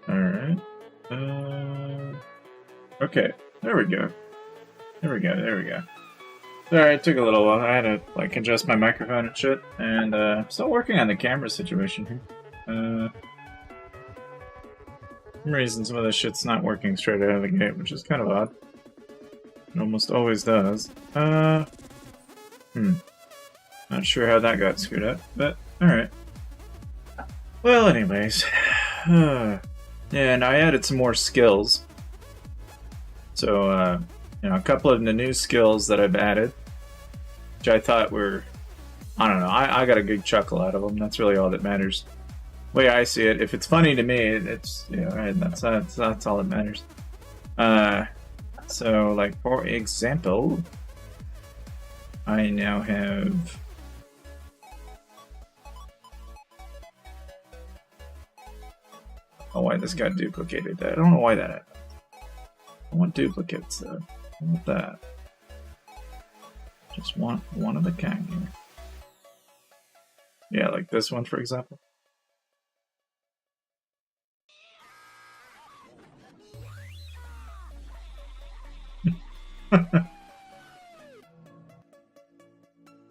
Alright. Okay. There we go. There we go. There we go. Sorry, it took a little while. I had to like adjust my microphone and shit, and still working on the camera situation here. For some reason, some of this shit's not working straight out of the gate, which is kind of odd. It almost always does. Not sure how that got screwed up, but alright. Well, anyways. Yeah, and I added some more skills. So, you know, a couple of the new skills that I've added, which I thought were, I don't know, I got a good chuckle out of them. That's really all that matters. The way I see it, if it's funny to me, it's, you know, right, that's all that matters. So, like, for example, I now have... Oh, why this got duplicated. I don't know why that happened. I want duplicates, though. I want that. Just want one of the kind here. Yeah, like this one, for example.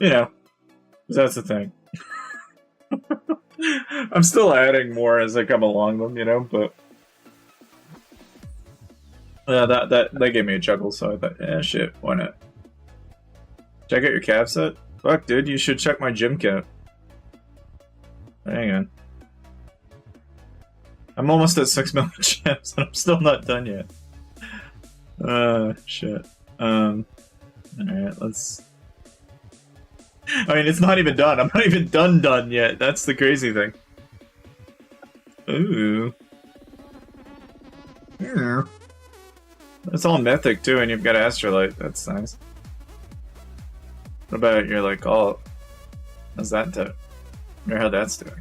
You know, that's the thing. I'm still adding more as I come along them, you know, but yeah, that gave me a chuckle, so I thought, yeah, shit, why not? Check out your calf set? Fuck, dude, you should check my gym cap. Hang on. I'm almost at 6 million gems, and I'm still not done yet. Shit. Alright, let's... I mean, it's not even done. I'm not even done yet. That's the crazy thing. Ooh. Yeah. It's all mythic, too, and you've got Astrolite. That's nice. What about your, like, all... How's that do? I wonder how that's doing.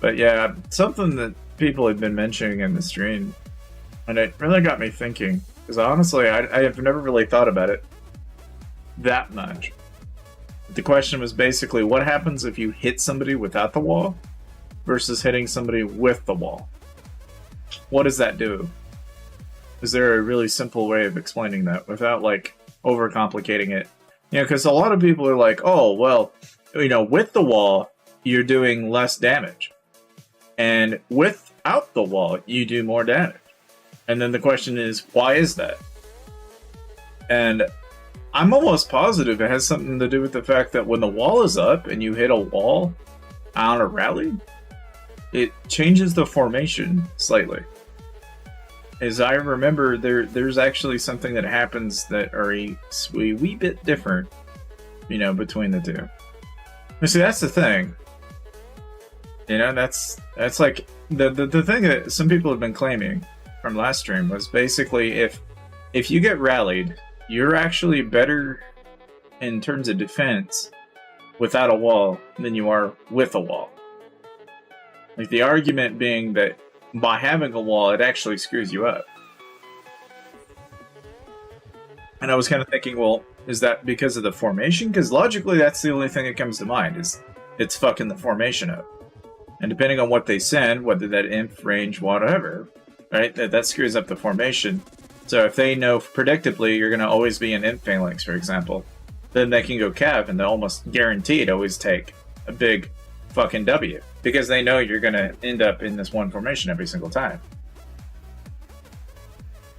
But yeah, something that people have been mentioning in the stream, and it really got me thinking, because honestly, I have never really thought about it that much. The question was basically, what happens if you hit somebody without the wall versus hitting somebody with the wall? What does that do? Is there a really simple way of explaining that without, like, overcomplicating it? You know, because a lot of people are like, oh, well, you know, with the wall, you're doing less damage. And without the wall, you do more damage. And then the question is, why is that? And I'm almost positive it has something to do with the fact that when the wall is up and you hit a wall on a rally, it changes the formation slightly. As I remember, there's actually something that happens that are a wee bit different, you know, between the two. But see, that's the thing. You know, that's like the thing that some people have been claiming from last stream was basically if you get rallied, you're actually better in terms of defense without a wall than you are with a wall. Like the argument being that by having a wall, it actually screws you up. And I was kind of thinking, well, is that because of the formation? Because logically, that's the only thing that comes to mind, is it's fucking the formation up. And depending on what they send, whether that imp, range, whatever, right, that screws up the formation. So if they know predictably you're going to always be an imp phalanx, for example, then they can go cav and they'll almost guaranteed always take a big fucking W. Because they know you're going to end up in this one formation every single time.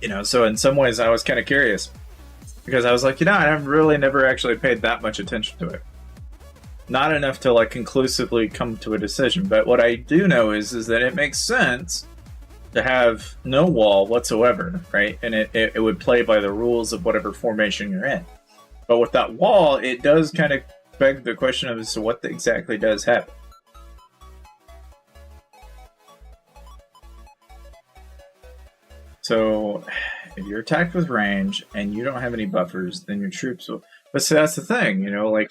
You know, so in some ways I was kind of curious. Because I was like, you know, I've really never actually paid that much attention to it. Not enough to, like, conclusively come to a decision. But what I do know is that it makes sense to have no wall whatsoever, right? And it would play by the rules of whatever formation you're in. But with that wall, it does kind of beg the question of, so what exactly does happen? So, if you're attacked with range and you don't have any buffers, then your troops will... But so that's the thing, you know, like,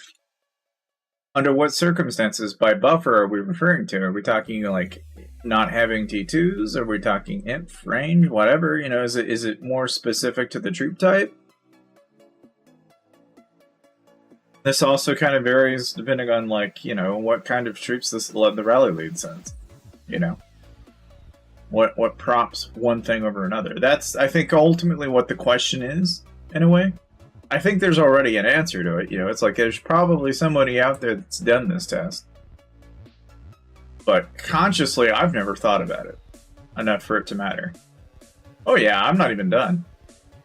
under what circumstances by buffer are we referring to? Are we talking, like, not having T2s? Are we talking imp, range, whatever? You know, is it more specific to the troop type? This also kind of varies depending on, like, you know, what kind of troops the rally lead sends, you know? What prompts one thing over another? That's, I think, ultimately what the question is, in a way. I think there's already an answer to it. You know, it's like there's probably somebody out there that's done this test. But consciously, I've never thought about it enough for it to matter. Oh yeah, I'm not even done.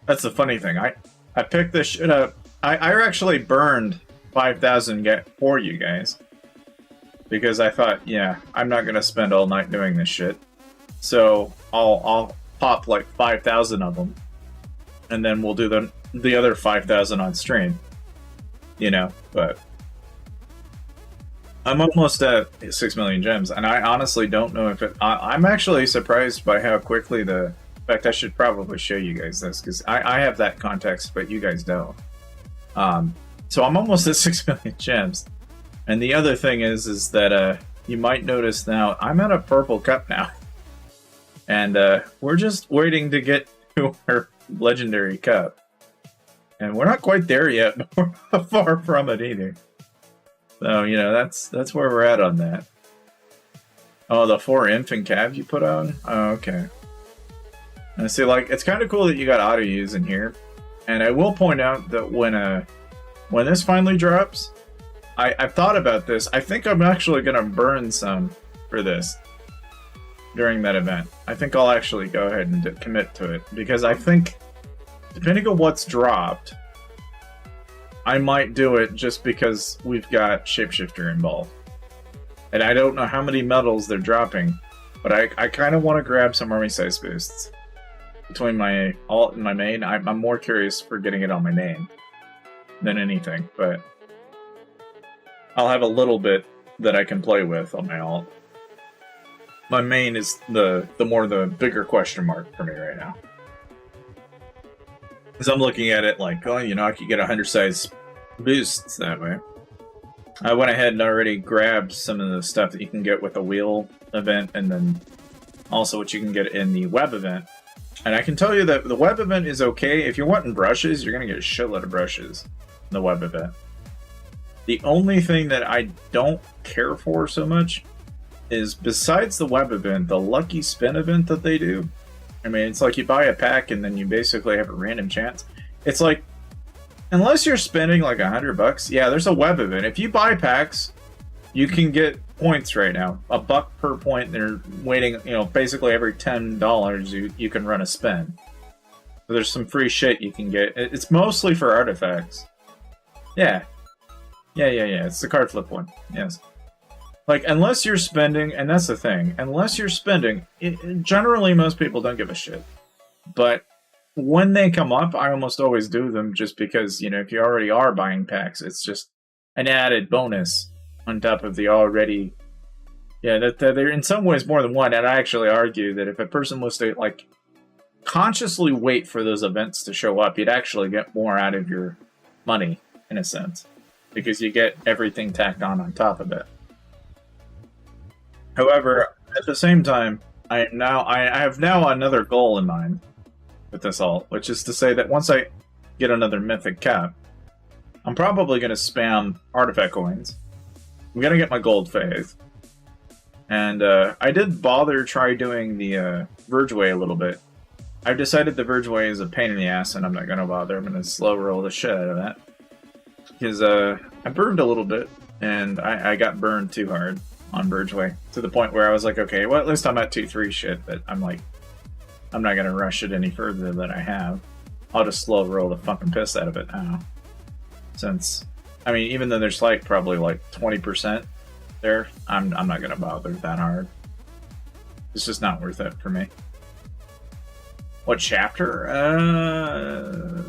That's the funny thing. I picked this shit up. I actually burned 5,000 for you guys. Because I thought, yeah, I'm not going to spend all night doing this shit. So I'll pop like 5,000 of them. And then we'll do the other 5,000 on stream. You know, but I'm almost at 6 million gems, and I honestly don't know if it... I'm actually surprised by how quickly the... In fact, I should probably show you guys this, because I have that context, but you guys don't. So I'm almost at 6 million gems. And the other thing is that you might notice now, I'm at a purple cup now. And we're just waiting to get to our legendary cup. And we're not quite there yet, but we're far from it either. So, you know, that's where we're at on that. Oh, the 4 infant cav you put on? Oh, okay. And see, like, it's kind of cool that you got auto use in here. And I will point out that when this finally drops, I've thought about this. I think I'm actually going to burn some for this during that event. I think I'll actually go ahead and commit to it. Because I think, depending on what's dropped, I might do it just because we've got Shapeshifter involved. And I don't know how many medals they're dropping, but I kind of want to grab some army size boosts. Between my alt and my main, I'm more curious for getting it on my main than anything, but I'll have a little bit that I can play with on my alt. My main is the bigger question mark for me right now. Because I'm looking at it like, oh, you know, I could get 100 size boosts that way. I went ahead and already grabbed some of the stuff that you can get with the wheel event, and then also what you can get in the web event. And I can tell you that the web event is okay. If you're wanting brushes, you're going to get a shitload of brushes in the web event. The only thing that I don't care for so much is, besides the web event, the lucky spin event that they do. I mean, it's like you buy a pack and then you basically have a random chance. It's like, unless you're spending like $100, yeah, there's a web event. If you buy packs, you can get points right now. $1 per point. They're waiting, you know, basically every $10 you can run a spin. So there's some free shit you can get. It's mostly for artifacts. Yeah. Yeah. It's the card flip one. Yes. Like, unless you're spending, and that's the thing, unless you're spending, generally most people don't give a shit. But when they come up, I almost always do them just because, you know, if you already are buying packs, it's just an added bonus on top of the already... Yeah, that they're in some ways more than one, and I actually argue that if a person was to, like, consciously wait for those events to show up, you'd actually get more out of your money, in a sense. Because you get everything tacked on top of it. However, at the same time, I have now another goal in mind with this alt, which is to say that once I get another mythic cap, I'm probably going to spam artifact coins. I'm going to get my gold phase. And I did try doing the Verge Way a little bit. I've decided the Verge Way is a pain in the ass, and I'm not going to bother. I'm going to slow roll the shit out of that. Because I burned a little bit, and I got burned too hard on Verge Way, to the point where I was like, okay, well, at least I'm at 2-3 shit, but I'm like, I'm not going to rush it any further than I have. I'll just slow roll the fucking piss out of it now. Since, I mean, even though there's like probably like 20% there, I'm not going to bother that hard. It's just not worth it for me. What chapter?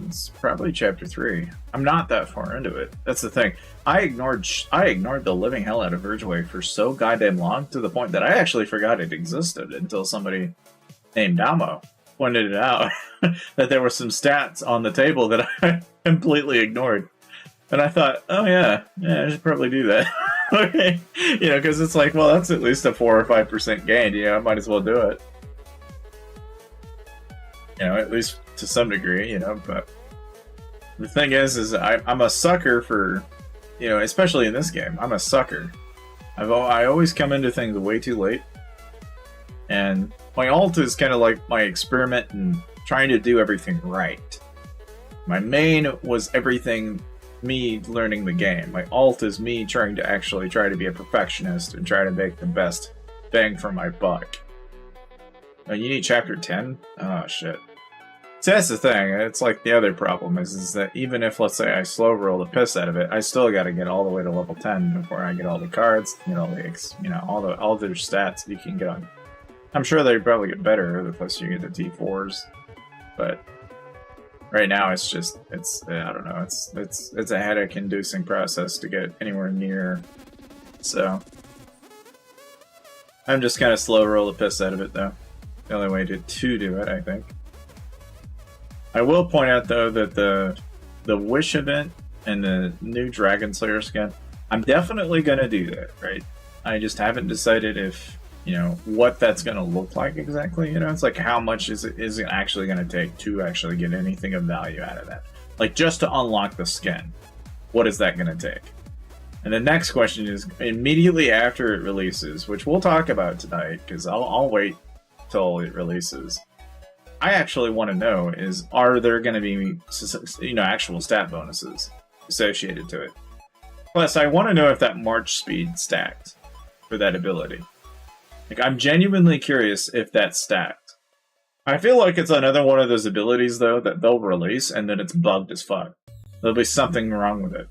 It's probably chapter 3. I'm not that far into it. That's the thing. I ignored the living hell out of Verge Way for so goddamn long, to the point that I actually forgot it existed until somebody named Damo pointed it out. That there were some stats on the table that I completely ignored. And I thought, oh yeah, I should probably do that. Okay. You know, because it's like, well, that's at least a 4 or 5% gain. You know, I might as well do it. You know, at least to some degree, you know, but the thing is I'm a sucker for, you know, especially in this game, I'm a sucker. I always come into things way too late. And my alt is kind of like my experiment in trying to do everything right. My main was everything me learning the game. My alt is me trying to actually try to be a perfectionist and try to make the best bang for my buck. Oh, you need chapter 10? Oh, shit. See, that's the thing. It's like the other problem is that even if, let's say, I slow roll the piss out of it, I still got to get all the way to level 10 before I get all the cards, all the all their stats that you can get on. I'm sure they probably get better the closer you get to T4s, but right now it's I don't know. It's a headache-inducing process to get anywhere near. So I'm just kind of slow roll the piss out of it, though. The only way to do it, I think. I will point out, though, that the Wish event and the new Dragon Slayer skin, I'm definitely going to do that, right? I just haven't decided if, what that's going to look like exactly. It's like how much is it actually going to take to actually get anything of value out of that? Like, just to unlock the skin, what is that going to take? And the next question is, immediately after it releases, which we'll talk about tonight, because I'll wait till it releases. I actually want to know is, are there going to be, actual stat bonuses associated to it? Plus, I want to know if that march speed stacked for that ability. Like, I'm genuinely curious if that's stacked. I feel like it's another one of those abilities, though, that they'll release and then it's bugged as fuck. There'll be something wrong with it.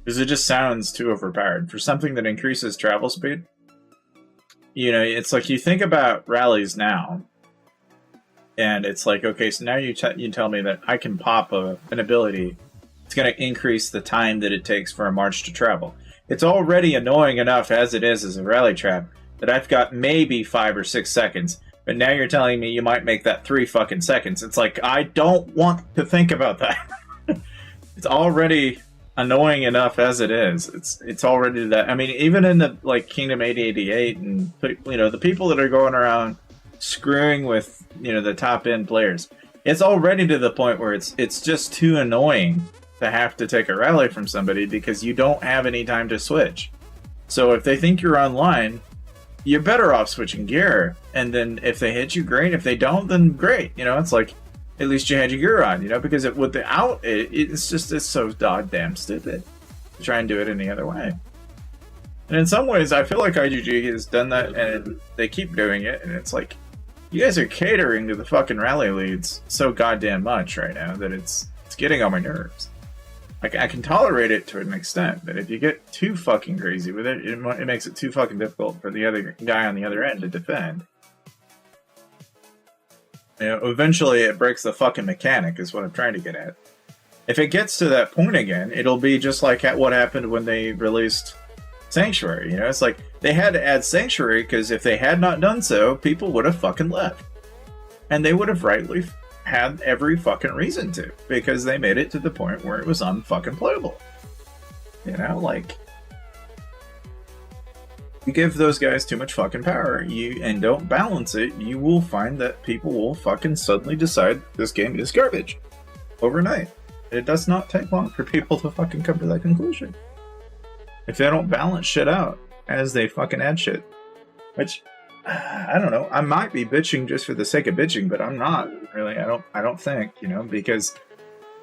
Because it just sounds too overpowered. For something that increases travel speed, it's like you think about rallies now, and it's like, okay, so now you tell me that I can pop an ability. It's going to increase the time that it takes for a march to travel. It's already annoying enough as it is as a rally trap that I've got maybe 5 or 6 seconds. But now you're telling me you might make that 3 fucking seconds. It's like, I don't want to think about that. It's already annoying enough as it is. It's already that. I mean, even in the Kingdom 8088 and the people that are going around screwing with the top end players, it's already to the point where it's just too annoying to have to take a rally from somebody because you don't have any time to switch. So if they think you're online, you're better off switching gear, and then if they hit you, great. If they don't, then great. It's like, at least you had your gear on, because it's so goddamn stupid to try and do it any other way. And in some ways, I feel like IGG has done that, and they keep doing it, and it's like, you guys are catering to the fucking rally leads so goddamn much right now that it's getting on my nerves. I can tolerate it to an extent, but if you get too fucking crazy with it, it makes it too fucking difficult for the other guy on the other end to defend. Eventually it breaks the fucking mechanic, is what I'm trying to get at. If it gets to that point again, it'll be just like what happened when they released Sanctuary. It's like, they had to add Sanctuary because if they had not done so, people would have fucking left. And they would have rightly had every fucking reason to, because they made it to the point where it was unfucking playable. You give those guys too much fucking power, and don't balance it, you will find that people will fucking suddenly decide this game is garbage. Overnight. It does not take long for people to fucking come to that conclusion. If they don't balance shit out as they fucking add shit. Which, I don't know, I might be bitching just for the sake of bitching, but I'm not, really. I don't think, because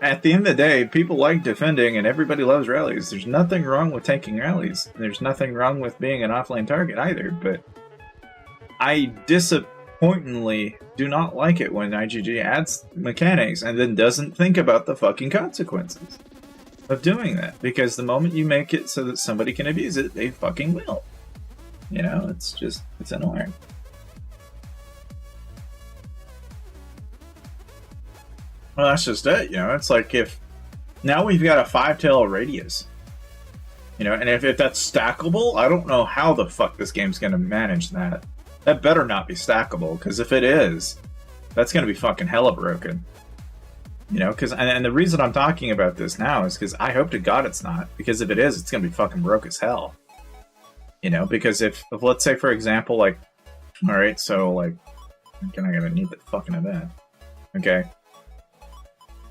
at the end of the day, people like defending and everybody loves rallies. There's nothing wrong with taking rallies. There's nothing wrong with being an offlane target either, but I disappointingly do not like it when IGG adds mechanics and then doesn't think about the fucking consequences of doing that. Because the moment you make it so that somebody can abuse it, they fucking will. It's annoying. Well, that's just it, it's like, if now we've got a 5-tail radius, and if that's stackable, I don't know how the fuck this game's gonna manage that. That better not be stackable, because if it is, that's gonna be fucking hella broken. And the reason I'm talking about this now is because I hope to God it's not, because if it is, it's gonna be fucking broke as hell. Because if let's say, for example, alright, so I'm gonna need the fucking event. Okay.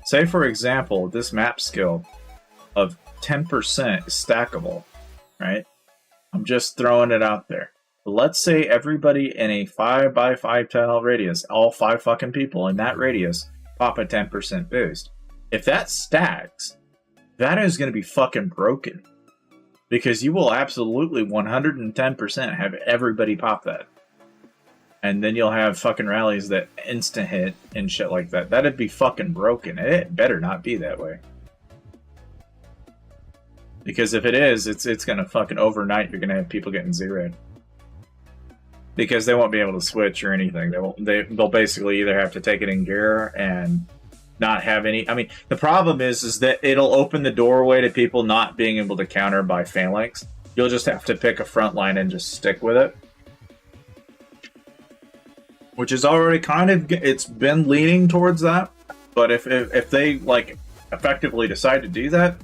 Say, for example, this map skill of 10% is stackable, right? I'm just throwing it out there. But let's say everybody in a 5x5 tile radius, all 5 fucking people in that radius, pop a 10% boost. If that stacks, that is going to be fucking broken. Because you will absolutely 110% have everybody pop that. And then you'll have fucking rallies that instant hit and shit like that. That'd be fucking broken. It better not be that way. Because if it is, it's gonna fucking overnight. You're gonna have people getting zeroed because they won't be able to switch or anything. They'll basically either have to take it in gear and not have any. I mean, the problem is that it'll open the doorway to people not being able to counter by phalanx. You'll just have to pick a front line and just stick with it, which is already kind of, it's been leaning towards that. But if they like effectively decide to do that,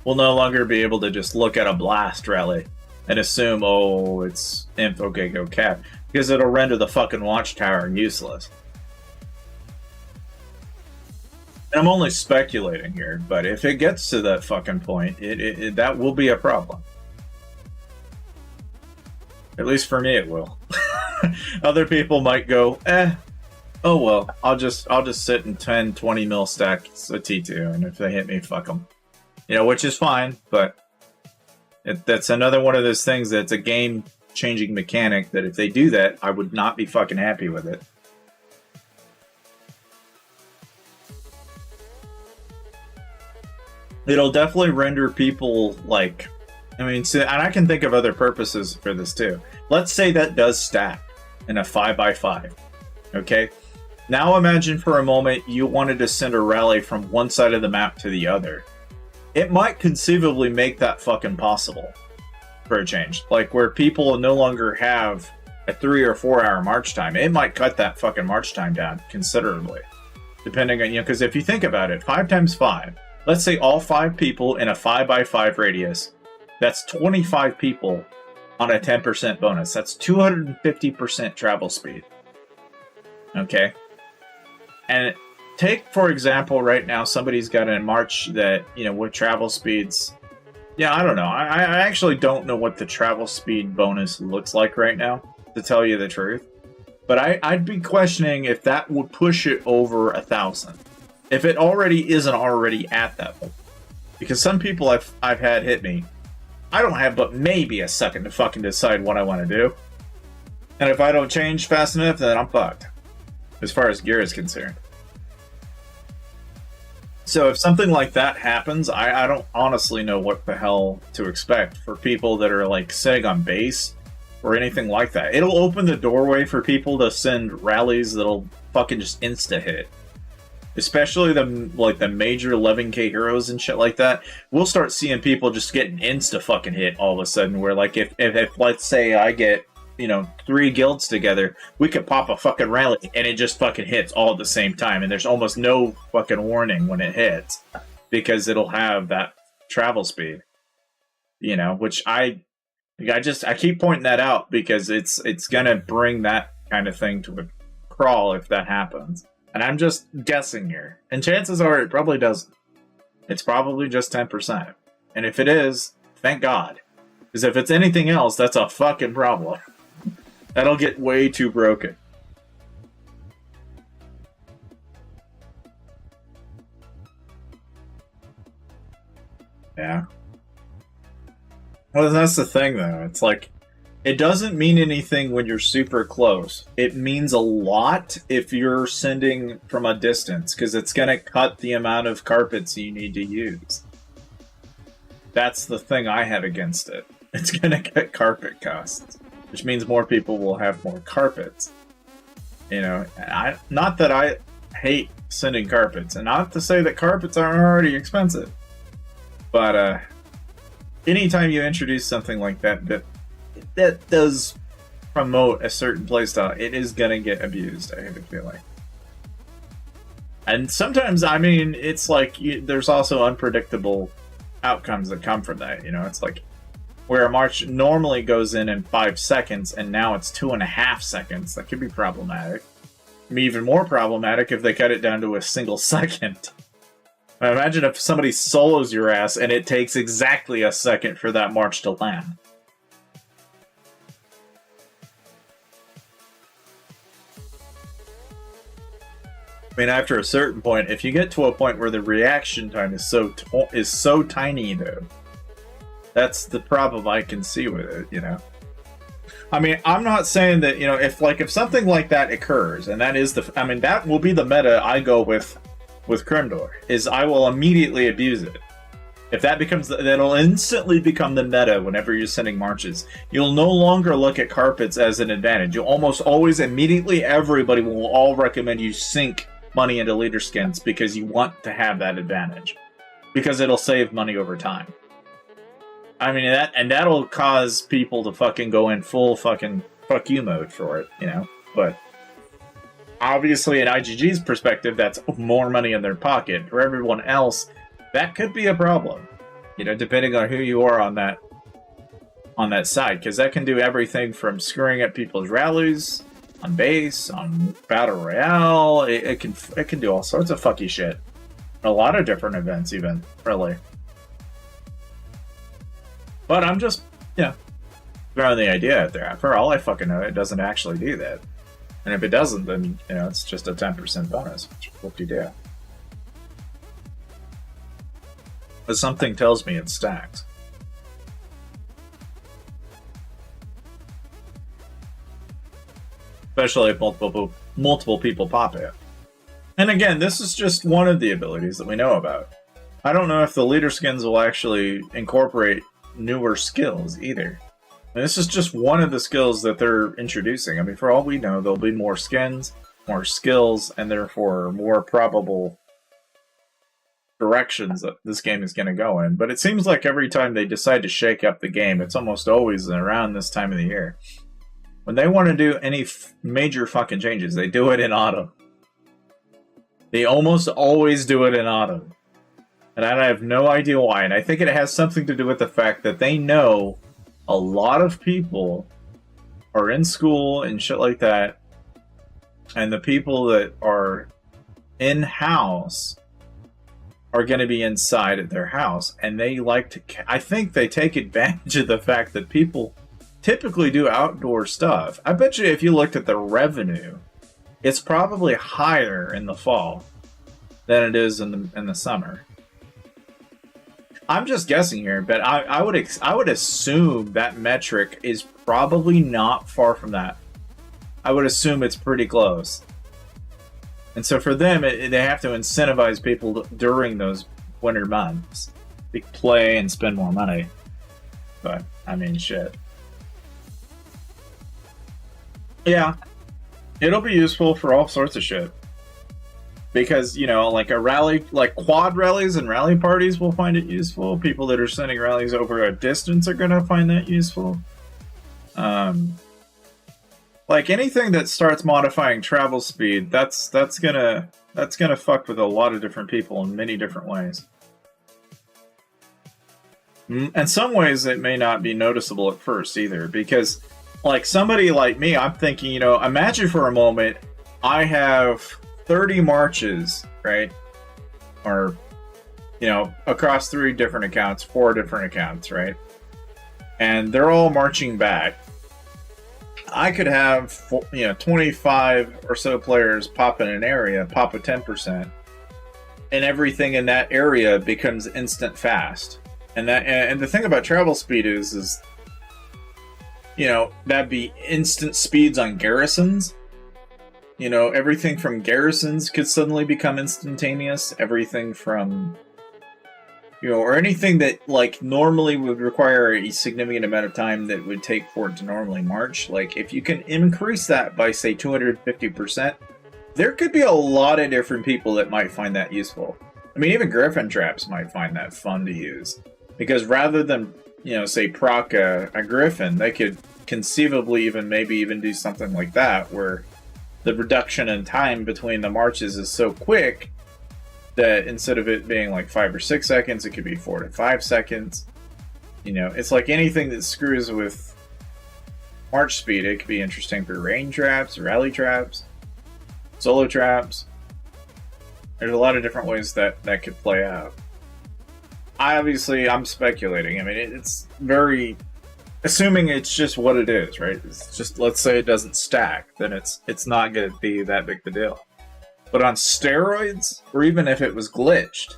we'll no longer be able to just look at a blast rally and assume, oh, it's info go cap, because it'll render the fucking watchtower useless. And I'm only speculating here, but if it gets to that fucking point, that will be a problem. At least for me, it will. Other people might go, oh well, I'll just sit in 10, 20 mil stacks a T2, and if they hit me, fuck them. You know, which is fine, but that's another one of those things that's a game-changing mechanic that if they do that, I would not be fucking happy with it. It'll definitely render people like, I mean, so, and I can think of other purposes for this too. Let's say that does stack in a 5x5, okay? Now imagine for a moment you wanted to send a rally from one side of the map to the other. It might conceivably make that fucking possible for a change. Like where people no longer have a 3 or 4 hour march time. It might cut that fucking march time down considerably. Depending on, you know, because if you think about it, 5 times 5, let's say all 5 people in a 5x5 radius, that's 25 people on a 10% bonus. That's 250% travel speed. Okay? And take, for example, right now, somebody's got a march that, you know, with travel speeds. Yeah, I don't know. I actually don't know what the travel speed bonus looks like right now, to tell you the truth. But I'd be questioning if that would push it over 1,000. If it already isn't already at that point. Because some people I've had hit me, I don't have but maybe a second to fucking decide what I want to do. And if I don't change fast enough, then I'm fucked. As far as gear is concerned. So if something like that happens, I don't honestly know what the hell to expect for people that are like sitting on base or anything like that. It'll open the doorway for people to send rallies that'll fucking just insta hit. Especially the major 11k heroes and shit like that. We'll start seeing people just getting insta fucking hit all of a sudden. Where like if let's say I get, you know, 3 guilds together, we could pop a fucking rally and it just fucking hits all at the same time, and there's almost no fucking warning when it hits because it'll have that travel speed, you know, which I keep pointing that out because it's gonna bring that kind of thing to a crawl if that happens, and I'm just guessing here, and chances are it probably doesn't. It's probably just 10%, and if it is, thank God, because if it's anything else, that's a fucking problem. That'll get way too broken. Yeah. Well, that's the thing, though. It's like, it doesn't mean anything when you're super close. It means a lot if you're sending from a distance, because it's going to cut the amount of carpets you need to use. That's the thing I have against it. It's going to cut carpet costs. Which means more people will have more carpets. You know, not that I hate sending carpets, and not to say that carpets aren't already expensive. But anytime you introduce something like that does promote a certain playstyle, it is gonna get abused, I have a feeling. And sometimes, I mean, it's like there's also unpredictable outcomes that come from that. You know, it's like where a march normally goes in 5 seconds, and now it's 2.5 seconds. That could be problematic. Be even more problematic if they cut it down to a single second. Imagine if somebody solos your ass, and it takes exactly a second for that march to land. I mean, after a certain point, if you get to a point where the reaction time is so tiny, though, that's the problem I can see with it. You know, I mean, I'm not saying that, you know, if something like that occurs, and that is I mean, that will be the meta I go with Kremdor, is I will immediately abuse it. If that becomes, that'll instantly become the meta whenever you're sending marches. You'll no longer look at carpets as an advantage. You'll almost always, immediately, everybody will all recommend you sink money into leader skins because you want to have that advantage. Because it'll save money over time. I mean, that'll cause people to fucking go in full fucking fuck you mode for it, you know? But obviously, in IGG's perspective, that's more money in their pocket. For everyone else, that could be a problem, you know, depending on who you are on that side, because that can do everything from screwing up people's rallies on base, on battle royale. It can do all sorts of fucky shit. A lot of different events, even, really. But I'm just, yeah, throwing the idea out there. For all I fucking know, it doesn't actually do that. And if it doesn't, then, you know, it's just a 10% bonus, which whoop-de-doo. But something tells me it stacks. Especially if multiple people pop it. And again, this is just one of the abilities that we know about. I don't know if the leader skins will actually incorporate newer skills either. And this is just one of the skills that they're introducing. I mean, for all we know, there'll be more skins, more skills, and therefore more probable directions that this game is going to go in. But it seems like every time they decide to shake up the game, it's almost always around this time of the year. When they want to do any major fucking changes, they do it in autumn. They almost always do it in autumn. And I have no idea why. And I think it has something to do with the fact that they know a lot of people are in school and shit like that. And the people that are in-house are going to be inside at their house, and they like to, I think they take advantage of the fact that people typically do outdoor stuff. I bet you if you looked at the revenue, it's probably higher in the fall than it is in the summer. I'm just guessing here, but I would assume that metric is probably not far from that. I would assume it's pretty close. And so for them, they have to incentivize people during those winter months to play and spend more money. But, I mean, shit. Yeah. It'll be useful for all sorts of shit. Because, you know, like a rally, like quad rallies and rally parties will find it useful. People that are sending rallies over a distance are going to find that useful. Like anything that starts modifying travel speed, that's gonna fuck with a lot of different people in many different ways. In some ways, it may not be noticeable at first either, because like somebody like me, I'm thinking, you know, imagine for a moment, I have 30 marches, right? Or, you know, across 3 different accounts, 4 different accounts, right? And they're all marching back. I could have, you know, 25 or so players pop in an area, pop a 10%, and everything in that area becomes instant fast. And the thing about travel speed is, you know, that'd be instant speeds on garrisons. You know, everything from garrisons could suddenly become instantaneous. Everything from, you know, or anything that, like, normally would require a significant amount of time that would take for it to normally march. Like, if you can increase that by, say, 250%, there could be a lot of different people that might find that useful. I mean, even gryphon traps might find that fun to use. Because rather than, you know, say, proc a gryphon, they could conceivably maybe even do something like that, where the reduction in time between the marches is so quick that instead of it being like 5 or 6 seconds, it could be 4 to 5 seconds. You know, it's like anything that screws with march speed. It could be interesting for rain traps, rally traps, solo traps. There's a lot of different ways that could play out. I'm speculating. I mean, it's very, assuming it's just what it is, right? It's just, let's say it doesn't stack, then it's not going to be that big of a deal. But on steroids, or even if it was glitched,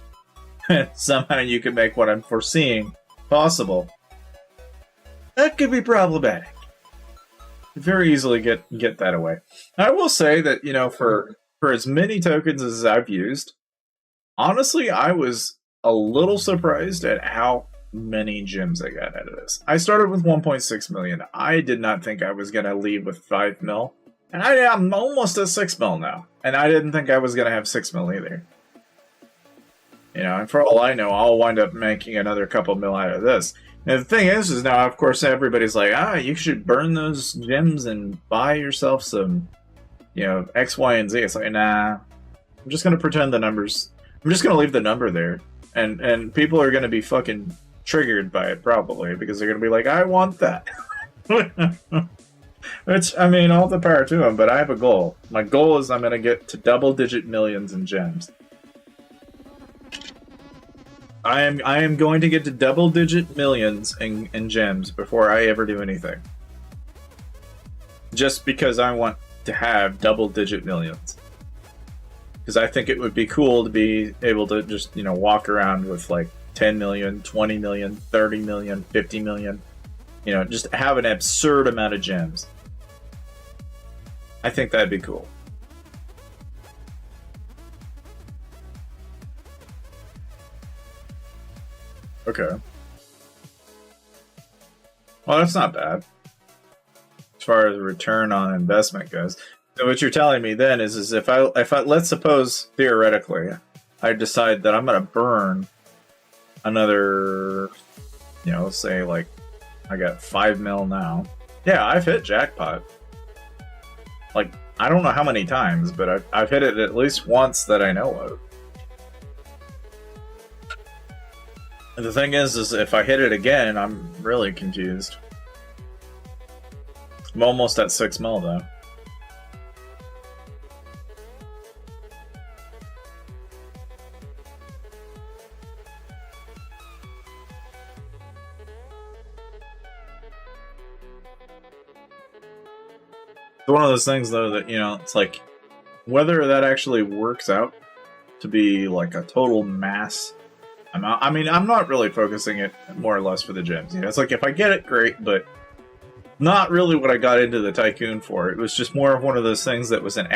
somehow you could make what I'm foreseeing possible. That could be problematic. Very easily get that away. I will say that, you know, for as many tokens as I've used, honestly, I was a little surprised at how many gems I got out of this. I started with 1.6 million. I did not think I was going to leave with 5 mil. And I'm almost at 6 mil now. And I didn't think I was going to have 6 mil either. You know, and for all I know, I'll wind up making another couple mil out of this. And the thing is now, of course, everybody's like, you should burn those gems and buy yourself some, you know, X, Y, and Z. It's like, nah. I'm just going to pretend the numbers. I'm just going to leave the number there. And people are going to be fucking triggered by it, probably, because they're going to be like, I want that. Which, I mean, all the power to them, but I have a goal. My goal is I'm going to get to double-digit millions in gems. I am going to get to double-digit millions in gems before I ever do anything. Just because I want to have double-digit millions. Because I think it would be cool to be able to just, you know, walk around with like 10 million, 20 million, 30 million, 50 million. You know, just have an absurd amount of gems. I think that'd be cool. Okay. Well, that's not bad. As far as return on investment goes. So what you're telling me then is if I let's suppose theoretically I decide that I'm gonna burn another, you know, let's say like I got 5 mil now. Yeah, I've hit jackpot. Like, I don't know how many times, but I've hit it at least once that I know of. And the thing is if I hit it again, I'm really confused. I'm almost at 6 mil though. It's one of those things, though, that, you know, it's like, whether that actually works out to be, like, a total mass amount. I mean, I'm not really focusing it more or less for the gems. You know, it's like, if I get it, great, but not really what I got into the Tycoon for. It was just more of one of those things that was it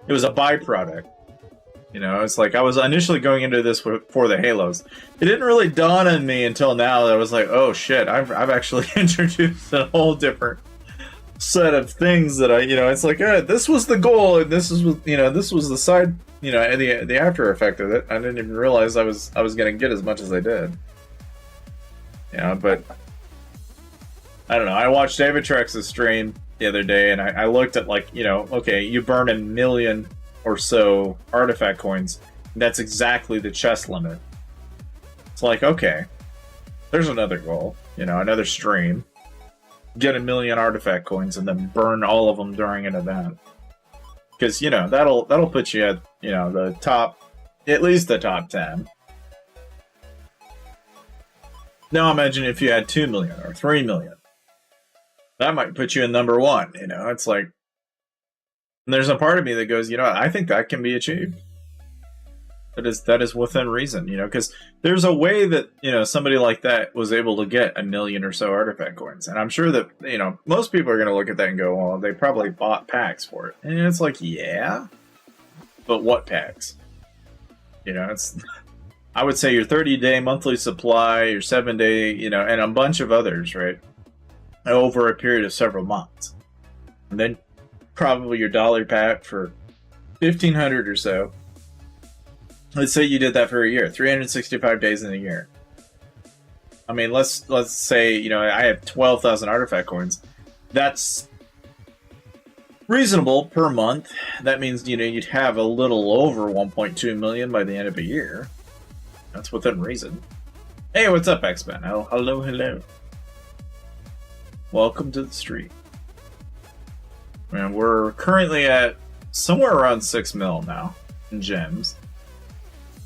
was a byproduct. You know, it's like, I was initially going into this for the Halos. It didn't really dawn on me until now that I was like, oh shit, I've actually introduced a whole different set of things that you know, it's like, this was the goal, and this is, you know, this was the side, you know, and the after effect of it. I didn't even realize I was going to get as much as I did. You know, but I don't know. I watched David Trex's stream the other day, and I looked at, like, you know, okay, you burn 1 million or so artifact coins. That's exactly the chest limit. It's like, okay, there's another goal, you know, another stream. Get 1 million artifact coins and then burn all of them during an event. Because, you know, that'll put you at, you know, the top, at least the top 10. Now imagine if you had 2 million or 3 million. That might put you in number 1, you know. It's like, and there's a part of me that goes, you know, I think that can be achieved. That is within reason, you know, because there's a way that, you know, somebody like that was able to get 1 million or so artifact coins. And I'm sure that, you know, most people are going to look at that and go, well, they probably bought packs for it. And it's like, yeah, but what packs? You know, it's, I would say your 30-day monthly supply, your 7-day, you know, and a bunch of others, right? Over a period of several months. And then probably your dollar pack for 1,500 or so. Let's say you did that for a year, 365 days in a year. I mean, let's say, you know, I have 12,000 artifact coins. That's reasonable per month. That means, you know, you'd have a little over 1.2 million by the end of a year. That's within reason. Hey, what's up, X-Men? Hello. Welcome to the street. And we're currently at somewhere around 6 mil now in gems.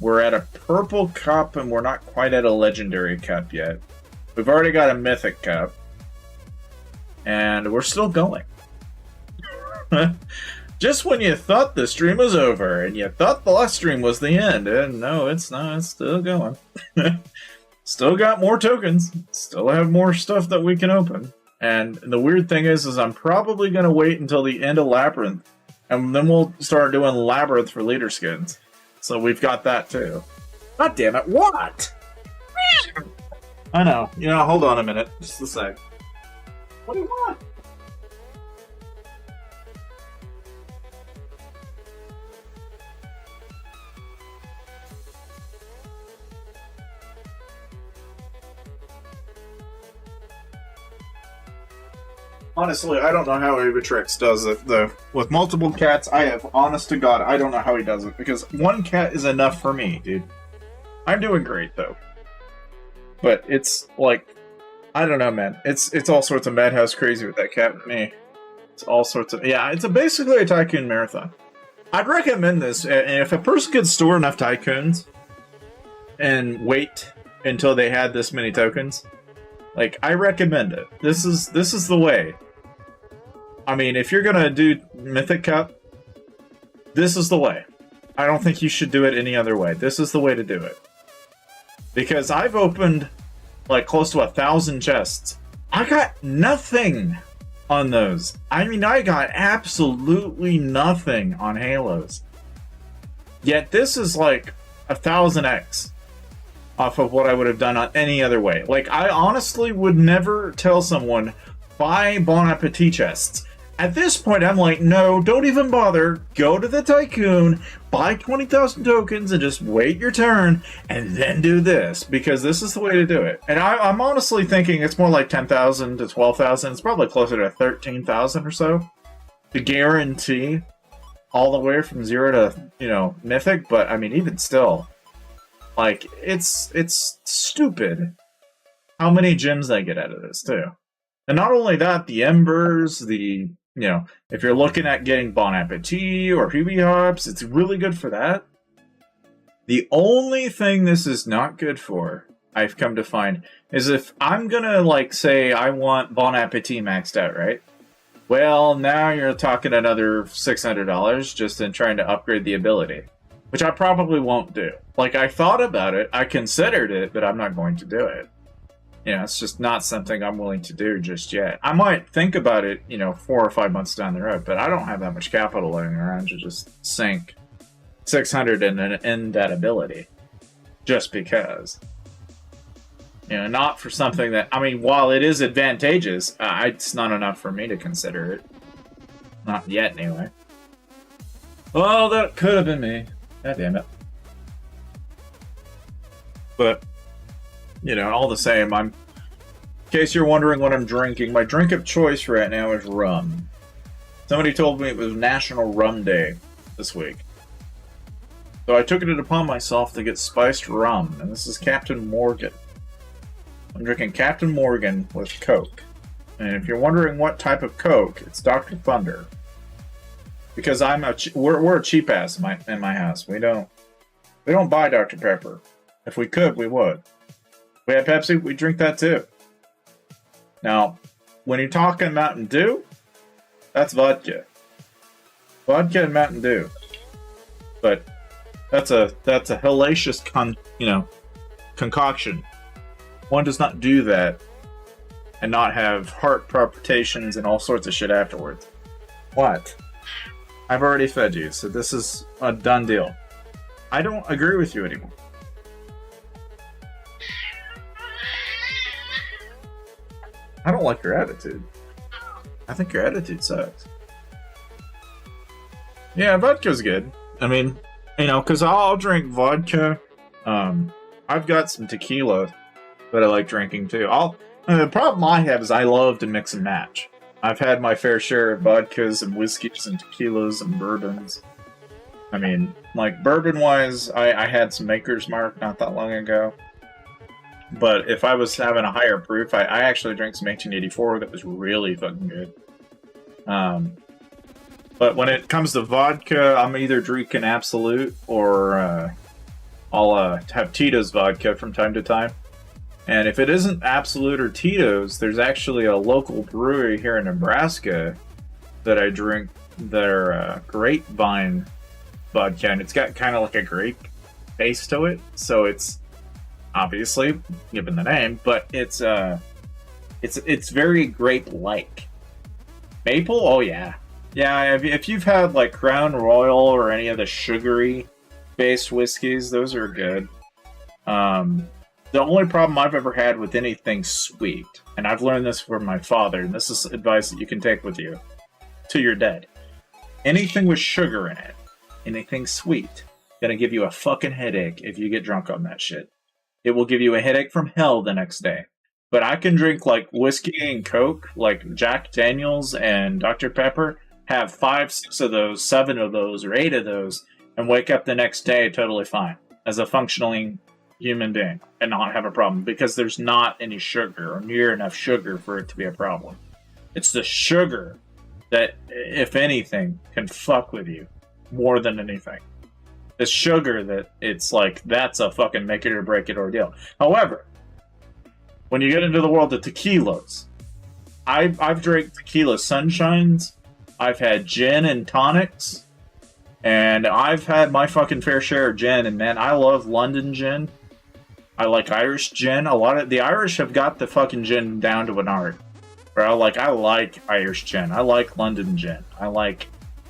We're at a purple cup, and we're not quite at a legendary cup yet. We've already got a mythic cup. And we're still going. Just when you thought the stream was over and you thought the last stream was the end, and no, it's not. It's still going. Still got more tokens. Still have more stuff that we can open. And the weird thing is I'm probably going to wait until the end of Labyrinth, and then we'll start doing Labyrinth for leader skins. So we've got that too. God damn it, what? I know. You know, hold on a minute. Just a sec. What do you want? Honestly, I don't know how Avitrix does it, though. With multiple cats, honest to God, I don't know how he does it, because one cat is enough for me, dude. I'm doing great, though. But it's, like, I don't know, man. It's all sorts of madhouse crazy with that cat with me. It's all sorts of... Yeah, it's basically a Tycoon marathon. I'd recommend this, and if a person could store enough Tycoons and wait until they had this many tokens... Like, I recommend it. This is the way. I mean, if you're gonna do Mythic Cup, this is the way. I don't think you should do it any other way. This is the way to do it. Because I've opened, like, close to 1,000 chests. I got nothing on those. I mean, I got absolutely nothing on Halos. Yet this is, like, 1,000x. Off of what I would have done on any other way. Like, I honestly would never tell someone, buy Bon Appetit chests. At this point, I'm like, no, don't even bother. Go to the Tycoon, buy 20,000 tokens, and just wait your turn, and then do this. Because this is the way to do it. And I'm honestly thinking it's more like 10,000 to 12,000. It's probably closer to 13,000 or so. To guarantee all the way from 0 to, you know, Mythic. But, I mean, even still... Like, it's stupid how many gems I get out of this, too. And not only that, the embers, you know, if you're looking at getting Bon Appetit or PB Hops, it's really good for that. The only thing this is not good for, I've come to find, is if I'm gonna, like, say I want Bon Appetit maxed out, right? Well, now you're talking another $600 just in trying to upgrade the ability. Which I probably won't do. Like, I thought about it, I considered it, but I'm not going to do it. You know, it's just not something I'm willing to do just yet. I might think about it, you know, 4 or 5 months down the road, but I don't have that much capital laying around to just sink 600 in that ability. Just because. You know, not for something that, I mean, while it is advantageous, it's not enough for me to consider it. Not yet, anyway. Oh, that could have been me. God damn it. But, you know, all the same, in case you're wondering what I'm drinking, my drink of choice right now is rum. Somebody told me it was National Rum Day this week. So I took it upon myself to get spiced rum, and this is Captain Morgan. I'm drinking Captain Morgan with Coke. And if you're wondering what type of Coke, it's Dr. Thunder. Because we're a cheap ass in my house. We don't buy Dr. Pepper. If we could, we would. If we had Pepsi, we'd drink that too. Now, when you're talking Mountain Dew, that's vodka. Vodka and Mountain Dew. But that's a hellacious concoction. One does not do that and not have heart palpitations and all sorts of shit afterwards. What? I've already fed you, so this is a done deal. I don't agree with you anymore. I don't like your attitude. I think your attitude sucks. Yeah, vodka's good. I mean, you know, because I'll drink vodka. I've got some tequila that I like drinking too. The problem I have is I love to mix and match. I've had my fair share of vodkas and whiskeys and tequilas and bourbons. I mean, like, bourbon-wise, I had some Maker's Mark not that long ago. But if I was having a higher proof, I actually drank some 1884 that was really fucking good. But when it comes to vodka, I'm either drinking Absolute or I'll have Tito's vodka from time to time. And if it isn't Absolute or Tito's, there's actually a local brewery here in Nebraska that I drink their grapevine vodka, and it's got kind of like a grape base to it, so it's obviously given the name, but it's very grape-like. Maple? Oh yeah, yeah. If you've had like Crown Royal or any of the sugary-based whiskeys, those are good. The only problem I've ever had with anything sweet, and I've learned this from my father, and this is advice that you can take with you till you're dead. Anything with sugar in it, anything sweet, gonna give you a fucking headache if you get drunk on that shit. It will give you a headache from hell the next day. But I can drink like whiskey and Coke, like Jack Daniels and Dr. Pepper, have 5, 6 of those, 7 of those, or 8 of those, and wake up the next day totally fine as a functioning human being and not have a problem, because there's not any sugar or near enough sugar for it to be a problem. It's the sugar that, if anything, can fuck with you more than anything. The sugar that it's like, that's a fucking make it or break it ordeal. However, when you get into the world of tequilas, I've drank tequila sunshines, I've had gin and tonics, and I've had my fucking fair share of gin, and man, I love London gin. I like Irish gin. A lot of the Irish have got the fucking gin down to an art. Bro, like, I like Irish gin. I like London gin. I like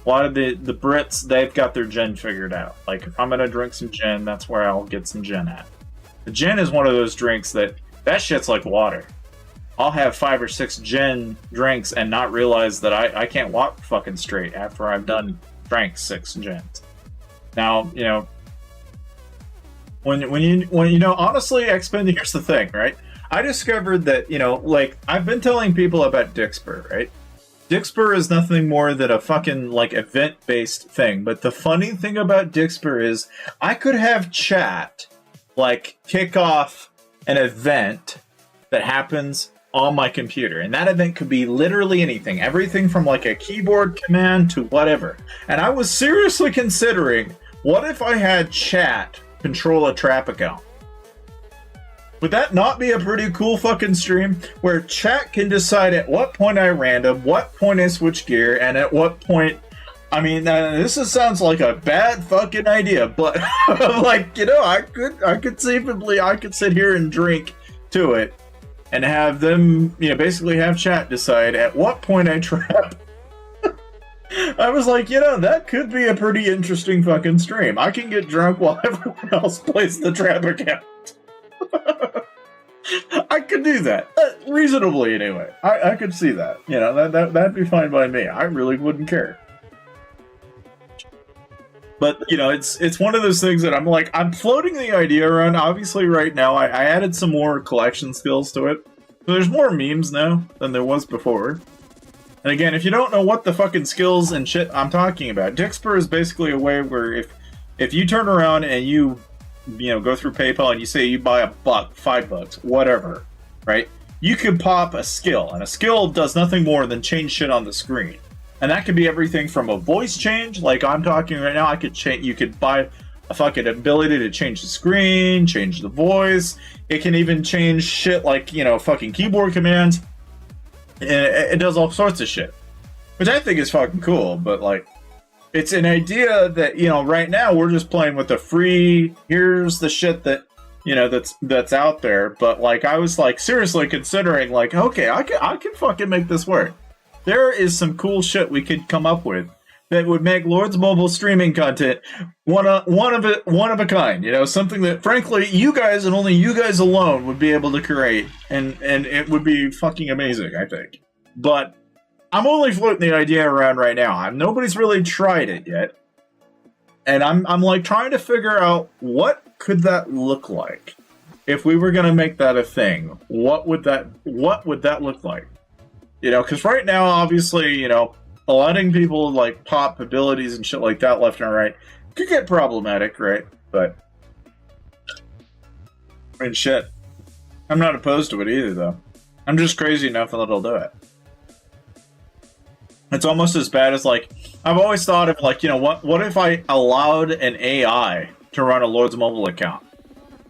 a lot of the Brits, they've got their gin figured out. Like, if I'm gonna drink some gin, that's where I'll get some gin at. The gin is one of those drinks that shit's like water. I'll have 5 or 6 gin drinks and not realize that I can't walk fucking straight after I've drank 6 gins. Now, you know, when you know, honestly, X-Men, here's the thing, right? I discovered that, you know, like, I've been telling people about Dixper, right? Dixper is nothing more than a fucking, like, event-based thing. But the funny thing about Dixper is I could have chat, like, kick off an event that happens on my computer. And that event could be literally anything. Everything from, like, a keyboard command to whatever. And I was seriously considering, what if I had chat control a trap account? Would that not be a pretty cool fucking stream where chat can decide at what point I random, what point I switch gear, and at what point... I mean, sounds like a bad fucking idea, but like, you know, I could conceivably, I could sit here and drink to it and have them, you know, basically have chat decide at what point I trap. I was like, you know, that could be a pretty interesting fucking stream. I can get drunk while everyone else plays the trap account. I could do that. Reasonably, anyway. I could see that. You know, that'd be fine by me. I really wouldn't care. But, you know, it's one of those things that I'm like, I'm floating the idea around. Obviously, right now, I added some more collection skills to it. So there's more memes now than there was before. And again, if you don't know what the fucking skills and shit I'm talking about, Dixper is basically a way where if you turn around and you know, go through PayPal and you say you buy $1, $5, whatever, right? You could pop a skill, and a skill does nothing more than change shit on the screen. And that could be everything from a voice change, like I'm talking right now. You could buy a fucking ability to change the screen, change the voice. It can even change shit like, you know, fucking keyboard commands. And it does all sorts of shit, which I think is fucking cool. But like, it's an idea that, you know, right now we're just playing with the free, here's the shit that, you know, that's out there. But like, I was like seriously considering, like, okay, I can fucking make this work. There is some cool shit we could come up with that would make Lord's Mobile streaming content one of a kind. You know, something that frankly you guys and only you guys alone would be able to create, and it would be fucking amazing, I think. But I'm only floating the idea around right now. Nobody's really tried it yet, and I'm like trying to figure out what could that look like if we were gonna make that a thing. What would that look like? You know, because right now, obviously, you know, letting people, like, pop abilities and shit like that left and right could get problematic, right? But, I mean, shit. I'm not opposed to it either, though. I'm just crazy enough that I'll do it. It's almost as bad as, like, I've always thought of, like, you know, what if I allowed an AI to run a Lord's Mobile account?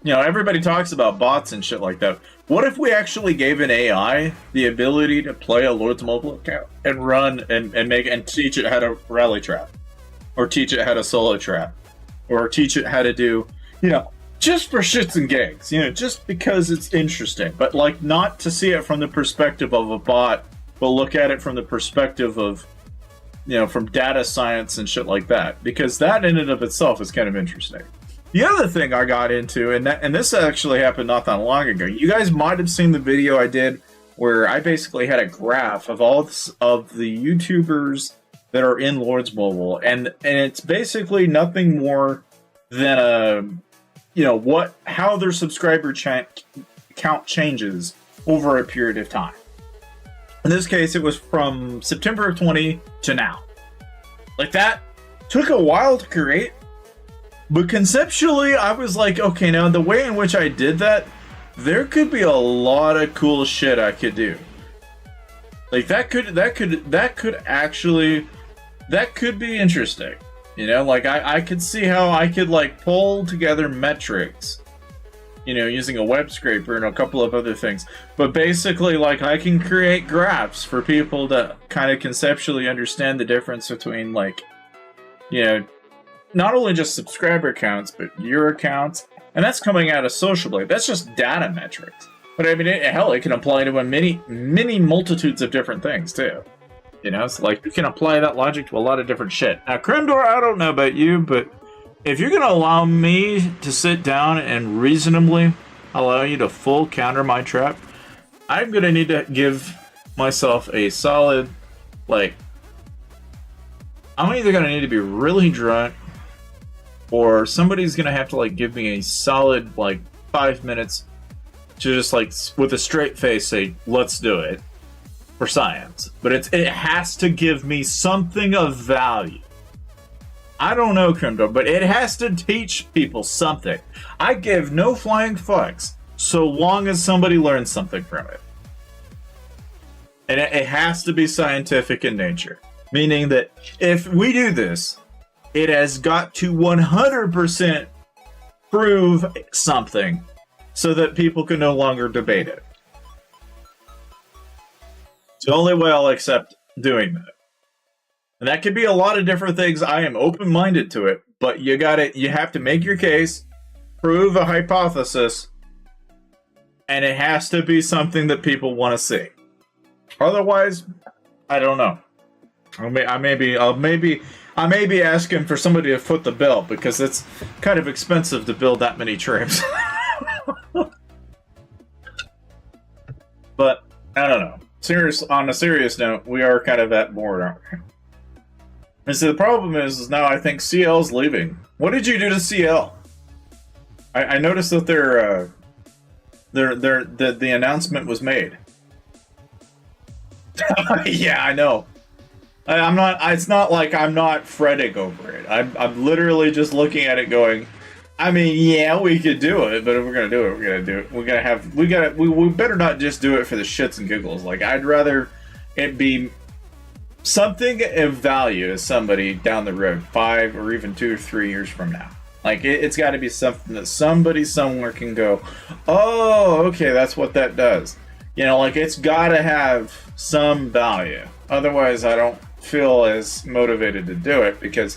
You know, everybody talks about bots and shit like that. What if we actually gave an AI the ability to play a Lord's Mobile account and run and make and teach it how to rally trap, or teach it how to solo trap, or teach it how to do, you know, just for shits and gigs, you know, just because it's interesting, but like not to see it from the perspective of a bot, but look at it from the perspective of, you know, from data science and shit like that, because that in and of itself is kind of interesting. The other thing I got into, and this actually happened not that long ago. You guys might have seen the video I did where I basically had a graph of all of the YouTubers that are in Lord's Mobile, and it's basically nothing more than a, you know, how their subscriber count changes over a period of time. In this case, it was from September of 20 to now. Like, that took a while to create. But conceptually, I was like, okay, now the way in which I did that, there could be a lot of cool shit I could do. Like that could be interesting. You know, like I could see how I could like pull together metrics, you know, using a web scraper and a couple of other things. But basically, like, I can create graphs for people to kind of conceptually understand the difference between, like, you know, not only just subscriber counts, but your accounts. And that's coming out of Social Blade. That's just data metrics. But I mean, hell, it can apply to many multitudes of different things, too. You know, it's like you can apply that logic to a lot of different shit. Now, Kremdor, I don't know about you, but if you're going to allow me to sit down and reasonably allow you to full counter my trap, I'm going to need to give myself a solid, like, I'm either going to need to be really drunk, or somebody's going to have to, like, give me a solid, like, 5 minutes to just, like, with a straight face say, let's do it for science. But it has to give me something of value. I don't know, Kremdo, but it has to teach people something. I give no flying fucks so long as somebody learns something from it. And it has to be scientific in nature. Meaning that if we do this, it has got to 100% prove something so that people can no longer debate it. It's the only way I'll accept doing that. And that could be a lot of different things. I am open-minded to it, but you have to make your case, prove a hypothesis, and it has to be something that people want to see. Otherwise, I don't know. I may be asking for somebody to foot the bill, because it's kind of expensive to build that many troops. But I don't know. On a serious note, we are kind of at board, aren't we? And so the problem is now I think CL's leaving. What did you do to CL? I noticed that the announcement was made. Yeah, I know. I'm not. It's not like I'm not fretting over it. I'm literally just looking at it, going, I mean, yeah, we could do it, but if we're gonna do it, we're gonna do it. We better not just do it for the shits and giggles. Like, I'd rather it be something of value to somebody down the road, 5 or even 2 or 3 years from now. Like, it's got to be something that somebody somewhere can go, oh, okay, that's what that does. You know, like, it's got to have some value. Otherwise, I don't feel as motivated to do it, because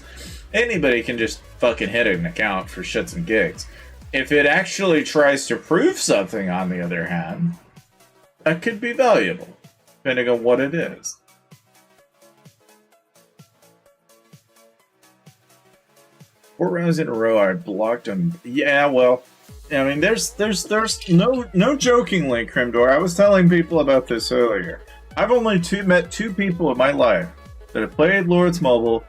anybody can just fucking hit an account for shits and gigs. If it actually tries to prove something, on the other hand, that could be valuable, depending on what it is. 4 rounds in a row, I blocked him. Yeah, well, I mean, there's no jokingly, Kremdor. I was telling people about this earlier. I've only met 2 people in my life that have played Lord's Mobile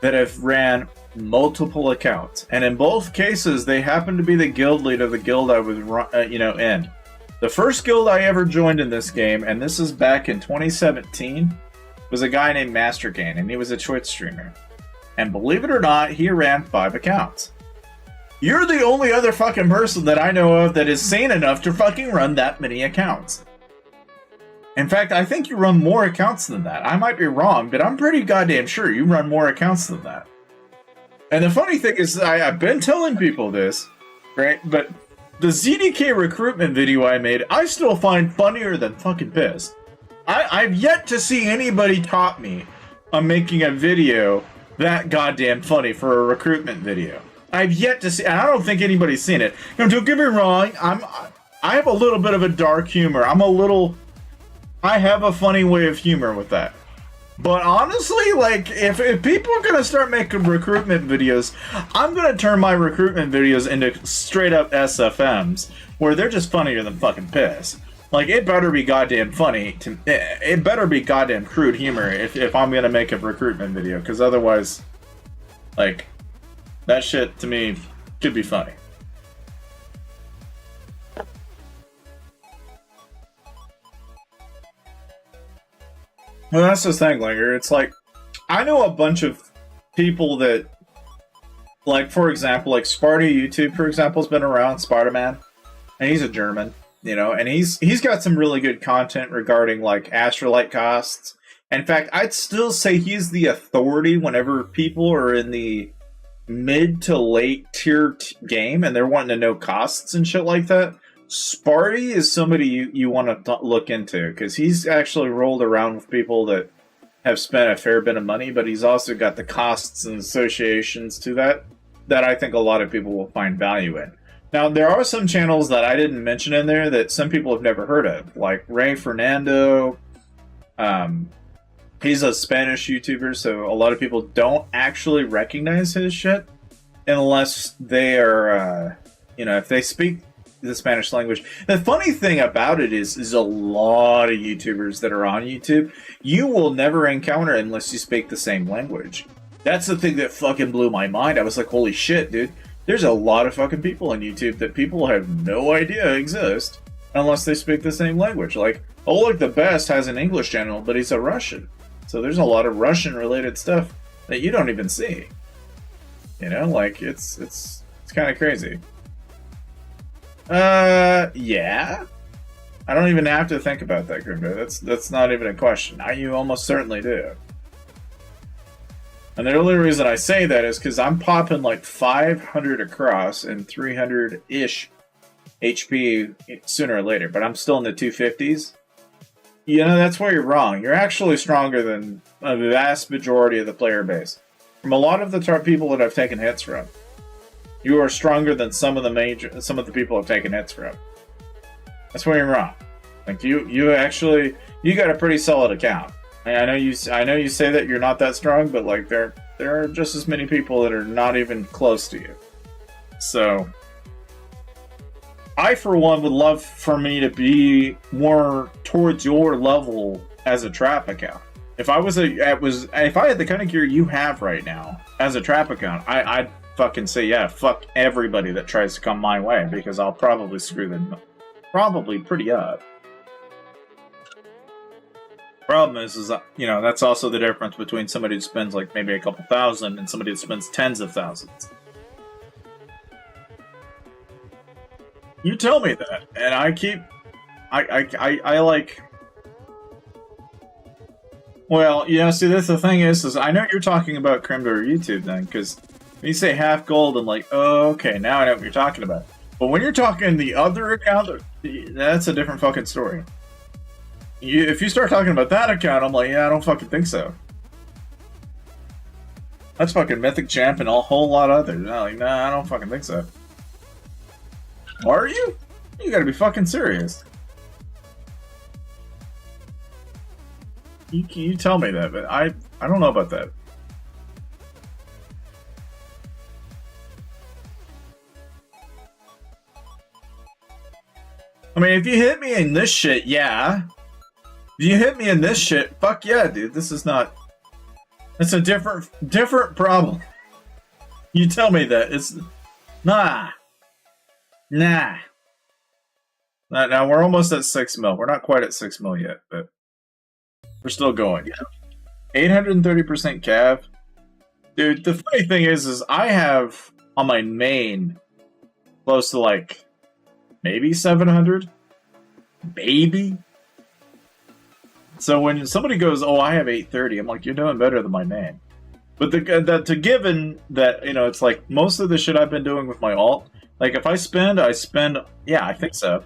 that have ran multiple accounts, and in both cases, they happened to be the guild leader of the guild I was, in. The first guild I ever joined in this game, and this is back in 2017, was a guy named Master Kane, and he was a Twitch streamer. And believe it or not, he ran 5 accounts. You're the only other fucking person that I know of that is sane enough to fucking run that many accounts. In fact, I think you run more accounts than that. I might be wrong, but I'm pretty goddamn sure you run more accounts than that. And the funny thing is, I've been telling people this, right? But the ZDK recruitment video I made, I still find funnier than fucking piss. I've yet to see anybody top me on making a video that goddamn funny for a recruitment video. I've yet to see, and I don't think anybody's seen it. Now, don't get me wrong, I have a little bit of a dark humor. I have a funny way of humor with that. But honestly, like, if people are gonna start making recruitment videos, I'm gonna turn my recruitment videos into straight up SFMs, where they're just funnier than fucking piss. Like, it better be goddamn funny. It better be goddamn crude humor if I'm gonna make a recruitment video, because otherwise, like, that shit to me could be funny. Well, that's the thing, Linger. It's like, I know a bunch of people that, like, for example, like Sparty YouTube, for example, has been around, Spider-Man, and he's a German, you know, and he's got some really good content regarding, like, astrolite costs. In fact, I'd still say he's the authority whenever people are in the mid to late tier game and they're wanting to know costs and shit like that. Sparty is somebody you want to look into, because he's actually rolled around with people that have spent a fair bit of money, but he's also got the costs and associations to that I think a lot of people will find value in. Now, there are some channels that I didn't mention in there that some people have never heard of, like Ray Fernando. He's a Spanish YouTuber, so a lot of people don't actually recognize his shit unless they are, if they speak the Spanish language. The funny thing about it is a lot of YouTubers that are on YouTube, you will never encounter unless you speak the same language. That's the thing that fucking blew my mind. I was like, holy shit, dude. There's a lot of fucking people on YouTube that people have no idea exist unless they speak the same language. Like, Oleg the Best has an English channel, but he's a Russian. So there's a lot of Russian-related stuff that you don't even see. You know, like, it's kind of crazy. Yeah. I don't even have to think about that, Grimbo. That's not even a question. You almost certainly do. And the only reason I say that is because I'm popping like 500 across and 300-ish HP sooner or later, but I'm still in the 250s. You know, that's where you're wrong. You're actually stronger than a vast majority of the player base. From a lot of the people that I've taken hits from, you are stronger than some of the people I've taken hits from. That's where you're wrong. Like, you got a pretty solid account. I know you say that you're not that strong, but like there are just as many people that are not even close to you. So I, for one, would love for me to be more towards your level as a trap account. If I had the kind of gear you have right now as a trap account, I'd fucking say, yeah, fuck everybody that tries to come my way, because I'll probably screw them pretty up. Problem is that's also the difference between somebody who spends like maybe a couple thousand and somebody who spends tens of thousands. You tell me that, and I like. Well, see, that's the thing is I know you're talking about Crimbo or YouTube then, because when you say half gold, I'm like, oh, okay, now I know what you're talking about. But when you're talking the other account, that's a different fucking story. If you start talking about that account, I'm like, yeah, I don't fucking think so. That's fucking Mythic Champ and a whole lot of others. I'm like, nah, I don't fucking think so. Are you? You gotta be fucking serious. You tell me that, but I don't know about that. I mean, if you hit me in this shit, yeah. If you hit me in this shit, fuck yeah, dude. This is not... It's a different problem. You tell me that. It's... Nah. Now, we're almost at 6 mil. We're not quite at 6 mil yet, but... We're still going. Yeah. 830% cav. Dude, the funny thing is I have, on my main, close to like... Maybe 700? Maybe? So when somebody goes, oh, I have 830, I'm like, you're doing better than my main. But given that, it's like most of the shit I've been doing with my alt Like, if I spend, yeah, I think so.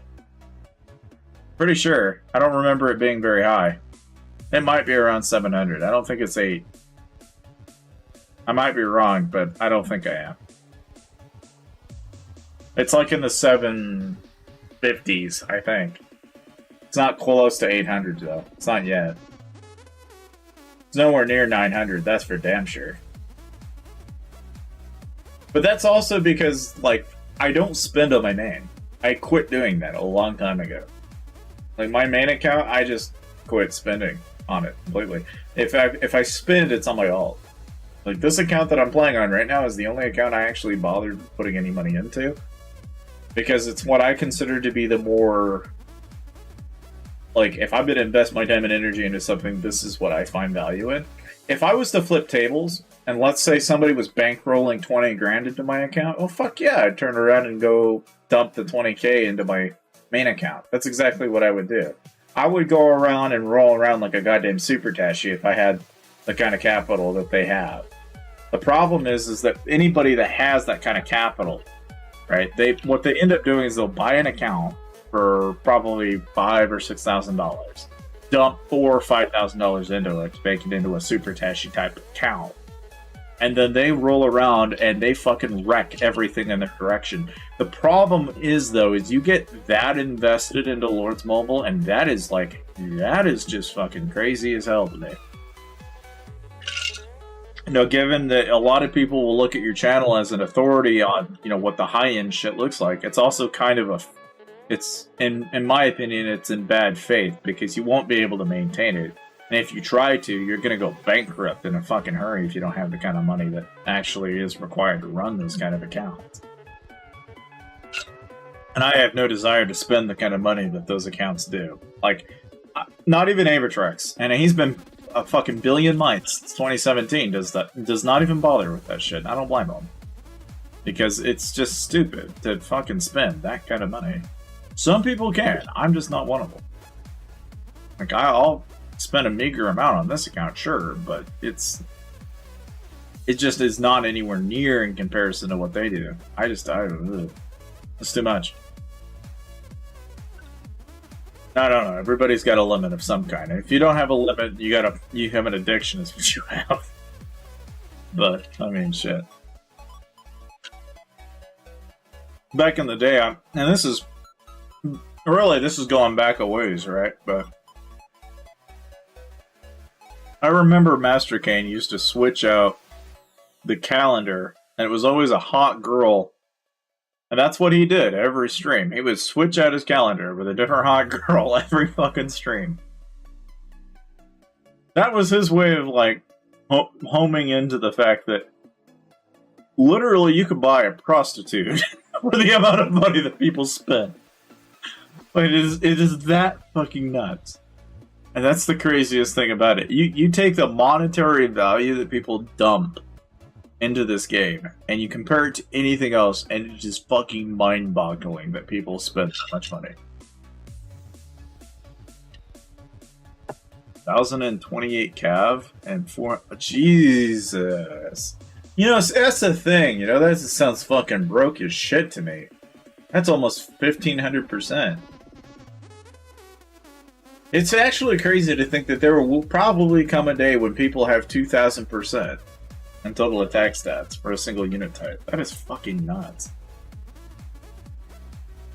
Pretty sure. I don't remember it being very high. It might be around 700. I don't think it's 8. I might be wrong, but I don't think I am. It's like in the 750s, I think. It's not close to 800, though. It's not yet. It's nowhere near 900, that's for damn sure. But that's also because, like, I don't spend on my main. I quit doing that a long time ago. Like, my main account, I just quit spending on it completely. If I spend, it's on my alt. Like, this account that I'm playing on right now is the only account I actually bothered putting any money into. Because it's what I consider to be the more... Like, if I'm going to invest my time and energy into something, this is what I find value in. If I was to flip tables, and let's say somebody was bankrolling 20 grand into my account, well, fuck yeah, I'd turn around and go dump the 20k into my main account. That's exactly what I would do. I would go around and roll around like a goddamn super tashi if I had the kind of capital that they have. The problem is that anybody that has that kind of capital, right? What they end up doing is they'll buy an account for probably $5,000 or $6,000, dump $4,000 or $5,000 into it, make it into a super tashi type account, and then they roll around and they fucking wreck everything in their direction. The problem is, though, is you get that invested into Lords Mobile, and that is just fucking crazy as hell to me. You know, given that a lot of people will look at your channel as an authority on, you know, what the high-end shit looks like, it's also kind of it's, in my opinion, it's in bad faith, because you won't be able to maintain it. And if you try to, you're going to go bankrupt in a fucking hurry if you don't have the kind of money that actually is required to run those kind of accounts. And I have no desire to spend the kind of money that those accounts do. Like, not even Avertrex, and he's been a fucking billion mites since 2017, does not even bother with that shit. I don't blame him. Because it's just stupid to fucking spend that kind of money. Some people can. I'm just not one of them. Like, I'll spend a meager amount on this account, sure, but it just is not anywhere near in comparison to what they do. I don't know. It's too much. I don't know. Everybody's got a limit of some kind. If you don't have a limit, you have an addiction is what you have. But, I mean, shit. Back in the day, and this is going back a ways, right? But I remember Master Kane used to switch out the calendar, and it was always a hot girl. And that's what he did every stream. He would switch out his calendar with a different hot girl every fucking stream. That was his way of, like, homing into the fact that literally you could buy a prostitute for the amount of money that people spend. Like, it is that fucking nuts. And that's the craziest thing about it. You take the monetary value that people dump into this game, and you compare it to anything else, and it's just fucking mind-boggling that people spend so much money. 1,028 cav and 4... Jesus. You know, that's the thing, you know, that sounds fucking broke as shit to me. That's almost 1,500%. It's actually crazy to think that there will probably come a day when people have 2,000% in total attack stats for a single unit type. That is fucking nuts.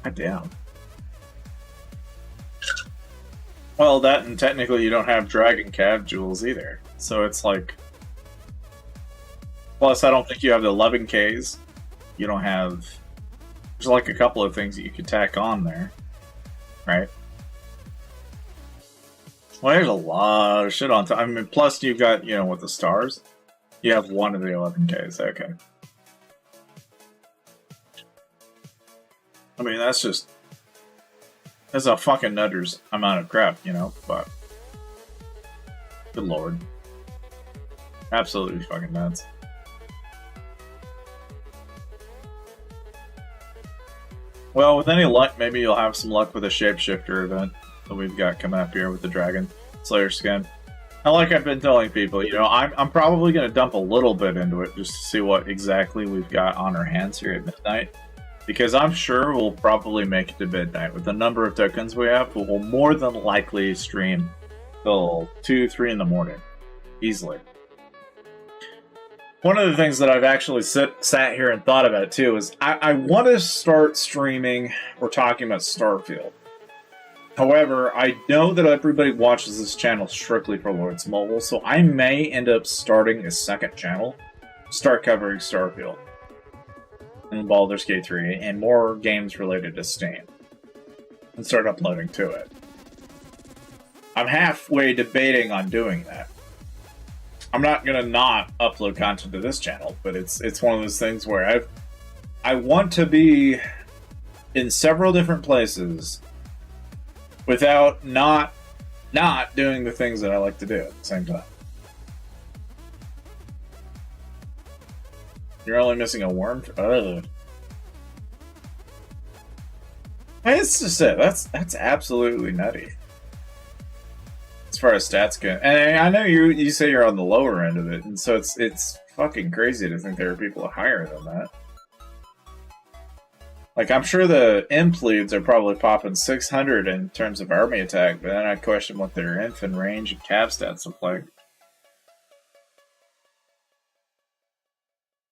God damn. Well, that, and technically you don't have Dragon Cav jewels either. So it's like... Plus, I don't think you have the 11Ks. You don't have... There's like a couple of things that you could tack on there. Right? Well, there's a lot of shit on top. I mean, plus you've got, you know, with the stars. You have one of the 11Ks, okay. I mean, that's just... That's a fucking nutter's amount of crap, you know, but... Good lord. Absolutely fucking nuts. Well, with any luck, maybe you'll have some luck with a shapeshifter event that we've got coming up here with the Dragon Slayer skin. And like I've been telling people, you know, I'm probably going to dump a little bit into it just to see what exactly we've got on our hands here at midnight. Because I'm sure we'll probably make it to midnight. With the number of tokens we have, we'll more than likely stream till 2, 3 in the morning. Easily. One of the things that I've actually sat here and thought about too is I want to start streaming or talking about Starfield. However, I know that everybody watches this channel strictly for Lords Mobile, so I may end up starting a second channel, start covering Starfield and Baldur's Gate 3 and more games related to Steam, and start uploading to it. I'm halfway debating on doing that. I'm not gonna not upload content to this channel, but it's one of those things where I want to be in several different places without not doing the things that I like to do at the same time. You're only missing a worm. It's just it. That's absolutely nutty. As far as stats go, and I know you say you're on the lower end of it, and so it's fucking crazy to think there are people higher than that. Like, I'm sure the imp leads are probably popping 600 in terms of army attack, but then I question what their inf and range and cav stats look like.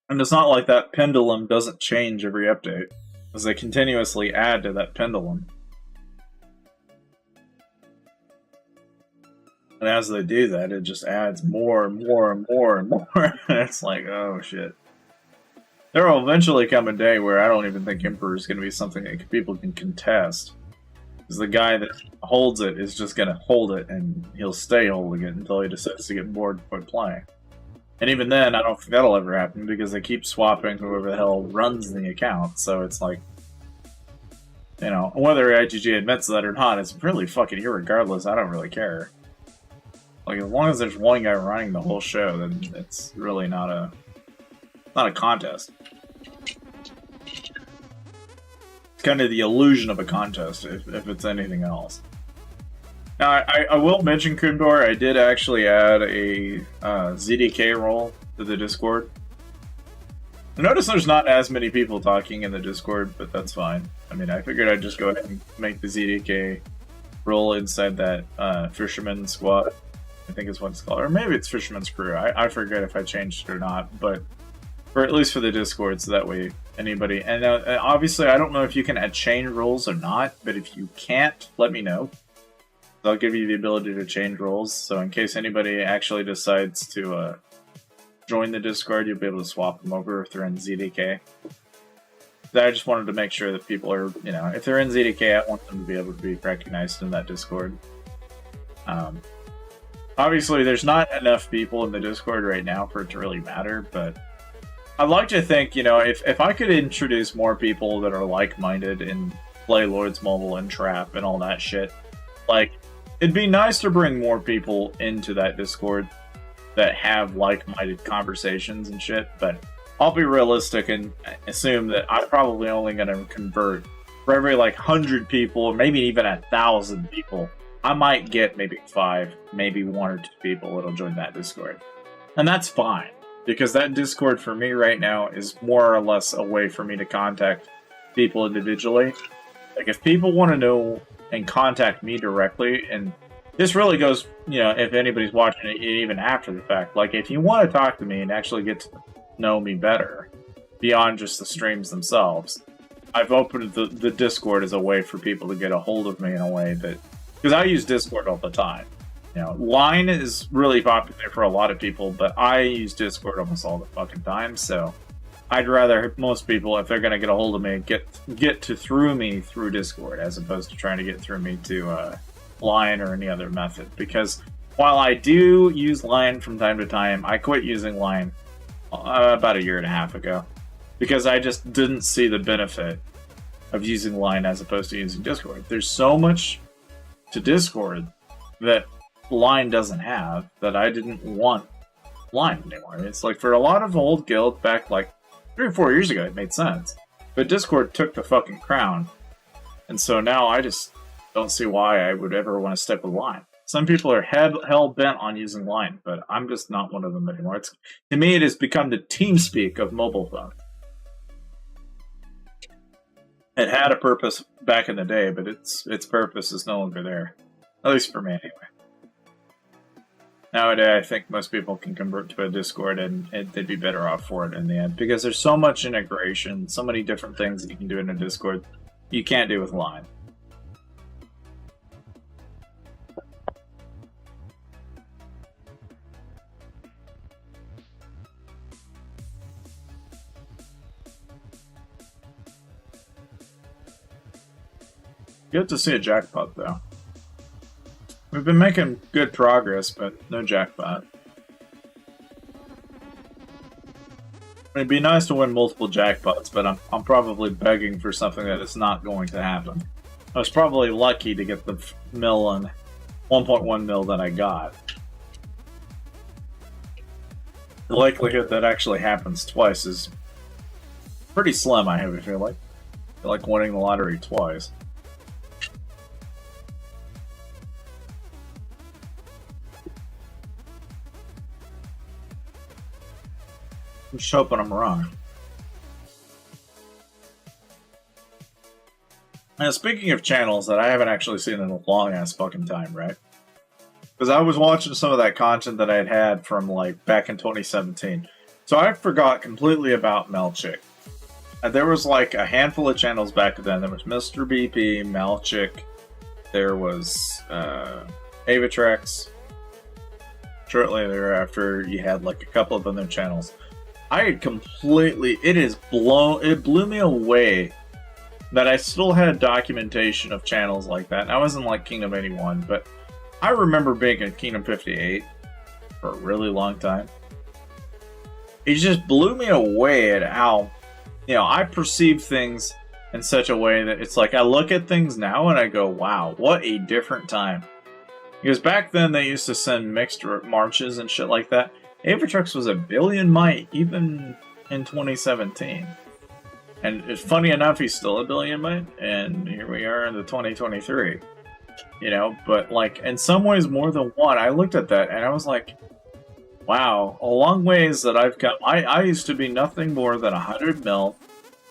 And it's not like that pendulum doesn't change every update, as they continuously add to that pendulum. And as they do that, it just adds more and more and more and more. And it's like, oh shit. There will eventually come a day where I don't even think Emperor is going to be something that people can contest. Because the guy that holds it is just going to hold it, and he'll stay holding it until he decides to get bored of playing. And even then, I don't think that'll ever happen, because they keep swapping whoever the hell runs the account. So it's like, you know, whether IGG admits that or not, it's really fucking irregardless. I don't really care. Like, as long as there's one guy running the whole show, then it's really not a contest. It's kind of the illusion of a contest, if it's anything else. Now, I will mention, Kundor, I did actually add a ZDK role to the Discord. I notice there's not as many people talking in the Discord, but that's fine. I mean, I figured I'd just go ahead and make the ZDK role inside that Fisherman Squad. I think is what it's called. Or maybe it's Fisherman's Crew. I forget if I changed it or not, but or at least for the Discord, so that way anybody... And obviously, I don't know if you can add chain roles or not, but if you can't, let me know. I'll give you the ability to change roles, so in case anybody actually decides to join the Discord, you'll be able to swap them over if they're in ZDK. I just wanted to make sure that people are, you know, if they're in ZDK, I want them to be able to be recognized in that Discord. Obviously, there's not enough people in the Discord right now for it to really matter, but I'd like to think, you know, if I could introduce more people that are like-minded and play Lords Mobile and Trap and all that shit, like, it'd be nice to bring more people into that Discord that have like-minded conversations and shit, but I'll be realistic and assume that I'm probably only going to convert for every, like, 100 people, or maybe even 1,000 people. I might get maybe 5, maybe 1 or 2 people that'll join that Discord. And that's fine, because that Discord for me right now is more or less a way for me to contact people individually. Like, if people want to know and contact me directly, and this really goes, you know, if anybody's watching it even after the fact, like, if you want to talk to me and actually get to know me better, beyond just the streams themselves, I've opened the Discord as a way for people to get a hold of me in a way that... Because I use Discord all the time. You know, Line is really popular for a lot of people, but I use Discord almost all the fucking time, so I'd rather most people, if they're going to get a hold of me, get through me through Discord, as opposed to trying to get through me to Line or any other method. Because while I do use Line from time to time, I quit using Line about 1.5 years ago, because I just didn't see the benefit of using Line as opposed to using Discord. There's so much to Discord that Line doesn't have that I didn't want Line anymore. It's like, for a lot of old guilds back like 3 or 4 years ago, it made sense. But Discord took the fucking crown. And so now I just don't see why I would ever want to stick with Line. Some people are hell-bent on using Line, but I'm just not one of them anymore. To me, it has become the TeamSpeak of mobile phones. It had a purpose back in the day, but its purpose is no longer there. At least for me, anyway. Nowadays, I think most people can convert to a Discord and they'd be better off for it in the end. Because there's so much integration, so many different things that you can do in a Discord you can't do with Line. Good to see a jackpot, though. We've been making good progress, but no jackpot. It'd be nice to win multiple jackpots, but I'm probably begging for something that is not going to happen. I was probably lucky to get the mil on 1.1 mil that I got. The likelihood that actually happens twice is pretty slim, I have a feeling. I feel like winning the lottery twice. I'm just hoping I'm wrong. Now, speaking of channels that I haven't actually seen in a long-ass fucking time, right? Because I was watching some of that content that I had from, like, back in 2017. So I forgot completely about Melchick. And there was, like, a handful of channels back then. There was Mr. BP, Melchick, there was Avatrex. Shortly thereafter, you had, like, a couple of other channels. I had completely, it blew me away that I still had documentation of channels like that. And I was in like Kingdom 81, but I remember being in Kingdom 58 for a really long time. It just blew me away at how, I perceive things in such a way that it's like I look at things now and I go, wow, what a different time. Because back then they used to send mixed marches and shit like that. Avatrex was a billion might, even in 2017. And it's funny enough, he's still a billion might, and here we are in the 2023. But like, in some ways more than one, I looked at that and I was like, wow, a long ways that I've come. I used to be nothing more than 100 mil.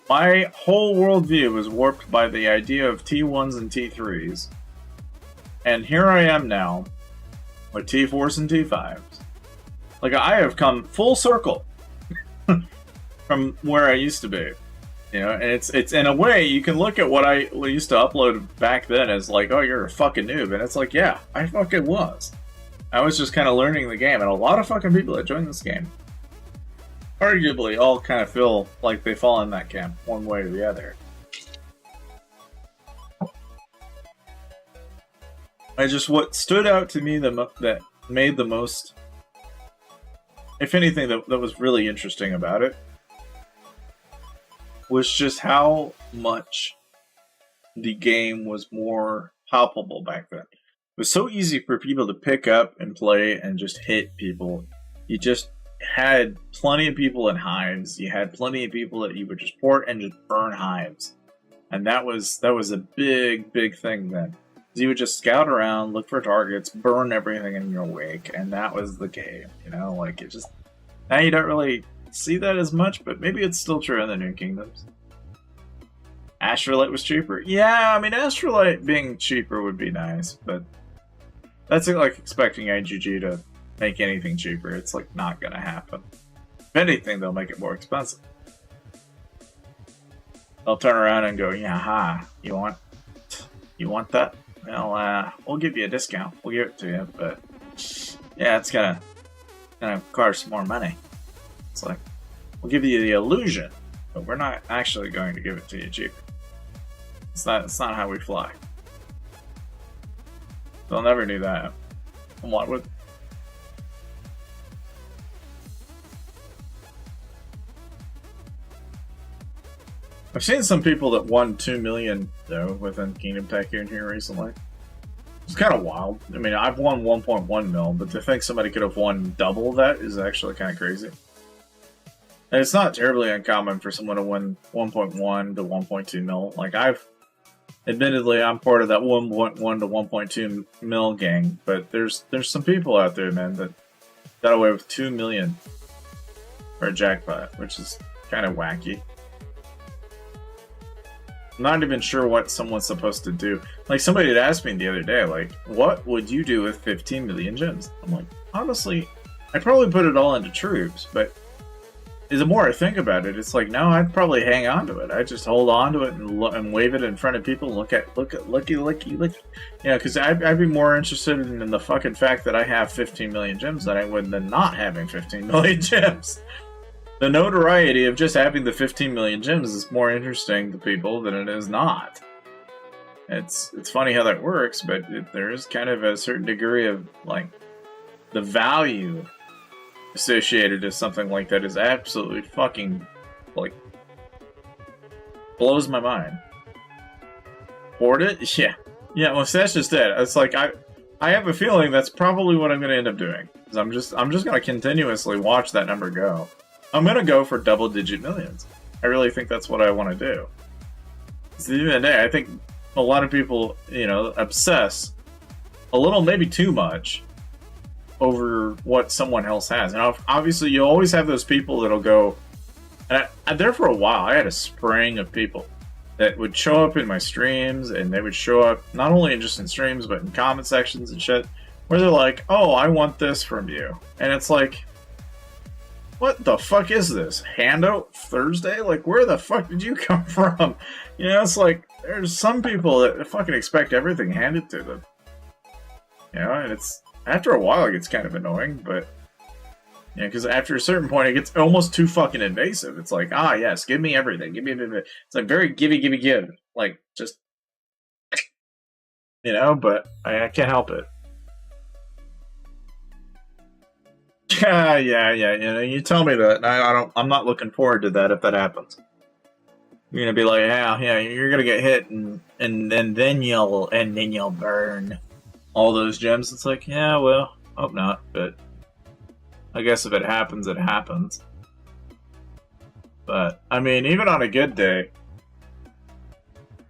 My whole worldview was warped by the idea of T1s and T3s. And here I am now, with T4s and T5s. Like, I have come full circle from where I used to be. And it's in a way, you can look at what I used to upload back then as like, oh, you're a fucking noob. And it's like, yeah, I fucking was. I was just kind of learning the game. And a lot of fucking people that join this game arguably all kind of feel like they fall in that camp one way or the other. What stood out to me that made the most, if anything, that was really interesting about it was just how much the game was more palpable back then. It was so easy for people to pick up and play and just hit people. You just had plenty of people in hives. You had plenty of people that you would just port and just burn hives. And that was a big, big thing then. You would just scout around, look for targets, burn everything in your wake, and that was the game. Like it just... Now you don't really see that as much, but maybe it's still true in the New Kingdoms. Astrolite was cheaper? Yeah, I mean, Astrolite being cheaper would be nice, but that's like expecting IGG to make anything cheaper. It's like not gonna happen. If anything, they'll make it more expensive. They'll turn around and go, yeah, you want that? Well, we'll give you a discount. We'll give it to you, but yeah, it's gonna cost more money. It's like, we'll give you the illusion, but we're not actually going to give it to you cheaper. It's not how we fly. They'll never do that. And what would... I've seen some people that won 2 million, though, within Kingdom Tycoon here recently. It's kind of wild. I mean, I've won 1.1 mil, but to think somebody could have won double that is actually kind of crazy. And it's not terribly uncommon for someone to win 1.1 to 1.2 mil. Like, admittedly, I'm part of that 1.1 to 1.2 mil gang, but there's some people out there, man, that got away with 2 million for a jackpot, which is kind of wacky. I'm not even sure what someone's supposed to do. Like, somebody had asked me the other day, like, what would you do with 15 million gems? I'm like, honestly, I'd probably put it all into troops, but the more I think about it, it's like, no, I'd probably hang on to it. I'd just hold on to it and wave it in front of people. Look, looky. Yeah, because I'd be more interested in the fucking fact that I have 15 million gems than I would than not having 15 million gems. The notoriety of just having the 15 million gems is more interesting to people than it is not. It's funny how that works, but there is kind of a certain degree of, like, the value associated to something like that is absolutely fucking, like, blows my mind. Hoard it? Yeah. Yeah, well, that's just it. It's like, I have a feeling that's probably what I'm going to end up doing. I'm just going to continuously watch that number go. I'm going to go for double-digit millions. I really think that's what I want to do. At the end of the day, I think a lot of people, you know, obsess a little, maybe too much, over what someone else has. And obviously, you always have those people that'll go... And there for a while, I had a spring of people that would show up in my streams, and they would show up not only just in streams, but in comment sections and shit, where they're like, oh, I want this from you. And it's like... What the fuck is this? Handout Thursday? Like, where the fuck did you come from? You know, it's like, there's some people that fucking expect everything handed to them. You know, and it's, after a while it gets kind of annoying, but, you know, because after a certain point it gets almost too fucking invasive. It's like, ah, yes, give me everything. Give me everything. It's like very give. Like, just, you know, but I can't help it. Yeah. You know, you tell me that, and I'm not looking forward to that if that happens. You're gonna be like, yeah, you're gonna get hit, and then you'll burn all those gems. It's like, yeah, well, hope not, but I guess if it happens, it happens. But I mean, even on a good day.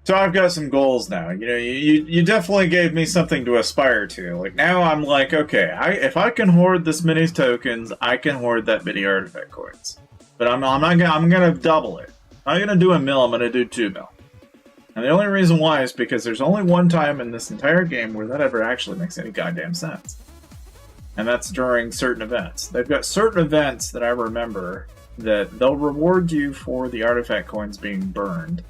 So I've got some goals now. You know, you definitely gave me something to aspire to. Like, now I'm like, okay, if I can hoard this many tokens, I can hoard that many artifact coins. But I'm gonna double it. I'm not gonna do 1 mil. I'm gonna do 2 mil. And the only reason why is because there's only one time in this entire game where that ever actually makes any goddamn sense. And that's during certain events. They've got certain events that I remember that they'll reward you for the artifact coins being burned.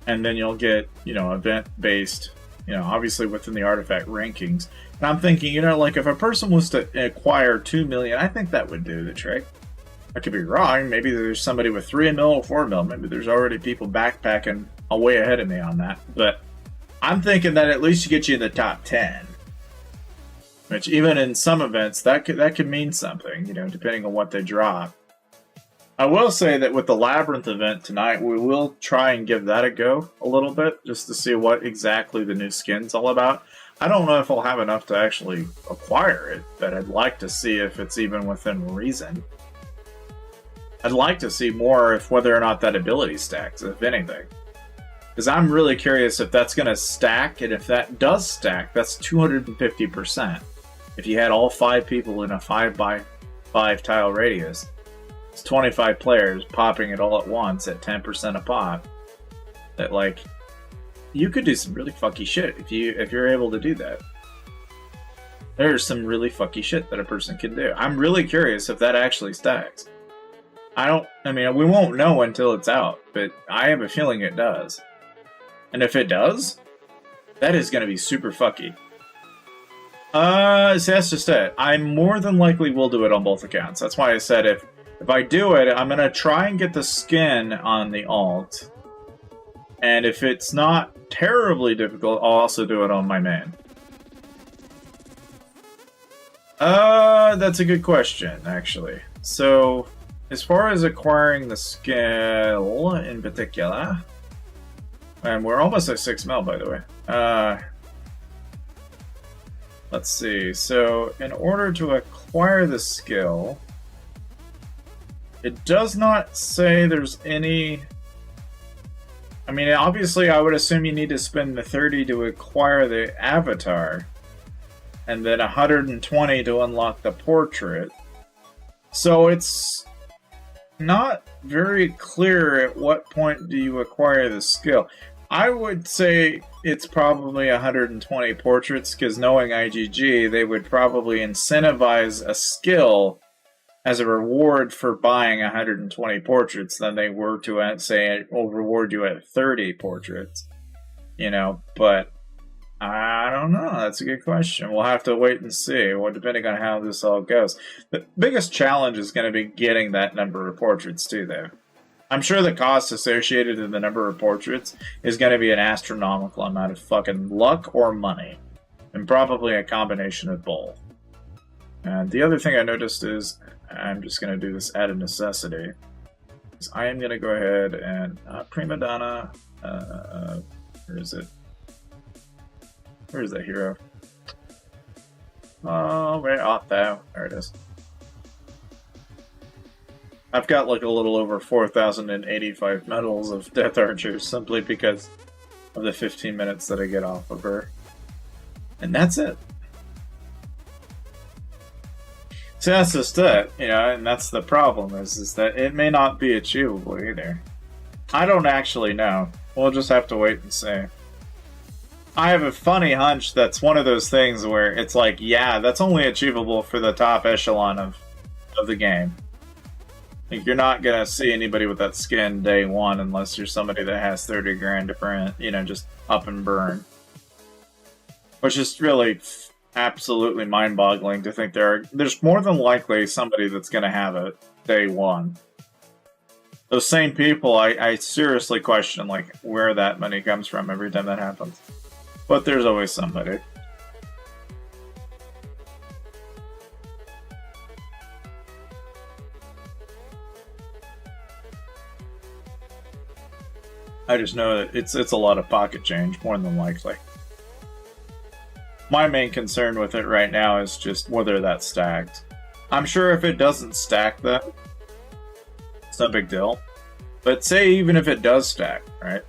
And then you'll get, you know, event-based, you know, obviously within the artifact rankings. And I'm thinking, you know, like, if a person was to acquire 2 million, I think that would do the trick. I could be wrong. Maybe there's somebody with 3 mil or 4 mil. Maybe there's already people backpacking way ahead of me on that. But I'm thinking that at least you get you in the top 10. Which, even in some events, that could mean something, you know, depending on what they drop. I will say that with the Labyrinth event tonight, we will try and give that a go a little bit, just to see what exactly the new skin's all about. I don't know if I'll have enough to actually acquire it, but I'd like to see if it's even within reason. I'd like to see more if whether or not that ability stacks, if anything. Because I'm really curious if that's going to stack, and if that does stack, that's 250%. If you had all 5 people in a 5x5 tile radius. It's 25 players popping it all at once at 10% a pop. That, like, you could do some really fucky shit if you're able to do that. There's some really fucky shit that a person can do. I'm really curious if that actually stacks. I mean, we won't know until it's out, but I have a feeling it does. And if it does, that is going to be super fucky. So that's just it. I more than likely will do it on both accounts. That's why I said if I do it, I'm going to try and get the skin on the alt. And if it's not terribly difficult, I'll also do it on my main. That's a good question, actually. So, as far as acquiring the skill in particular, and we're almost at 6 mil, by the way. Let's see. So, in order to acquire the skill, it does not say there's any... I mean, obviously, I would assume you need to spend the 30 to acquire the avatar, and then 120 to unlock the portrait. So it's not very clear at what point do you acquire the skill. I would say it's probably 120 portraits, because knowing IGG, they would probably incentivize a skill as a reward for buying 120 portraits than they were to say, we'll reward you at 30 portraits. You know, but I don't know. That's a good question. We'll have to wait and see. Well, depending on how this all goes. The biggest challenge is going to be getting that number of portraits too, though. I'm sure the cost associated in the number of portraits is going to be an astronomical amount of fucking luck or money. And probably a combination of both. And the other thing I noticed is, I'm just going to do this out of necessity, is I am going to go ahead and Prima Donna, where is it? Where is that hero? Oh, where art thou? There it is. I've got like a little over 4,085 medals of Death Archers simply because of the 15 minutes that I get off of her. And that's it. So that's just it, you know, and that's the problem is that it may not be achievable either. I don't actually know. We'll just have to wait and see. I have a funny hunch that's one of those things where it's like, yeah, that's only achievable for the top echelon of the game. Like, you're not gonna see anybody with that skin day one unless you're somebody that has 30 grand to print, you know, just up and burn. Which is really absolutely mind-boggling to think there's more than likely somebody that's gonna have it day one. Those same people, I seriously question, like, where that money comes from every time that happens. But there's always somebody. I just know that it's a lot of pocket change, more than likely. My main concern with it right now is just whether that's stacked. I'm sure if it doesn't stack though, it's no big deal. But say even if it does stack, right?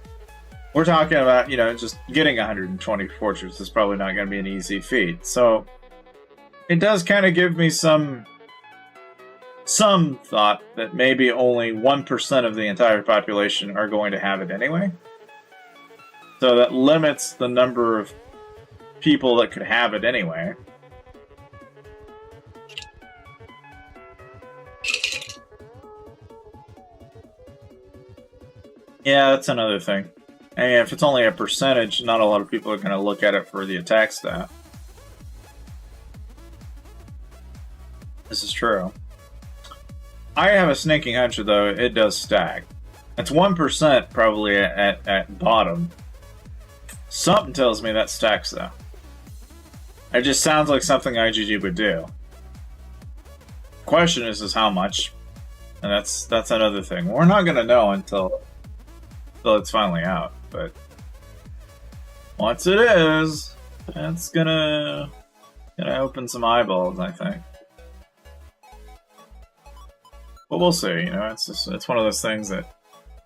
We're talking about, you know, just getting 120 portraits is probably not going to be an easy feat. So it does kind of give me some thought that maybe only 1% of the entire population are going to have it anyway. So that limits the number of people that could have it anyway. Yeah, that's another thing. And if it's only a percentage, not a lot of people are going to look at it for the attack stat. This is true. I have a sneaking hunch, though, it does stack. It's 1% probably at bottom. Something tells me that stacks, though. It just sounds like something IGG would do. Question is how much? And that's another thing. We're not going to know until it's finally out. But once it is, it's gonna open some eyeballs, I think. But we'll see. You know, it's one of those things that,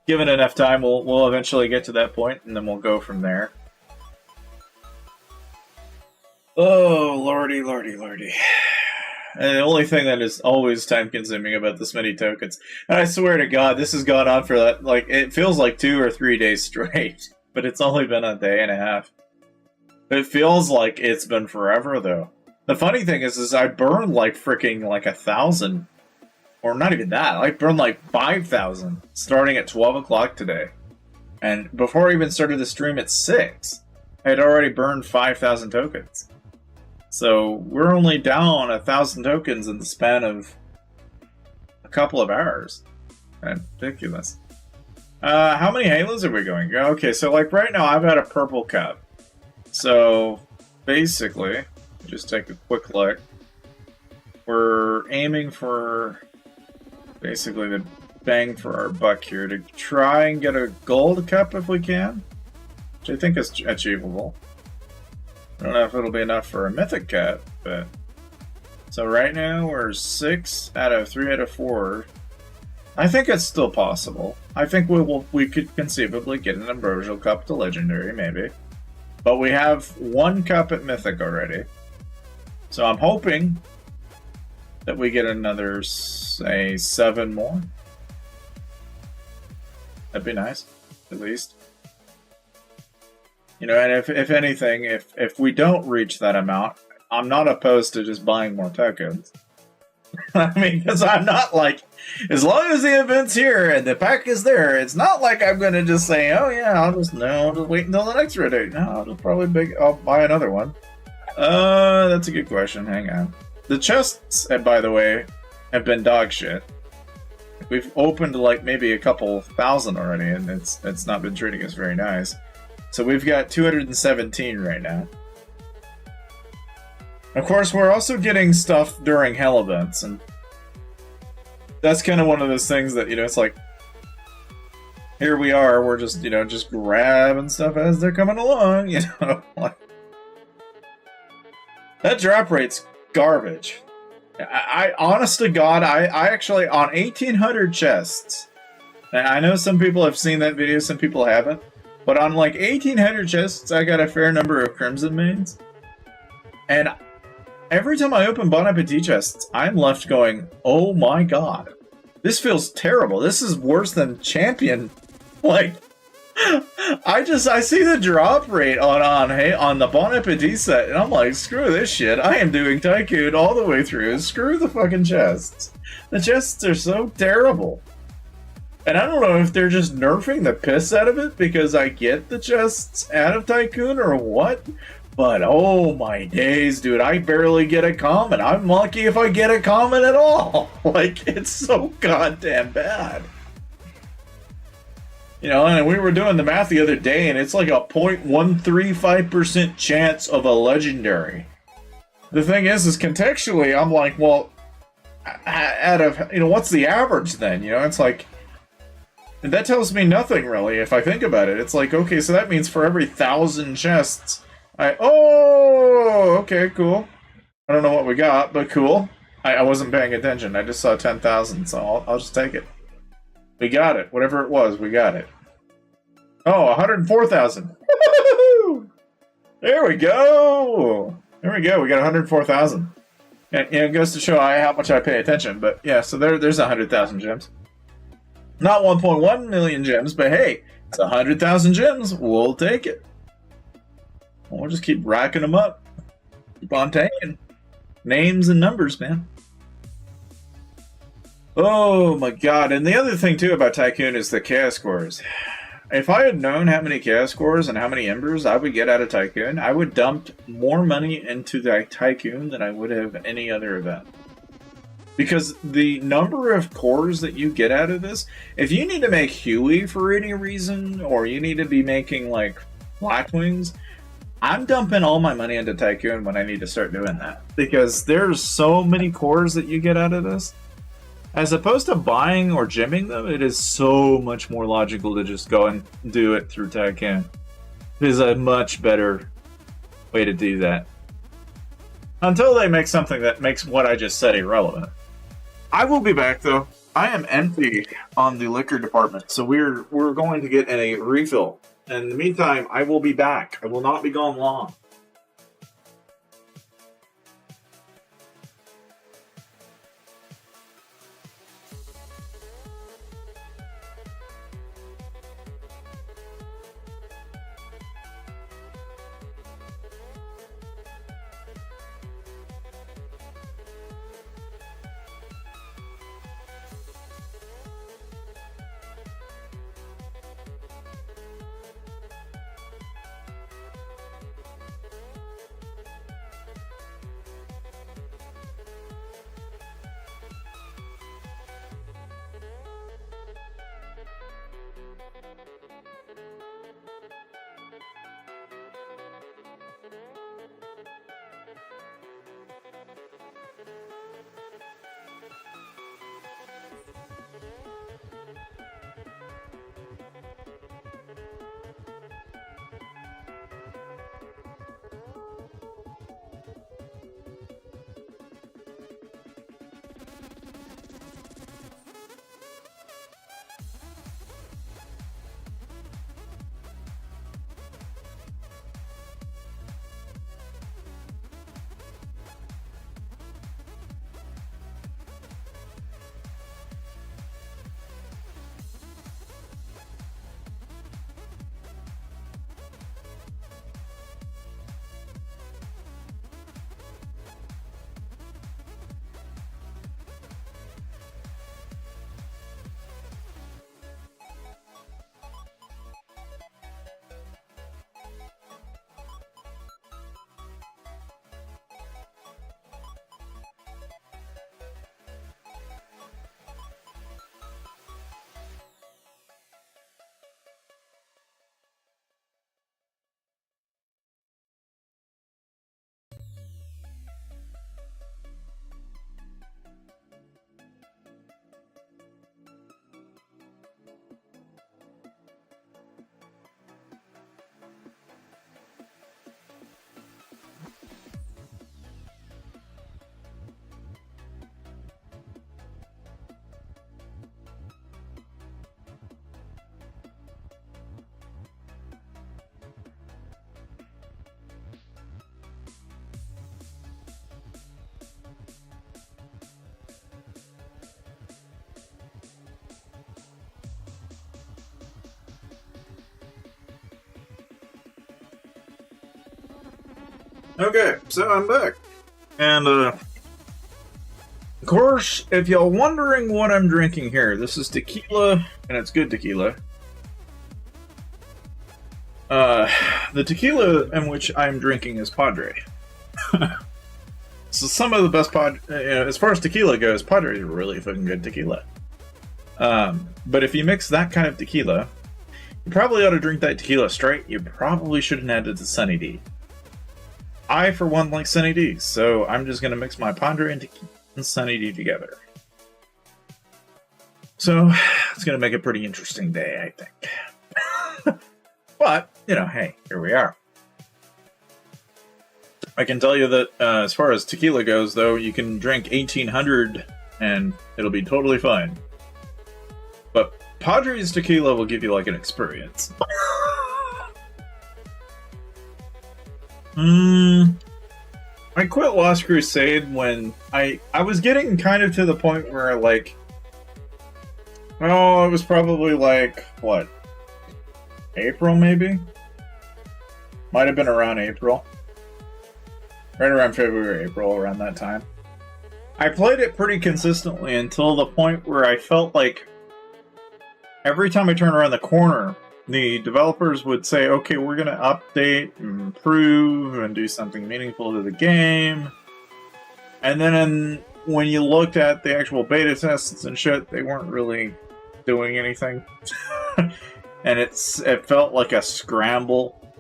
given enough time, we'll eventually get to that point, and then we'll go from there. Oh, lordy, lordy, lordy. And the only thing that is always time-consuming about this many tokens, and I swear to God, this has gone on for that, like, it feels like 2 or 3 days straight, but it's only been a day and a half. It feels like it's been forever, though. The funny thing is I burned like freaking like 1,000, or not even that. I burned like 5,000 starting at 12 o'clock today, and before I even started the stream at 6, I had already burned 5,000 tokens. So we're only down 1,000 tokens in the span of a couple of hours. Ridiculous. How many halos are we going? Okay, so like right now I've got a purple cup. So basically, just take a quick look. We're aiming for basically the bang for our buck here to try and get a gold cup if we can, which I think is achievable. I don't know if it'll be enough for a mythic cup, but so right now we're 6 out of 3 out of 4. I think it's still possible. I think we could conceivably get an ambrosial cup to legendary, maybe. But we have 1 cup at mythic already. So I'm hoping that we get another, say, 7 more. That'd be nice, at least. You know, and if anything, if we don't reach that amount, I'm not opposed to just buying more tokens. I mean, because I'm not like, as long as the event's here and the pack is there, it's not like I'm gonna just say, oh yeah, I'll just wait until the next date. No, I'll buy another one. That's a good question. Hang on. The chests, by the way, have been dog shit. We've opened like maybe a couple thousand already, and it's not been treating us very nice. So we've got 217 right now. Of course, we're also getting stuff during hell events, and that's kind of one of those things that, you know, it's like, here we are, we're just, you know, just grabbing stuff as they're coming along, you know. That drop rate's garbage. I honest to God, I actually, on 1,800 chests, and I know some people have seen that video, some people haven't, but on like 1,800 chests, I got a fair number of Crimson Mains, and every time I open Bon Appetit chests, I'm left going, oh my god, this feels terrible. This is worse than Champion. Like, I see the drop rate on the Bon Appetit set, and I'm like, screw this shit. I am doing Tycoon all the way through. Screw the fucking chests. The chests are so terrible. And I don't know if they're just nerfing the piss out of it because I get the chests out of Tycoon or what. But oh my days, dude, I barely get a comment. I'm lucky if I get a comment at all. Like, it's so goddamn bad. You know, and we were doing the math the other day, and it's like a 0.135% chance of a legendary. The thing is contextually, I'm like, well, out of, you know, what's the average then? You know, it's like, that tells me nothing really if I think about it. It's like, okay, so that means for every 1,000 chests, okay, cool. I don't know what we got, but cool. I wasn't paying attention. I just saw 10,000, so I'll just take it. We got it. Whatever it was, we got it. Oh, 104,000. There we go. There we go. We got 104,000. And it goes to show how much I pay attention. But yeah, so there's 100,000 gems. Not 1.1 million gems, but hey, it's 100,000 gems. We'll take it. We'll just keep racking them up. Keep on taking. Names and numbers, man. Oh my god. And the other thing too about Tycoon is the chaos scores. If I had known how many chaos scores and how many embers I would get out of Tycoon, I would dump more money into the Tycoon than I would have any other event. Because the number of cores that you get out of this, if you need to make Huey for any reason, or you need to be making like Blackwings, I'm dumping all my money into Tycoon when I need to start doing that. Because there's so many cores that you get out of this. As opposed to buying or gemming them, it is so much more logical to just go and do it through Tycoon. It is a much better way to do that. Until they make something that makes what I just said irrelevant. I will be back though. I am empty on the liquor department, so we're going to get a refill. In the meantime, I will be back. I will not be gone long. Okay, so I'm back. And, of course, if y'all wondering what I'm drinking here, this is tequila, and it's good tequila. The tequila in which I'm drinking is Padre. So some of the best as far as tequila goes, Padre is really fucking good tequila. But if you mix that kind of tequila, you probably ought to drink that tequila straight. You probably shouldn't add it to Sunny D. I, for one, like Sunny D, so I'm just going to mix my Padre and Sunny D together. So, it's going to make a pretty interesting day, I think. But, you know, hey, here we are. I can tell you that as far as tequila goes, though, you can drink 1800 and it'll be totally fine. But Padre's tequila will give you, like, an experience. I quit Lost Crusade when I was getting kind of to the point where, like, it was probably like, what, April maybe? Might have been around April. Right around February, April, around that time. I played it pretty consistently until the point where I felt like every time I turned around the corner, the developers would say, okay, we're going to update and improve and do something meaningful to the game. And then when you looked at the actual beta tests and shit, they weren't really doing anything. And it felt like a scramble.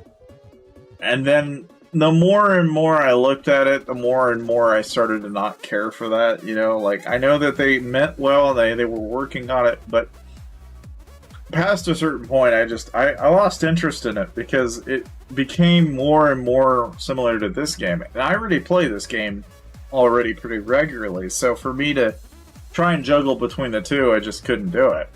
And then the more and more I looked at it, the more and more I started to not care for that. You know, like, I know that they meant well, they were working on it, but past a certain point, I lost interest in it because it became more and more similar to this game. And I already play this game already pretty regularly, so for me to try and juggle between the two, I just couldn't do it.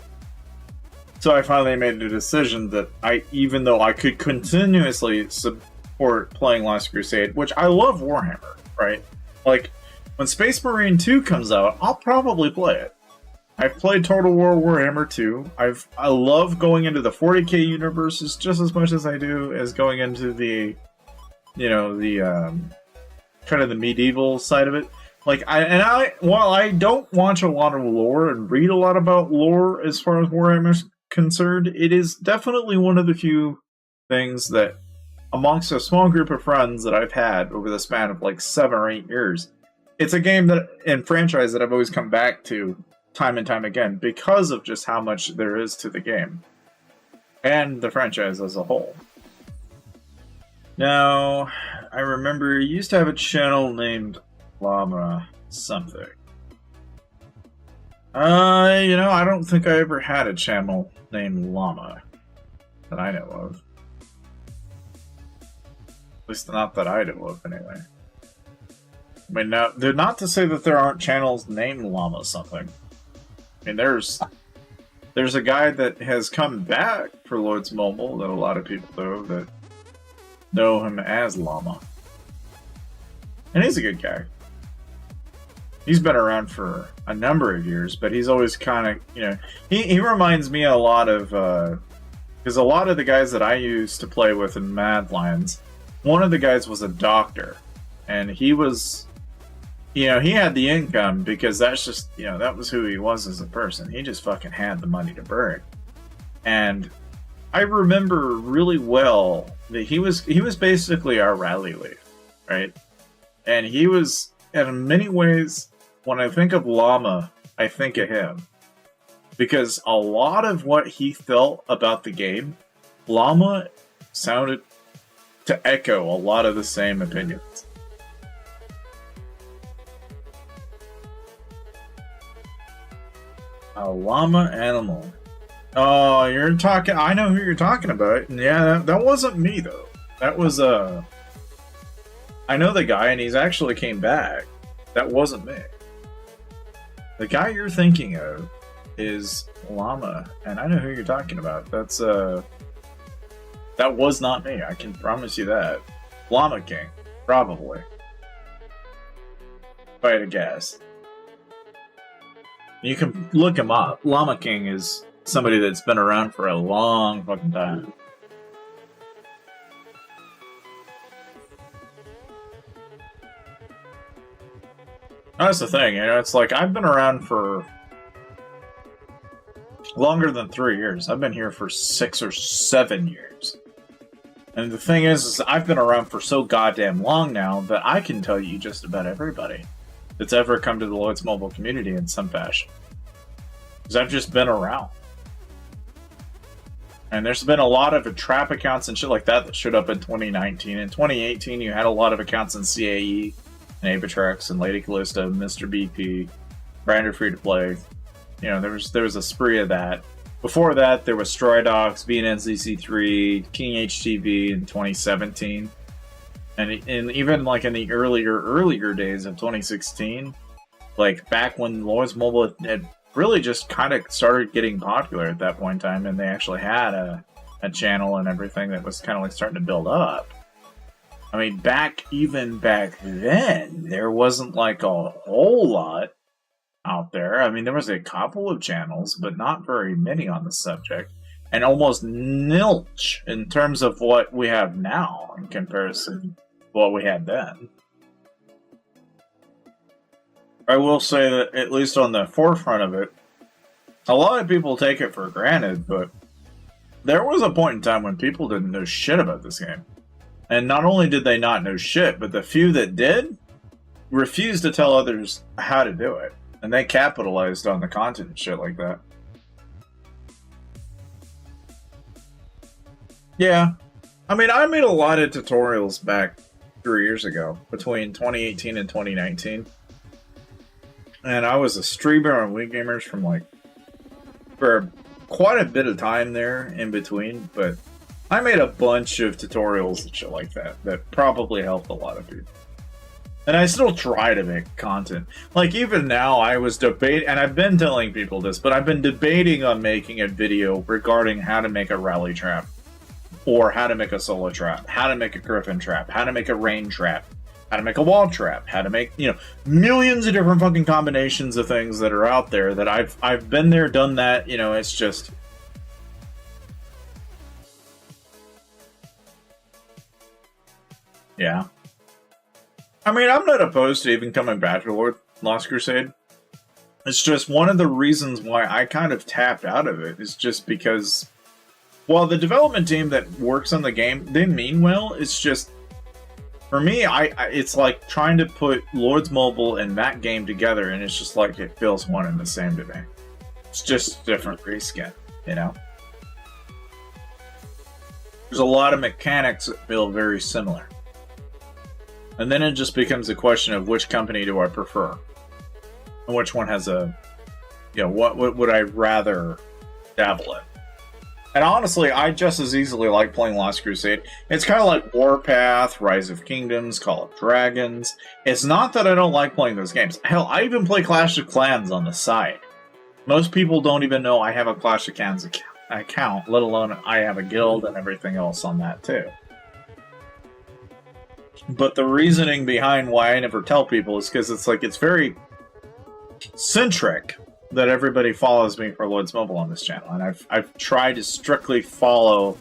So I finally made a decision that even though I could continuously support playing Lost Crusade, which I love Warhammer, right? Like, when Space Marine 2 comes out, I'll probably play it. I've played Total War Warhammer 2. I love going into the 40k universes just as much as I do as going into the, you know, the kind of the medieval side of it. Like, while I don't watch a lot of lore and read a lot about lore as far as Warhammer's concerned, it is definitely one of the few things that, amongst a small group of friends that I've had over the span of like 7 or 8 years, it's a game and franchise that I've always come back to time and time again because of just how much there is to the game and the franchise as a whole. Now, I remember you used to have a channel named Llama something. You know, I don't think I ever had a channel named Llama that I know of. At least not that I know of, anyway. I mean, now, they're not to say that there aren't channels named Llama something. I mean, there's a guy that has come back for Lords Mobile that a lot of people know him as Llama. And he's a good guy. He's been around for a number of years, but he's always kind of, you know, he reminds me a lot of, because a lot of the guys that I used to play with in Mad Lions, one of the guys was a doctor, and he was, you know, he had the income because that's just, you know, that was who he was as a person. He just fucking had the money to burn. And I remember really well that he was basically our rally lead, right? And he was, in many ways, when I think of Llama, I think of him. Because a lot of what he felt about the game, Llama sounded to echo a lot of the same opinions. A llama animal. Oh, you're talking... I know who you're talking about. Yeah, that wasn't me, though. That was, I know the guy, and he's actually came back. That wasn't me. The guy you're thinking of is Llama, and I know who you're talking about. That's, that was not me. I can promise you that. Llama King. Probably. If I had to guess. You can look him up. Llama King is somebody that's been around for a long fucking time. That's the thing, you know, it's like I've been around for longer than 3 years. I've been here for 6 or 7 years. And the thing is I've been around for so goddamn long now that I can tell you just about everybody that's ever come to the Lloyd's Mobile community in some fashion. Because I've just been around. And there's been a lot of trap accounts and shit like that showed up in 2019. In 2018, you had a lot of accounts in CAE, and Abatrex, and Lady Callista, Mr. BP, Branded Free to Play. You know, there was a spree of that. Before that, there was Stridox, VNNZC3, King HTV in 2017. And even like in the earlier days of 2016, like back when Lloyd's Mobile had really just kind of started getting popular at that point in time, and they actually had a channel and everything that was kind of like starting to build up. I mean, even back then, there wasn't like a whole lot out there. I mean, there was a couple of channels, but not very many on the subject, and almost nilch in terms of what we have now in comparison to what we had then. I will say that, at least on the forefront of it, a lot of people take it for granted, but there was a point in time when people didn't know shit about this game. And not only did they not know shit, but the few that did refused to tell others how to do it. And they capitalized on the content and shit like that. Yeah. I mean, I made a lot of tutorials back 3 years ago, between 2018 and 2019. And I was a streamer on Wii Gamers for quite a bit of time there in between, but I made a bunch of tutorials and shit like that probably helped a lot of people. And I still try to make content. Like, even now, I was debating, and I've been telling people this, but I've been debating on making a video regarding how to make a rally trap, or how to make a solo trap, how to make a gryphon trap, how to make a rain trap, how to make a wall trap, how to make, you know, millions of different fucking combinations of things that are out there that I've been there, done that, you know, it's just... Yeah. I mean, I'm not opposed to even coming back to Lost Crusade. It's just one of the reasons why I kind of tapped out of it is just because, while the development team that works on the game, they mean well, it's just... For me, it's like trying to put Lloyd's Mobile and that game together, and it's just like it feels one and the same to me. It's just a different reskin, you know? There's a lot of mechanics that feel very similar. And then it just becomes a question of which company do I prefer? And which one has a... You know, what would I rather dabble in? And honestly, I just as easily like playing Lost Crusade. It's kind of like Warpath, Rise of Kingdoms, Call of Dragons. It's not that I don't like playing those games. Hell, I even play Clash of Clans on the side. Most people don't even know I have a Clash of Clans account, let alone I have a guild and everything else on that too. But the reasoning behind why I never tell people is because it's like, it's very centric that everybody follows me for Lloyd's Mobile on this channel, and I've tried to strictly follow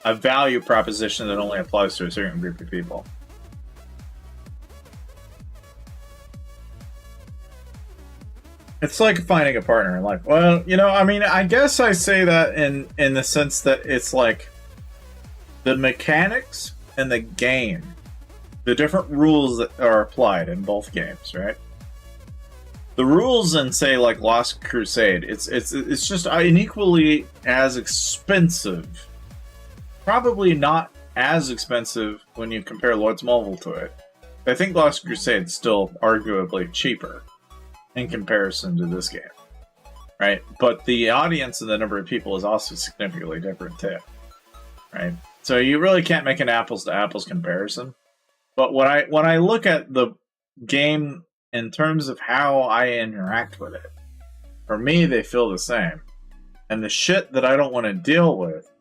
a value proposition that only applies to a certain group of people. It's like finding a partner in life. Well, you know, I mean, I guess I say that in the sense that it's like the mechanics and the game, the different rules that are applied in both games, right? The rules in, say, like Lost Crusade, it's just equally as expensive. Probably not as expensive when you compare Lloyd's Mobile to it. I think Lost Crusade's still arguably cheaper in comparison to this game, right? But the audience and the number of people is also significantly different too, right? So you really can't make an apples to apples comparison. But when I look at the game in terms of how I interact with it, for me, they feel the same. And the shit that I don't want to deal with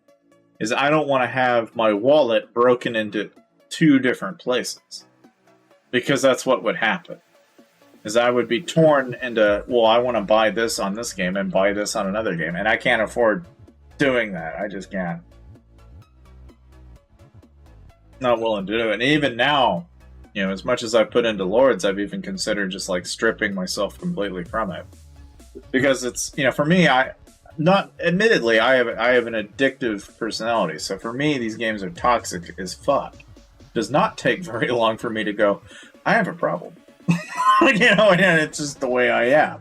is I don't want to have my wallet broken into 2 different places. Because that's what would happen. Is I would be torn into, well, I want to buy this on this game and buy this on another game. And I can't afford doing that. I just can't. Not willing to do it. And even now, You know, as much as I've put into Lords, I've even considered just like stripping myself completely from it. Because it's, you know, for me, admittedly, I have an addictive personality. So for me, these games are toxic as fuck. It does not take very long for me to go, I have a problem. You know, and it's just the way I am.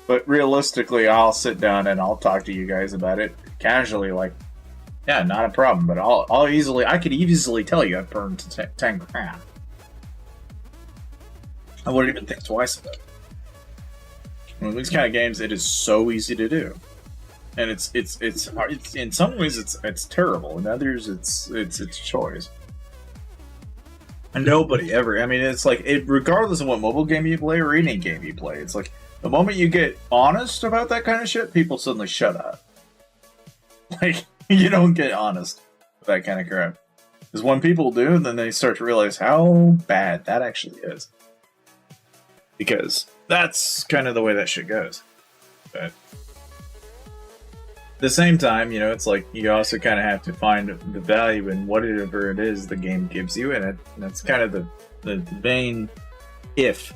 But realistically, I'll sit down and I'll talk to you guys about it casually, like, yeah, not a problem. But I could easily tell you I've burned 10 grand. I wouldn't even think twice about it. With these kind of games, it is so easy to do, and it's hard. It's in some ways it's terrible. In others, it's choice. And nobody ever. I mean, it's like regardless of what mobile game you play or any game you play, it's like the moment you get honest about that kind of shit, people suddenly shut up. Like, you don't get honest with that kind of crap, because when people do, then they start to realize how bad that actually is. Because that's kind of the way that shit goes. But at the same time, you know, it's like you also kind of have to find the value in whatever it is the game gives you, and that's kind of the main if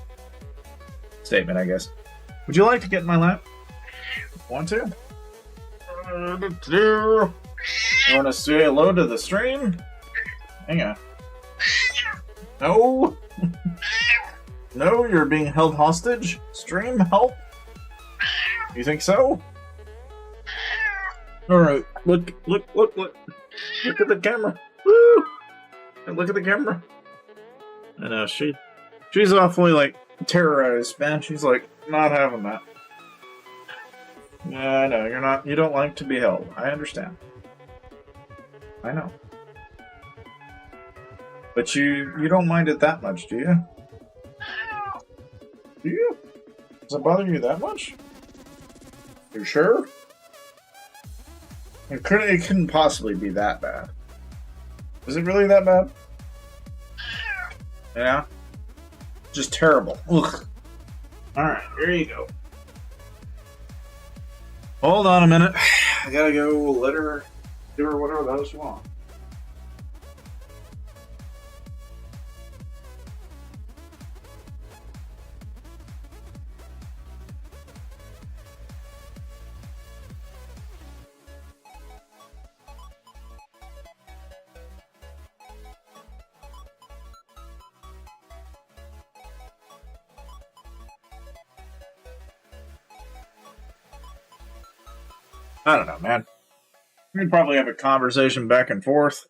statement, I guess. Would you like to get in my lap? Want to? You want to say hello to the stream? Hang on. No. No, you're being held hostage? Stream, help? You think so? Alright, look at the camera. Woo! Look at the camera. I know, she's awfully, like, terrorized, man. She's, like, not having that. Yeah, I know, you don't like to be held. I understand. I know. But you don't mind it that much, do you? Do you? Does it bother you that much? You sure? It couldn't possibly be that bad. Is it really that bad? Yeah? Just terrible. Ugh. Alright, here you go. Hold on a minute. I gotta go let her do her whatever the hell she wants. I don't know, man. We could probably have a conversation back and forth.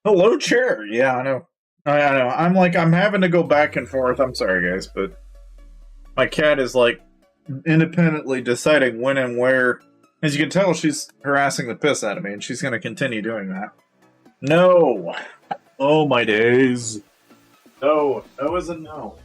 Hello, chair. Yeah, I know. I know. I'm having to go back and forth. I'm sorry, guys, but my cat is, like, independently deciding when and where. As you can tell, she's harassing the piss out of me, and she's going to continue doing that. No. Oh, my days. No. No is a no.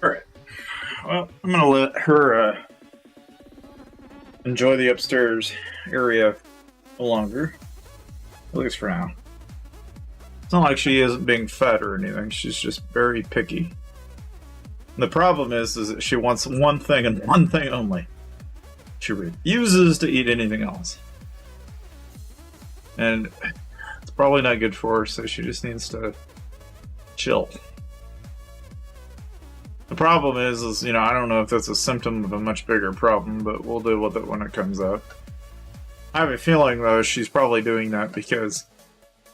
Alright. Well, I'm gonna let her enjoy the upstairs area longer. At least for now. It's not like she isn't being fed or anything, she's just very picky. And the problem is that she wants one thing and one thing only. She refuses to eat anything else. And it's probably not good for her, so she just needs to chill. The problem is, you know, I don't know if that's a symptom of a much bigger problem, but we'll deal with it when it comes up. I have a feeling, though, she's probably doing that because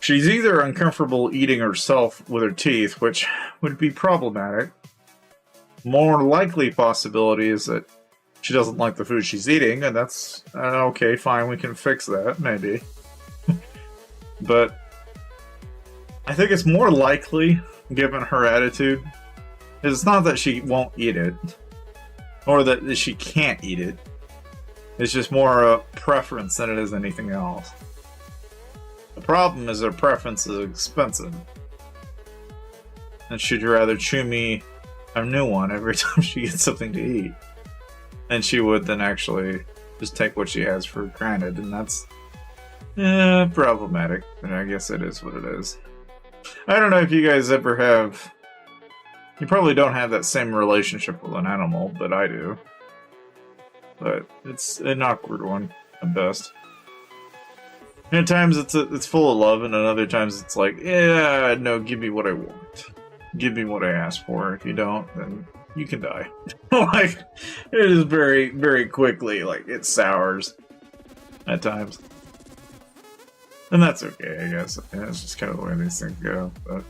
she's either uncomfortable eating herself with her teeth, which would be problematic. More likely possibility is that she doesn't like the food she's eating, and that's, okay, fine, we can fix that, maybe. But I think it's more likely, given her attitude, it's not that she won't eat it, or that she can't eat it. It's just more a preference than it is anything else. The problem is her preference is expensive. And she'd rather chew me a new one every time she gets something to eat than she would then actually just take what she has for granted, and that's problematic. And I guess it is what it is. I don't know if you guys ever have. You probably don't have that same relationship with an animal, but I do. But it's an awkward one at best. And at times it's full of love, and at other times it's like, yeah, no, give me what I want. Give me what I asked for. If you don't, then you can die. Like, it is very, very quickly, like, it sours at times. And that's okay, I guess. Yeah, it's just kind of the way these things go. But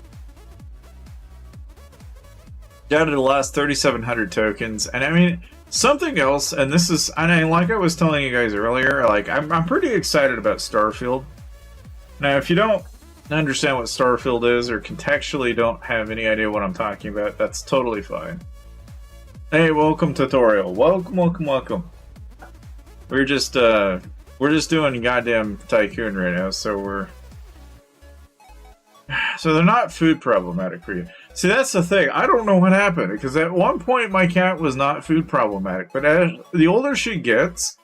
down to the last 3,700 tokens, and I mean, something else, and this is, and like I was telling you guys earlier, like, I'm pretty excited about Starfield. Now, if you don't understand what Starfield is, or contextually don't have any idea what I'm talking about, that's totally fine. Hey, welcome tutorial. Welcome, welcome, welcome. We're just doing goddamn Tycoon right now, so they're not food problematic for you. See, that's the thing. I don't know what happened, because at one point my cat was not food problematic, but as the older she gets,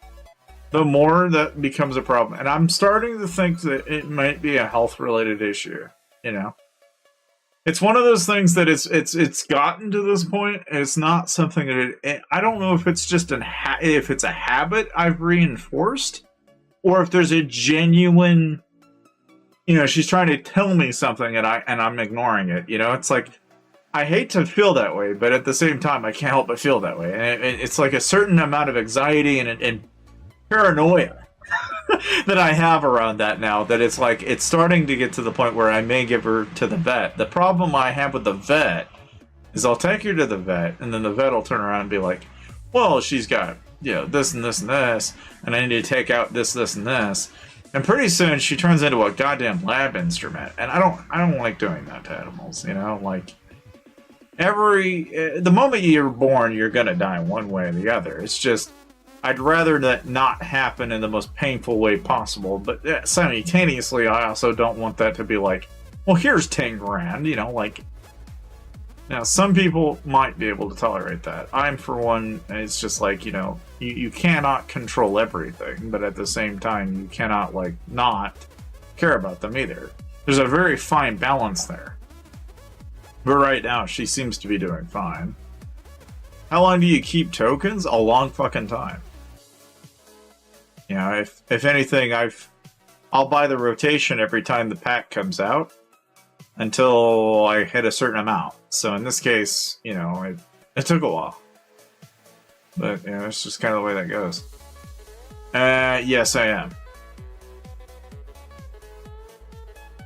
the more that becomes a problem. And I'm starting to think that it might be a health-related issue, you know? It's one of those things that it's gotten to this point, and it's not something that I don't know if it's just if it's a habit I've reinforced, or if there's a genuine, you know, she's trying to tell me something and I'm ignoring it. You know, it's like, I hate to feel that way, but at the same time, I can't help but feel that way. And it's like a certain amount of anxiety and paranoia that I have around that now, that it's like, it's starting to get to the point where I may give her to the vet. The problem I have with the vet is I'll take her to the vet, and then the vet will turn around and be like, well, she's got, you know, this and this and this, and I need to take out this, this, and this. And pretty soon she turns into a goddamn lab instrument. And I don't like doing that to animals, you know? Like, the moment you're born, you're gonna die one way or the other. It's just, I'd rather that not happen in the most painful way possible, but simultaneously, I also don't want that to be like, well, here's 10 grand, you know, like, now some people might be able to tolerate that. I'm, for one, it's just like, you know, you cannot control everything, but at the same time, you cannot, like, not care about them either. There's a very fine balance there. But right now, she seems to be doing fine. How long do you keep tokens? A long fucking time. You know, if anything, I'll buy the rotation every time the pack comes out until I hit a certain amount. So in this case, you know, it took a while. But, you know, it's just kind of the way that goes. Yes, I am.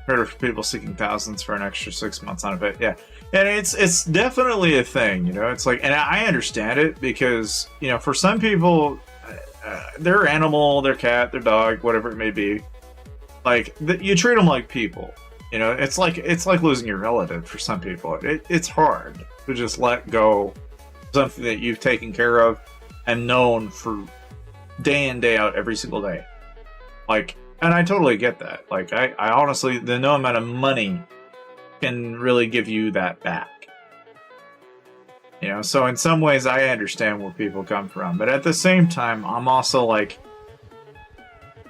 Heard of people seeking thousands for an extra 6 months on a bit. Yeah. And it's definitely a thing, you know. It's like, and I understand it because, you know, for some people, their animal, their cat, their dog, whatever it may be, like, you treat them like people. You know, it's like losing your relative for some people. It's hard to just let go something that you've taken care of and known for day in, day out, every single day. Like, and I totally get that. Like, I honestly, no amount of money can really give you that back. You know, so in some ways I understand where people come from, but at the same time, I'm also like,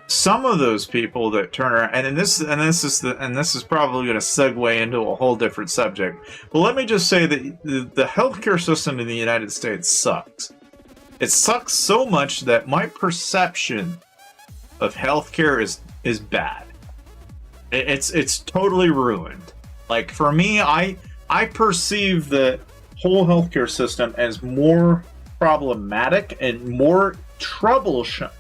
some of those people that turn around, and this is probably going to segue into a whole different subject. But let me just say that the healthcare system in the United States sucks. It sucks so much that my perception of healthcare is bad. It's totally ruined. Like, for me, I perceive the whole healthcare system as more problematic and more troublesome.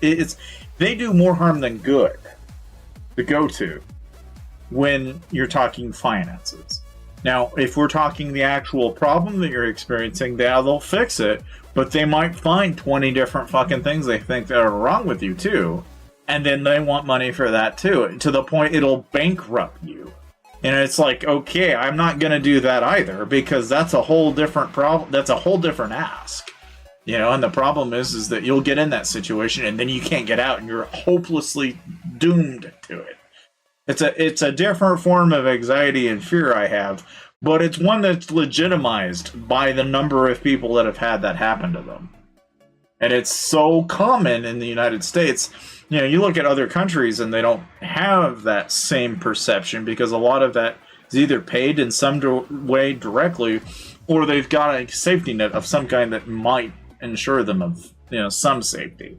They do more harm than good to go to when you're talking finances. Now, if we're talking the actual problem that you're experiencing, they'll fix it, but they might find 20 different fucking things they think that are wrong with you too, and then they want money for that too, to the point it'll bankrupt you. And it's like, okay, I'm not going to do that either, because that's a whole different problem. That's a whole different ask. You know, and the problem is that you'll get in that situation and then you can't get out and you're hopelessly doomed to it. It's a different form of anxiety and fear I have, but it's one that's legitimized by the number of people that have had that happen to them. And it's so common in the United States. You know, you look at other countries and they don't have that same perception because a lot of that is either paid in some way directly, or they've got a safety net of some kind that might ensure them of, you know, some safety.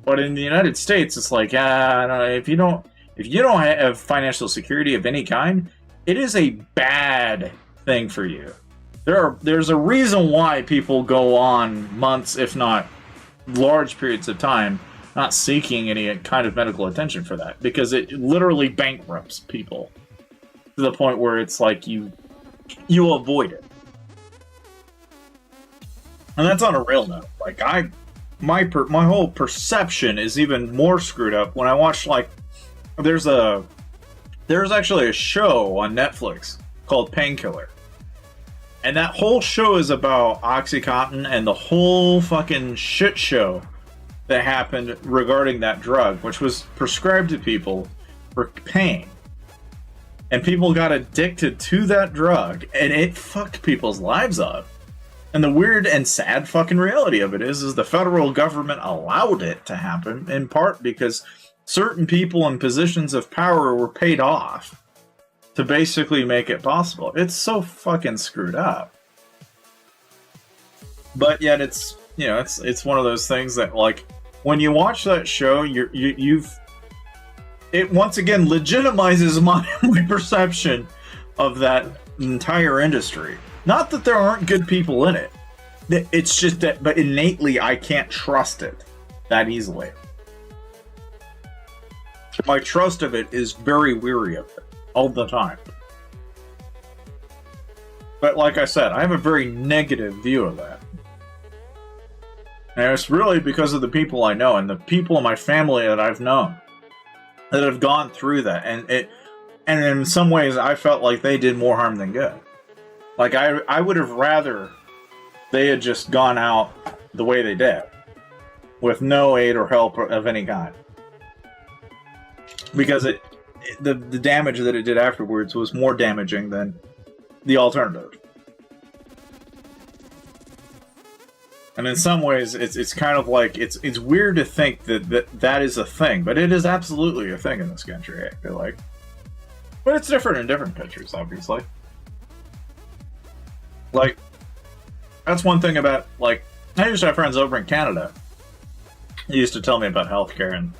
But in the United States, it's like, I don't know, if you don't have financial security of any kind, it is a bad thing for you. There's a reason why people go on months, if not large periods of time, not seeking any kind of medical attention for that, because it literally bankrupts people to the point where it's like you avoid it. And that's on a real note. Like my whole perception is even more screwed up when I watch, like, there's actually a show on Netflix called Painkiller. And that whole show is about OxyContin and the whole fucking shit show that happened regarding that drug, which was prescribed to people for pain. And people got addicted to that drug, and it fucked people's lives up. And the weird and sad fucking reality of it is the federal government allowed it to happen, in part because certain people in positions of power were paid off to basically make it possible. It's so fucking screwed up. But yet it's, you know, it's one of those things that, like, when you watch that show, it once again legitimizes my perception of that entire industry. Not that there aren't good people in it. It's just that, but innately I can't trust it that easily. My trust of it is very weary of it all the time. But like I said, I have a very negative view of that. And it's really because of the people I know and the people in my family that I've known that have gone through that. And in some ways I felt like they did more harm than good. Like I would have rather they had just gone out the way they did, with no aid or help of any kind. Because the damage that it did afterwards was more damaging than the alternative. And in some ways, it's kind of like, it's weird to think that is a thing, but it is absolutely a thing in this country, I feel like. But it's different in different countries, obviously. Like, that's one thing about, like, I used to have friends over in Canada. They used to tell me about healthcare, and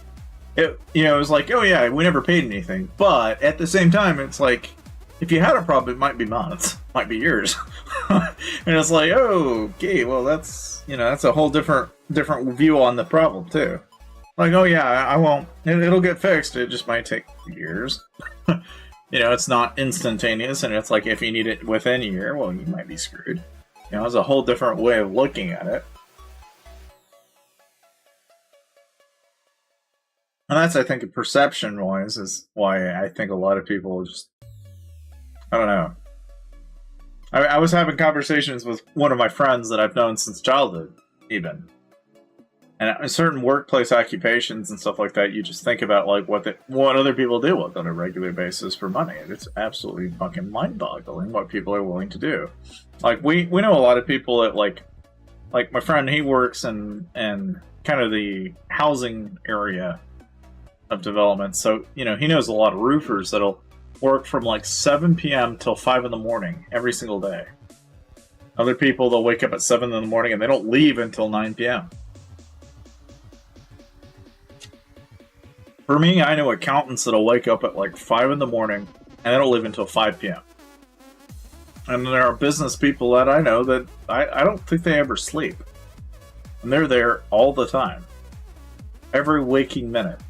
it was like, oh yeah, we never paid anything. But at the same time, it's like, if you had a problem, it might be months, might be years. And it's like, oh, okay, well that's a whole different view on the problem too. Like, oh yeah, I won't, it'll get fixed. It just might take years. It's not instantaneous, and it's like, if you need it within a year, well, you might be screwed. It's a whole different way of looking at it. And that's, I think, perception-wise, is why I think a lot of people just, I don't know. I was having conversations with one of my friends that I've known since childhood, even. And certain workplace occupations and stuff like that, you just think about, like, what other people deal with on a regular basis for money. And it's absolutely fucking mind-boggling what people are willing to do. Like, we know a lot of people that, like my friend, he works in kind of the housing area of development. So, he knows a lot of roofers that'll work from like 7 p.m. till 5 in the morning every single day. Other people, they'll wake up at 7 in the morning and they don't leave until 9 p.m. For me, I know accountants that'll wake up at like 5 in the morning and they don't leave until 5 p.m. And there are business people that I know that I don't think they ever sleep. And they're there all the time. Every waking minute.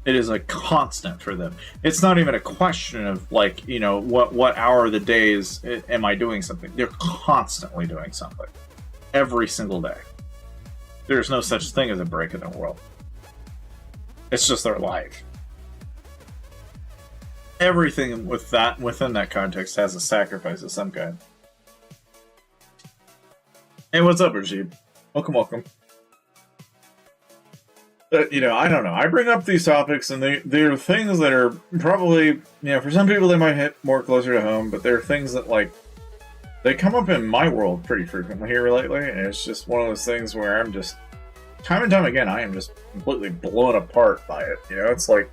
It is a constant for them. It's not even a question of, like, what hour of the day am I doing something. They're constantly doing something. Every single day. There's no such thing as a break in their world. It's just their life. Everything within that context has a sacrifice of some kind. Hey, what's up, Rajib? Welcome. I don't know. I bring up these topics, and they're things that are probably, for some people they might hit more closer to home, but they're things that, like, They come up in my world pretty frequently here lately, and it's just one of those things where I'm just, time and time again, I am just completely blown apart by it. You know, it's like,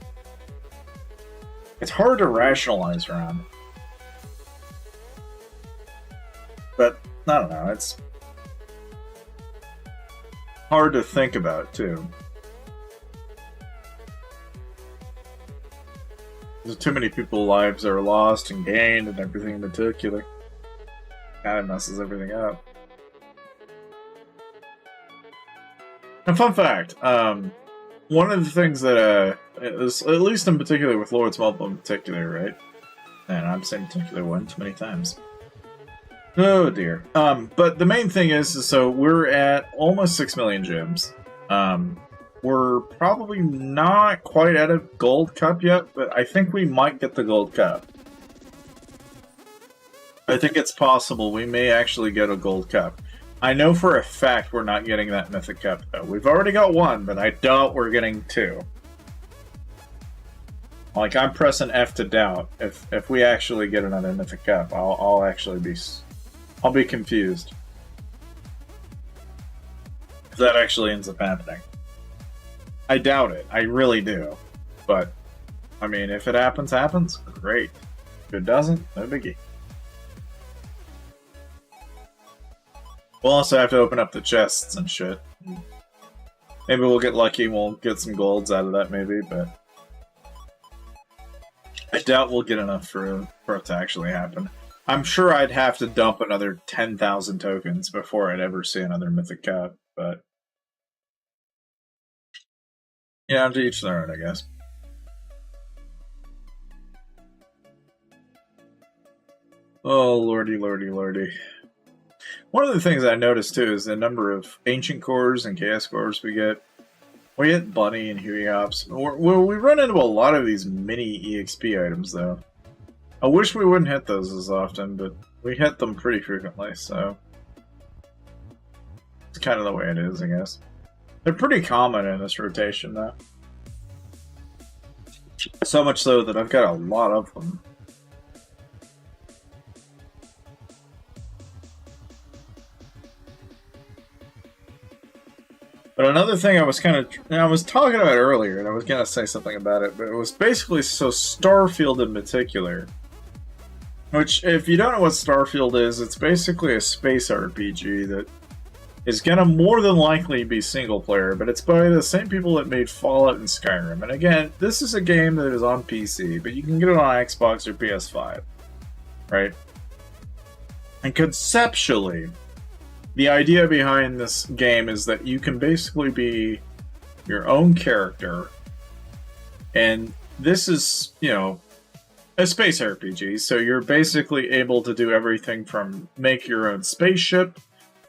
it's hard to rationalize around. But, I don't know, it's hard to think about, too. There's too many people's lives are lost and gained and everything in particular. Kind of messes everything up. A fun fact, one of the things that, is, at least in particular with Lord's Multiple in particular, right? And I'm saying particular one too many times. Oh dear. But the main thing is so we're at almost 6 million gems. We're probably not quite at a gold cup yet, but I think we might get the gold cup. I think it's possible we may actually get a gold cup. I know for a fact we're not getting that mythic cup, though. We've already got one, but I doubt we're getting two. Like, I'm pressing F to doubt. If we actually get another mythic cup, I'll actually be... I'll be confused. If that actually ends up happening. I doubt it. I really do. But, I mean, if it happens, happens. Great. If it doesn't, no biggie. We'll also have to open up the chests and shit. Maybe we'll get lucky and we'll get some golds out of that, maybe, but... I doubt we'll get enough for it to actually happen. I'm sure I'd have to dump another 10,000 tokens before I'd ever see another mythic cup, but... Yeah, to each their own, I guess. Oh, lordy, lordy, lordy. One of the things I noticed, too, is the number of ancient cores and chaos cores we get. We get Bunny and Heliops. We run into a lot of these mini EXP items, though. I wish we wouldn't hit those as often, but we hit them pretty frequently, so... It's kind of the way it is, I guess. They're pretty common in this rotation, though. So much so that I've got a lot of them. But another thing I was I was talking about earlier, and I was going to say something about it, but it was basically so Starfield in particular. Which, if you don't know what Starfield is, it's basically a space RPG that is going to more than likely be single player, but it's by the same people that made Fallout and Skyrim. And again, this is a game that is on PC, but you can get it on Xbox or PS5, right? And conceptually, the idea behind this game is that you can basically be your own character, and this is, you know, a space RPG, so you're basically able to do everything from make your own spaceship,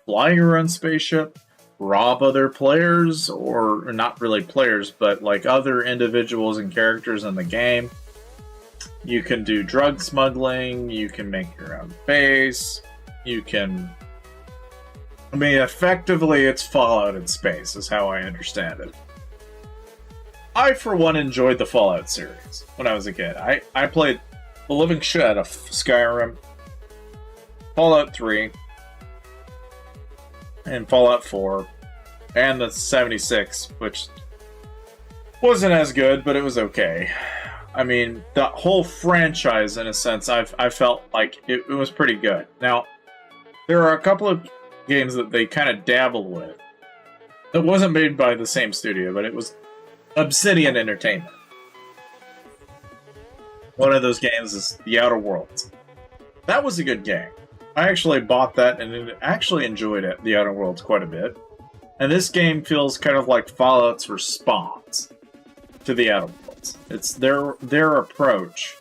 fly your own spaceship, rob other players, or not really players, but like other individuals and characters in the game. You can do drug smuggling, you can make your own base, you can... I mean, effectively, it's Fallout in space, is how I understand it. I, for one, enjoyed the Fallout series when I was a kid. I played the living shit out of Skyrim, Fallout 3, and Fallout 4, and the 76, which wasn't as good, but it was okay. I mean, the whole franchise, in a sense, I felt like it was pretty good. Now, there are a couple of games that they kind of dabbled with. It wasn't made by the same studio, but it was Obsidian Entertainment. One of those games is The Outer Worlds. That was a good game. I actually bought that and actually enjoyed it, The Outer Worlds, quite a bit. And this game feels kind of like Fallout's response to The Outer Worlds. It's their approach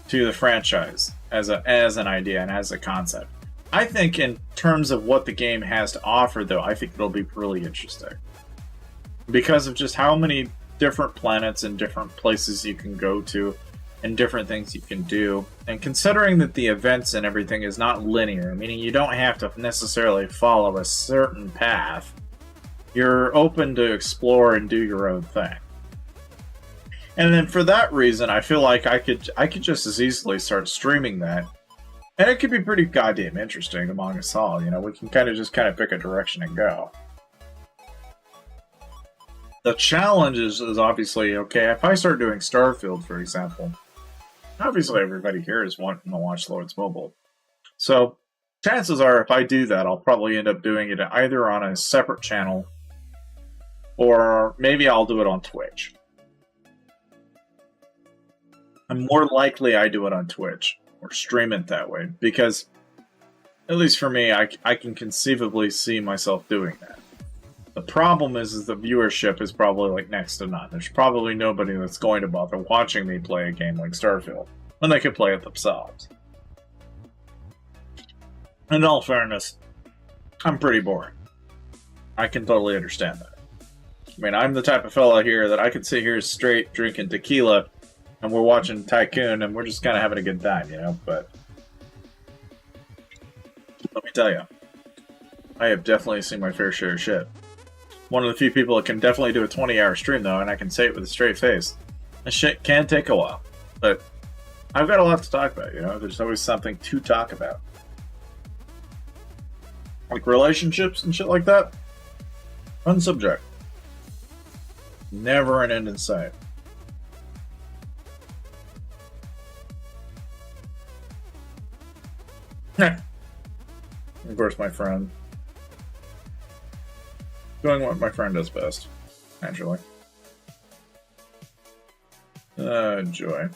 to the franchise as an idea and as a concept. I think in terms of what the game has to offer, though, I think it'll be really interesting. Because of just how many different planets and different places you can go to, and different things you can do. And considering that the events and everything is not linear, meaning you don't have to necessarily follow a certain path, you're open to explore and do your own thing. And then for that reason, I feel like I could just as easily start streaming that And it could be pretty goddamn interesting among us all. You know, we can kind of pick a direction and go. The challenge is obviously, okay, if I start doing Starfield, for example, obviously everybody here is wanting to watch Lord's Mobile. So, chances are if I do that, I'll probably end up doing it either on a separate channel, or maybe I'll do it on Twitch. And more likely I do it on Twitch, or stream it that way, because, at least for me, I can conceivably see myself doing that. The problem is the viewership is probably like next to none. There's probably nobody that's going to bother watching me play a game like Starfield, when they could play it themselves. In all fairness, I'm pretty boring. I can totally understand that. I mean, I'm the type of fella here that I could sit here straight drinking tequila, and we're watching Tycoon, and we're just kind of having a good time, you know? But let me tell you, I have definitely seen my fair share of shit. One of the few people that can definitely do a 20-hour stream, though, and I can say it with a straight face. This shit can take a while, but I've got a lot to talk about, you know? There's always something to talk about. Like relationships and shit like that. Fun subject. Never an end in sight. Of course, my friend. Doing what my friend does best, naturally. Joy.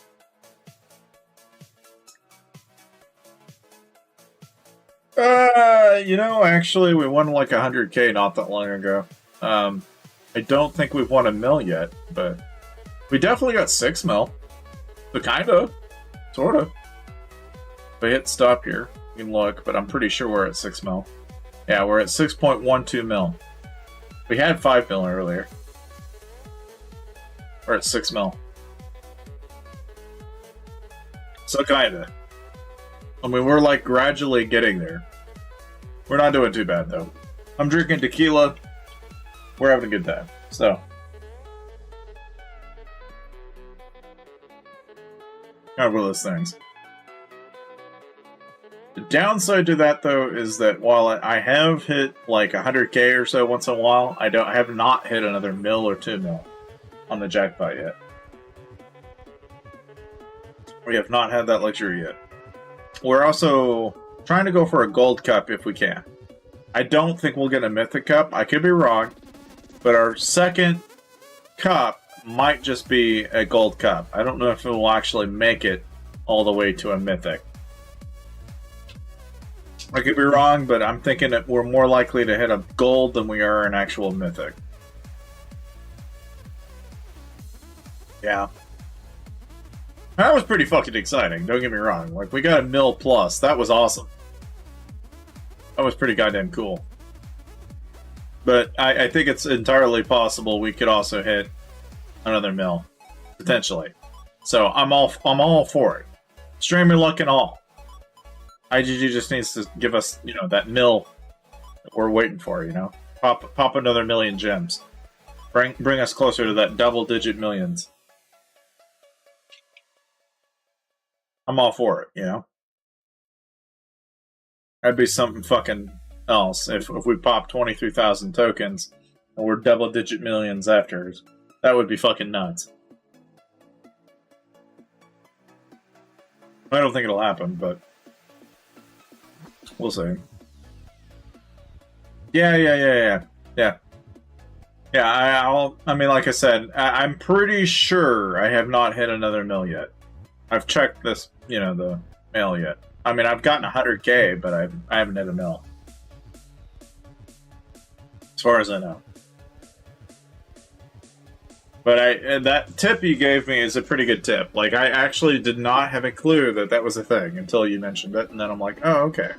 You know, actually, we won like 100K not that long ago. I don't think we've won a mil yet, but we definitely got 6 mil. So kinda. Sorta. If I hit stop here, you can look, but I'm pretty sure we're at 6 mil. Yeah, we're at 6.12 mil. We had 5 mil earlier. We're at 6 mil. So kinda. I mean, we're like gradually getting there. We're not doing too bad though. I'm drinking tequila. We're having a good time. So. Kind of one of those things. The downside to that though is that while I have hit like 100K or so once in a while, I have not hit another mil or 2 mil on the jackpot yet. We have not had that luxury yet. We're also trying to go for a gold cup if we can. I don't think we'll get a mythic cup. I could be wrong, but our second cup might just be a gold cup. I don't know if it will actually make it all the way to a mythic. I could be wrong, but I'm thinking that we're more likely to hit a gold than we are an actual mythic. Yeah. That was pretty fucking exciting, don't get me wrong. Like, we got a mil plus. That was awesome. That was pretty goddamn cool. But I think it's entirely possible we could also hit another mil. Potentially. So, I'm all for it. Stream your luck and all. IGG just needs to give us, you know, that mil that we're waiting for, you know? Pop another million gems. Bring us closer to that double-digit millions. I'm all for it, you know? That'd be something fucking else if we pop 23,000 tokens and we're double-digit millions after. That would be fucking nuts. I don't think it'll happen, but we'll see. Yeah. I mean, like I said, I'm pretty sure I have not hit another mil yet. I've checked this, you know, the mail yet. I mean, I've gotten 100K, but I haven't hit a mil. As far as I know. But that tip you gave me is a pretty good tip. Like, I actually did not have a clue that that was a thing until you mentioned it, and then I'm like, oh, okay.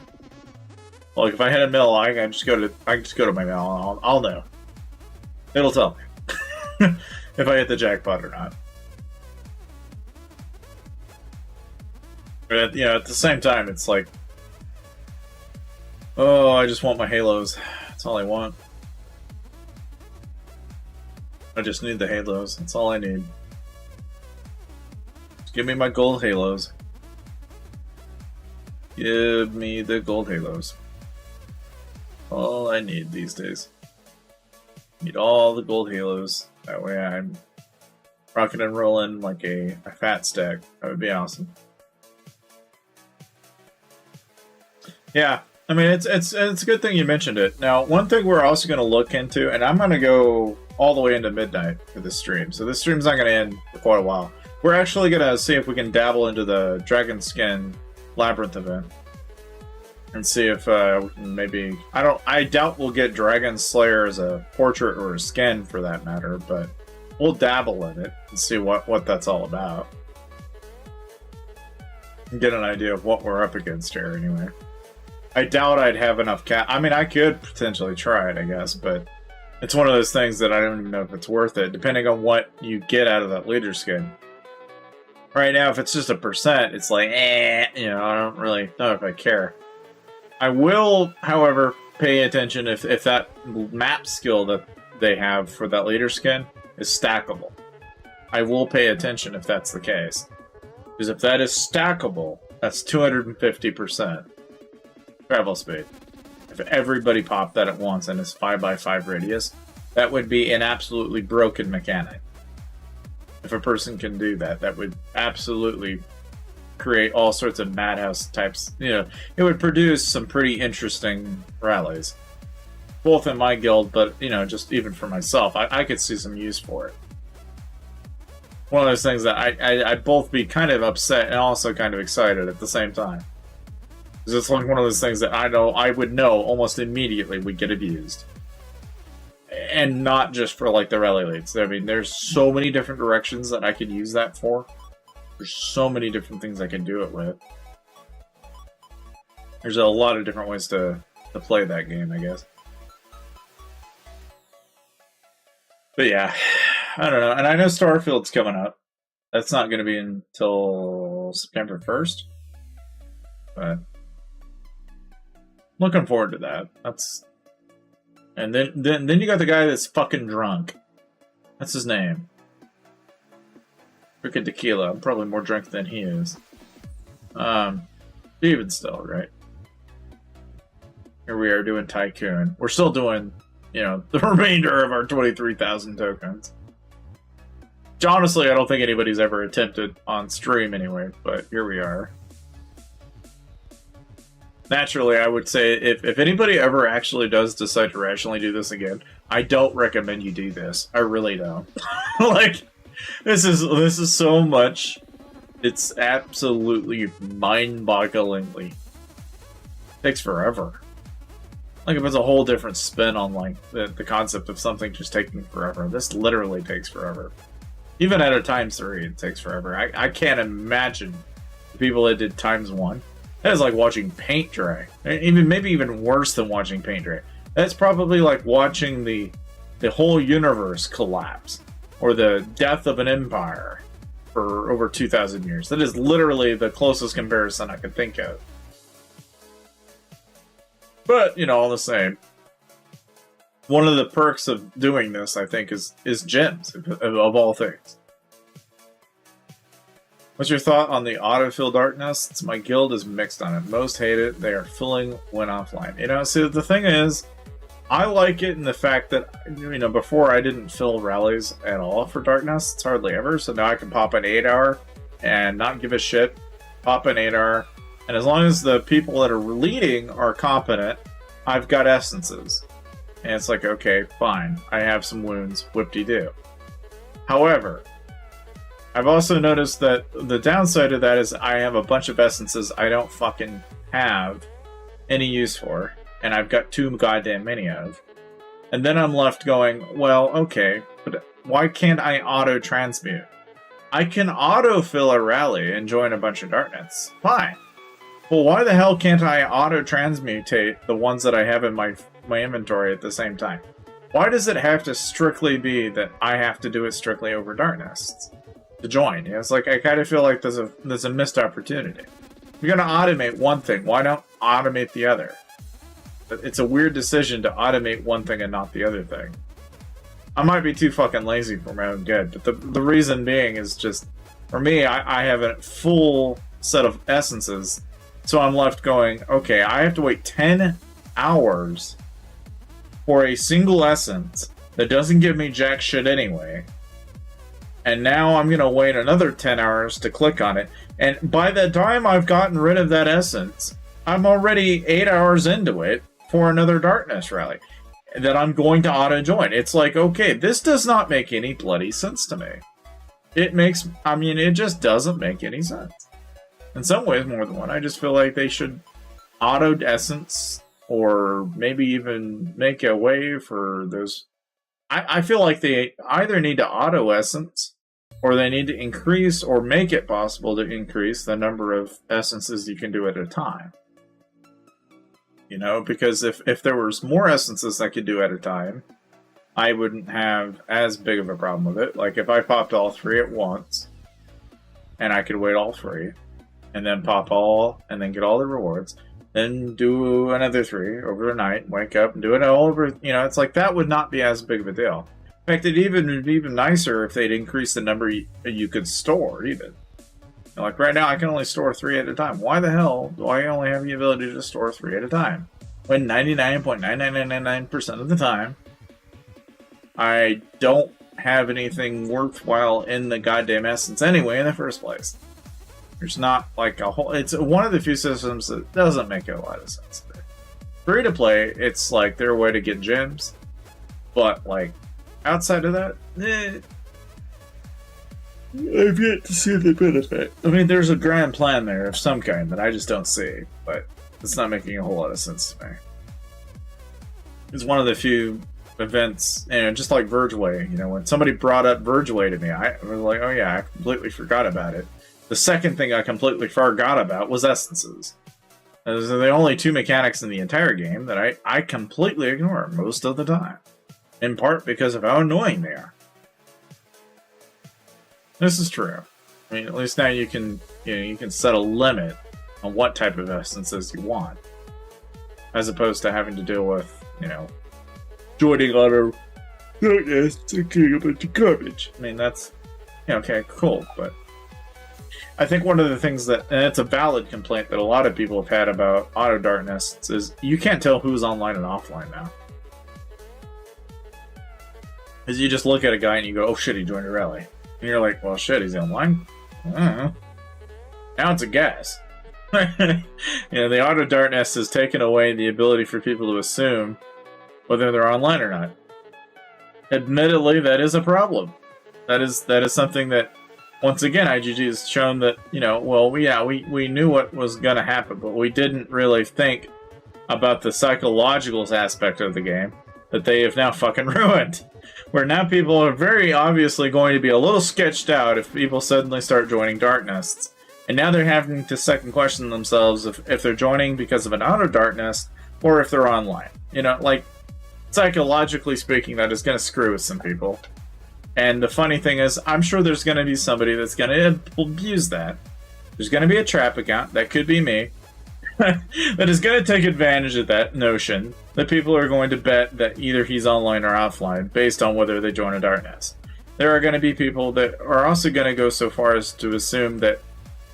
Like, if I hit a mil, I can just go to my mail, and I'll know. It'll tell me if I hit the jackpot or not. But, you know, at the same time, it's like, oh, I just want my halos. That's all I want. I just need the halos. That's all I need. Just give me my gold halos. Give me the gold halos. All I need these days. Need all the gold halos. That way I'm rocking and rolling like a fat stack. That would be awesome. Yeah, I mean, it's a good thing you mentioned it. Now, one thing we're also going to look into, and I'm going to go all the way into midnight for this stream. So this stream's not going to end for quite a while. We're actually going to see if we can dabble into the Dragon Skin Labyrinth event. And see if we can maybe... I doubt we'll get Dragon Slayer as a portrait or a skin for that matter, but we'll dabble in it and see what that's all about. And get an idea of what we're up against here anyway. I doubt I'd have enough I mean, I could potentially try it, I guess, but it's one of those things that I don't even know if it's worth it, depending on what you get out of that leader skin. Right now, if it's just a %, it's like, I don't really know if I care. I will, however, pay attention if that map skill that they have for that leader skin is stackable. I will pay attention if that's the case. Because if that is stackable, that's 250% travel speed. If everybody popped that at once and it's 5x5 radius, that would be an absolutely broken mechanic. If a person can do that, that would absolutely create all sorts of madhouse types. It would produce some pretty interesting rallies. Both in my guild, but, just even for myself, I could see some use for it. One of those things that I'd both be kind of upset and also kind of excited at the same time. Because it's like one of those things that I would know almost immediately would get abused. And not just for, like, the rally leads. I mean, there's so many different directions that I could use that for. There's so many different things I can do it with. There's a lot of different ways to play that game, I guess. But yeah, I don't know. And I know Starfield's coming up. That's not going to be until September 1st. But looking forward to that. And then you got the guy that's fucking drunk. That's his name. Freaking tequila. I'm probably more drunk than he is. Even still, right? Here we are doing Tycoon. We're still doing, the remainder of our 23,000 tokens. Which honestly, I don't think anybody's ever attempted on stream anyway, but here we are. Naturally, I would say if anybody ever actually does decide to rationally do this again, I don't recommend you do this. I really don't. Like... This is so much. It's absolutely mind-bogglingly. Takes forever. Like if it's a whole different spin on like the concept of something just taking forever. This literally takes forever. Even at a ×3, it takes forever. I can't imagine the people that did ×1. That is like watching paint dry. Maybe even worse than watching paint dry. That's probably like watching the whole universe collapse. Or the death of an empire for over 2,000 years. That is literally the closest comparison I could think of. But, all the same. One of the perks of doing this, I think, is gems, of all things. What's your thought on the autofill darkness? My guild is mixed on it. Most hate it. They are filling when offline. So the thing is, I like it in the fact that, before I didn't fill rallies at all for Darkness. It's hardly ever. So now I can pop an 8-hour and not give a shit. Pop an 8-hour. And as long as the people that are leading are competent, I've got essences. And it's like, okay, fine. I have some wounds. Whoop-de-doo. However, I've also noticed that the downside of that is I have a bunch of essences I don't fucking have any use for. And I've got too goddamn many of. And then I'm left going, well, okay, but why can't I auto-transmute? I can auto-fill a rally and join a bunch of darknets. Fine. Well, why the hell can't I auto-transmutate the ones that I have in my inventory at the same time? Why does it have to strictly be that I have to do it strictly over darknets to join? It's like, I kind of feel like there's a missed opportunity. If you're going to automate one thing, why not automate the other? It's a weird decision to automate one thing and not the other thing. I might be too fucking lazy for my own good, but the reason being is just, for me, I have a full set of essences So I'm left going, okay, I have to wait 10 hours for a single essence that doesn't give me jack shit anyway. And now I'm going to wait another 10 hours to click on it. And by the time I've gotten rid of that essence, I'm already 8 hours into it for another darkness rally that I'm going to auto-join. It's like, okay, this does not make any bloody sense to me. It just doesn't make any sense. In some ways, more than one. I just feel like they should auto-essence, or maybe even make a way for those. I feel like they either need to auto-essence, or they need to increase or make it possible to increase the number of essences you can do at a time. You know, because if there was more essences I could do at a time, I wouldn't have as big of a problem with it. Like if I popped all 3 at once, and I could wait all 3, and then pop all, and then get all the rewards, then do another 3 over the night, wake up, and do it all over, you know, it's like that would not be as big of a deal. In fact, it'd be even nicer if they'd increase the number you could store, even. Like right now, I can only store 3 at a time. Why the hell do I only have the ability to store 3 at a time? When 99.9999% of the time, I don't have anything worthwhile in the goddamn essence anyway in the first place. There's not like a whole... It's one of the few systems that doesn't make a lot of sense. Free to play, it's like their way to get gems. But like, outside of that, I've yet to see the benefit. I mean, there's a grand plan there of some kind that I just don't see, but it's not making a whole lot of sense to me. It's one of the few events, and just like Vergeway, you know, when somebody brought up Vergeway to me, I was like, oh yeah, I completely forgot about it. The second thing I completely forgot about was essences. Those are the only 2 mechanics in the entire game that I completely ignore most of the time. In part because of how annoying they are. This is true. I mean, at least now you can set a limit on what type of essences you want, as opposed to having to deal with, you know, joining auto darkness to getting a bunch of garbage. I mean, that's, yeah, okay, cool, but I think one of the things that, and it's a valid complaint that a lot of people have had about auto darkness, is you can't tell who's online and offline now. Because you just look at a guy and you go, oh shit, he joined a rally. And you're like, well, shit, he's online? I don't know. Now it's a guess. You know, the auto darkness has taken away the ability for people to assume whether they're online or not. Admittedly, that is a problem. That is something that, once again, IGG has shown that, you know, well, we knew what was going to happen, but we didn't really think about the psychological aspect of the game that they have now fucking ruined. Where now people are very obviously going to be a little sketched out if people suddenly start joining darknests. And now they're having to second question themselves if they're joining because of an auto darkness or if they're online. You know, like, psychologically speaking, that is going to screw with some people. And the funny thing is, I'm sure there's going to be somebody that's going to abuse that. There's going to be a trap account, that could be me, that is going to take advantage of that notion that people are going to bet that either he's online or offline based on whether they join a darkness. There are going to be people that are also going to go so far as to assume that,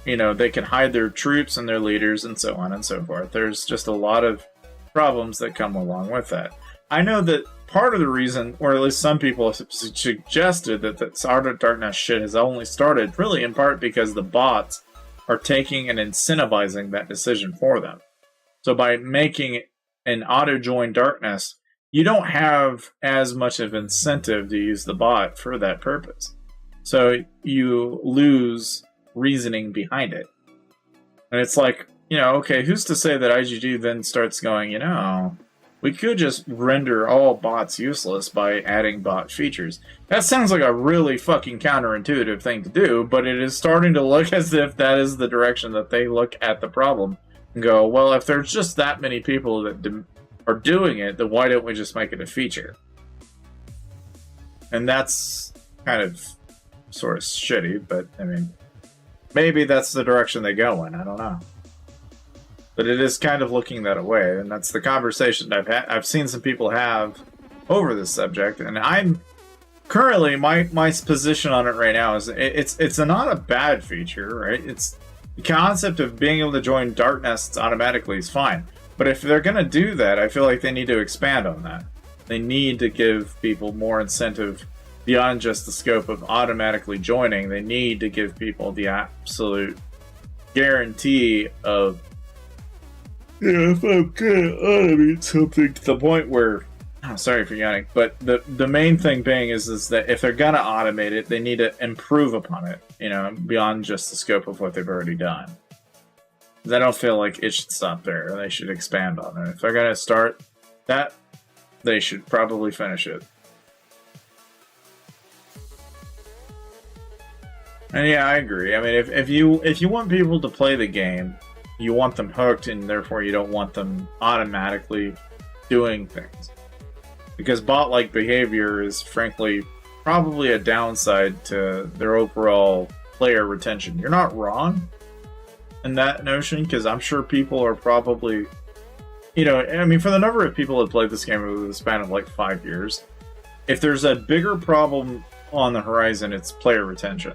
you know, they can hide their troops and their leaders and so on and so forth. There's just a lot of problems that come along with that. I know that part of the reason, or at least some people have suggested that this Art of Darkness shit has only started really in part because the bots are taking and incentivizing that decision for them. So by making an auto-join darkness, you don't have as much of incentive to use the bot for that purpose. So you lose reasoning behind it. And it's like, you know, okay, who's to say that IGG then starts going, you know, we could just render all bots useless by adding bot features. That sounds like a really fucking counterintuitive thing to do, but it is starting to look as if that is the direction that they look at the problem and go, well, if there's just that many people that are doing it, then why don't we just make it a feature? And that's kind of sort of shitty, but I mean, maybe that's the direction they go in, I don't know. But it is kind of looking that way, and that's the conversation I've seen some people have over this subject, and I'm currently my position on it right now is it's not a bad feature, right? The concept of being able to join dark nests automatically is fine. But if they're going to do that, I feel like they need to expand on that. They need to give people more incentive beyond just the scope of automatically joining. They need to give people the absolute guarantee of, if I'm going to automate something to the point where, oh, sorry for yawning, but the main thing being is that if they're going to automate it, they need to improve upon it, beyond just the scope of what they've already done. I don't feel like it should stop there. They should expand on it. If they're going to start that, they should probably finish it. And yeah, I agree. I mean, if you want people to play the game, you want them hooked, and therefore you don't want them automatically doing things. Because bot-like behavior is, frankly, probably a downside to their overall player retention. You're not wrong in that notion, because I'm sure people are probably, for the number of people that played this game over the span of like 5 years, if there's a bigger problem on the horizon, it's player retention.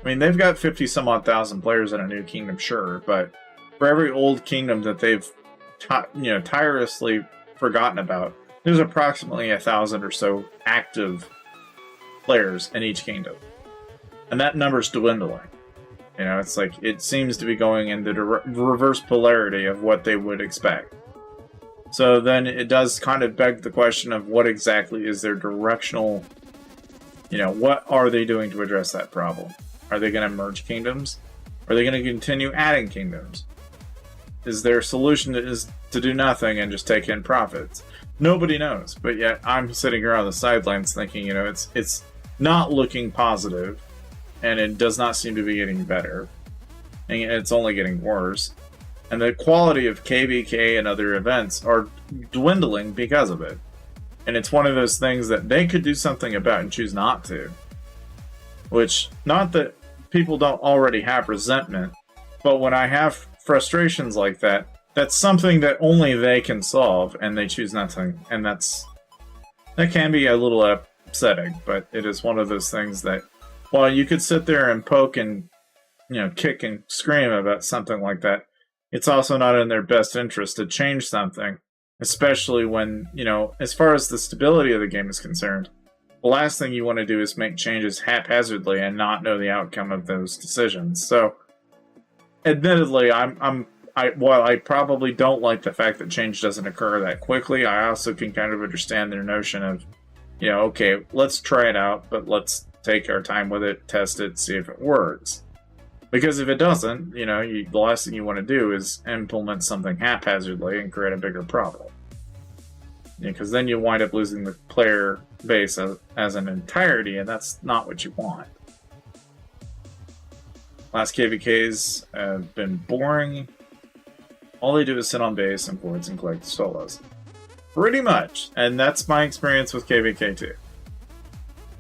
I mean, they've got 50 some odd thousand players in a new kingdom, sure, but for every old kingdom that they've tirelessly forgotten about, there's approximately 1,000 or so active players in each kingdom. And that number's dwindling. It's like, it seems to be going into the reverse polarity of what they would expect. So then it does kind of beg the question of what exactly is their directional, what are they doing to address that problem? Are they going to merge kingdoms? Are they going to continue adding kingdoms? Is their solution to do nothing and just take in profits? Nobody knows, but yet I'm sitting here on the sidelines thinking, it's not looking positive, and it does not seem to be getting better, and it's only getting worse. And the quality of KVK and other events are dwindling because of it. And it's one of those things that they could do something about and choose not to. Which, not that people don't already have resentment, but when I have frustrations like that, that's something that only they can solve, and they choose nothing. And that can be a little upsetting, but it is one of those things that, while you could sit there and poke and, kick and scream about something like that, it's also not in their best interest to change something, especially when, as far as the stability of the game is concerned, the last thing you want to do is make changes haphazardly and not know the outcome of those decisions. So, admittedly, while I probably don't like the fact that change doesn't occur that quickly, I also can kind of understand their notion of, okay, let's try it out, but let's take our time with it, test it, see if it works. Because if it doesn't, the last thing you want to do is implement something haphazardly and create a bigger problem. Because then you wind up losing the player base as an entirety, and that's not what you want. Last KVKs have been boring. All they do is sit on base and boards and collect solos. Pretty much. And that's my experience with KVK too.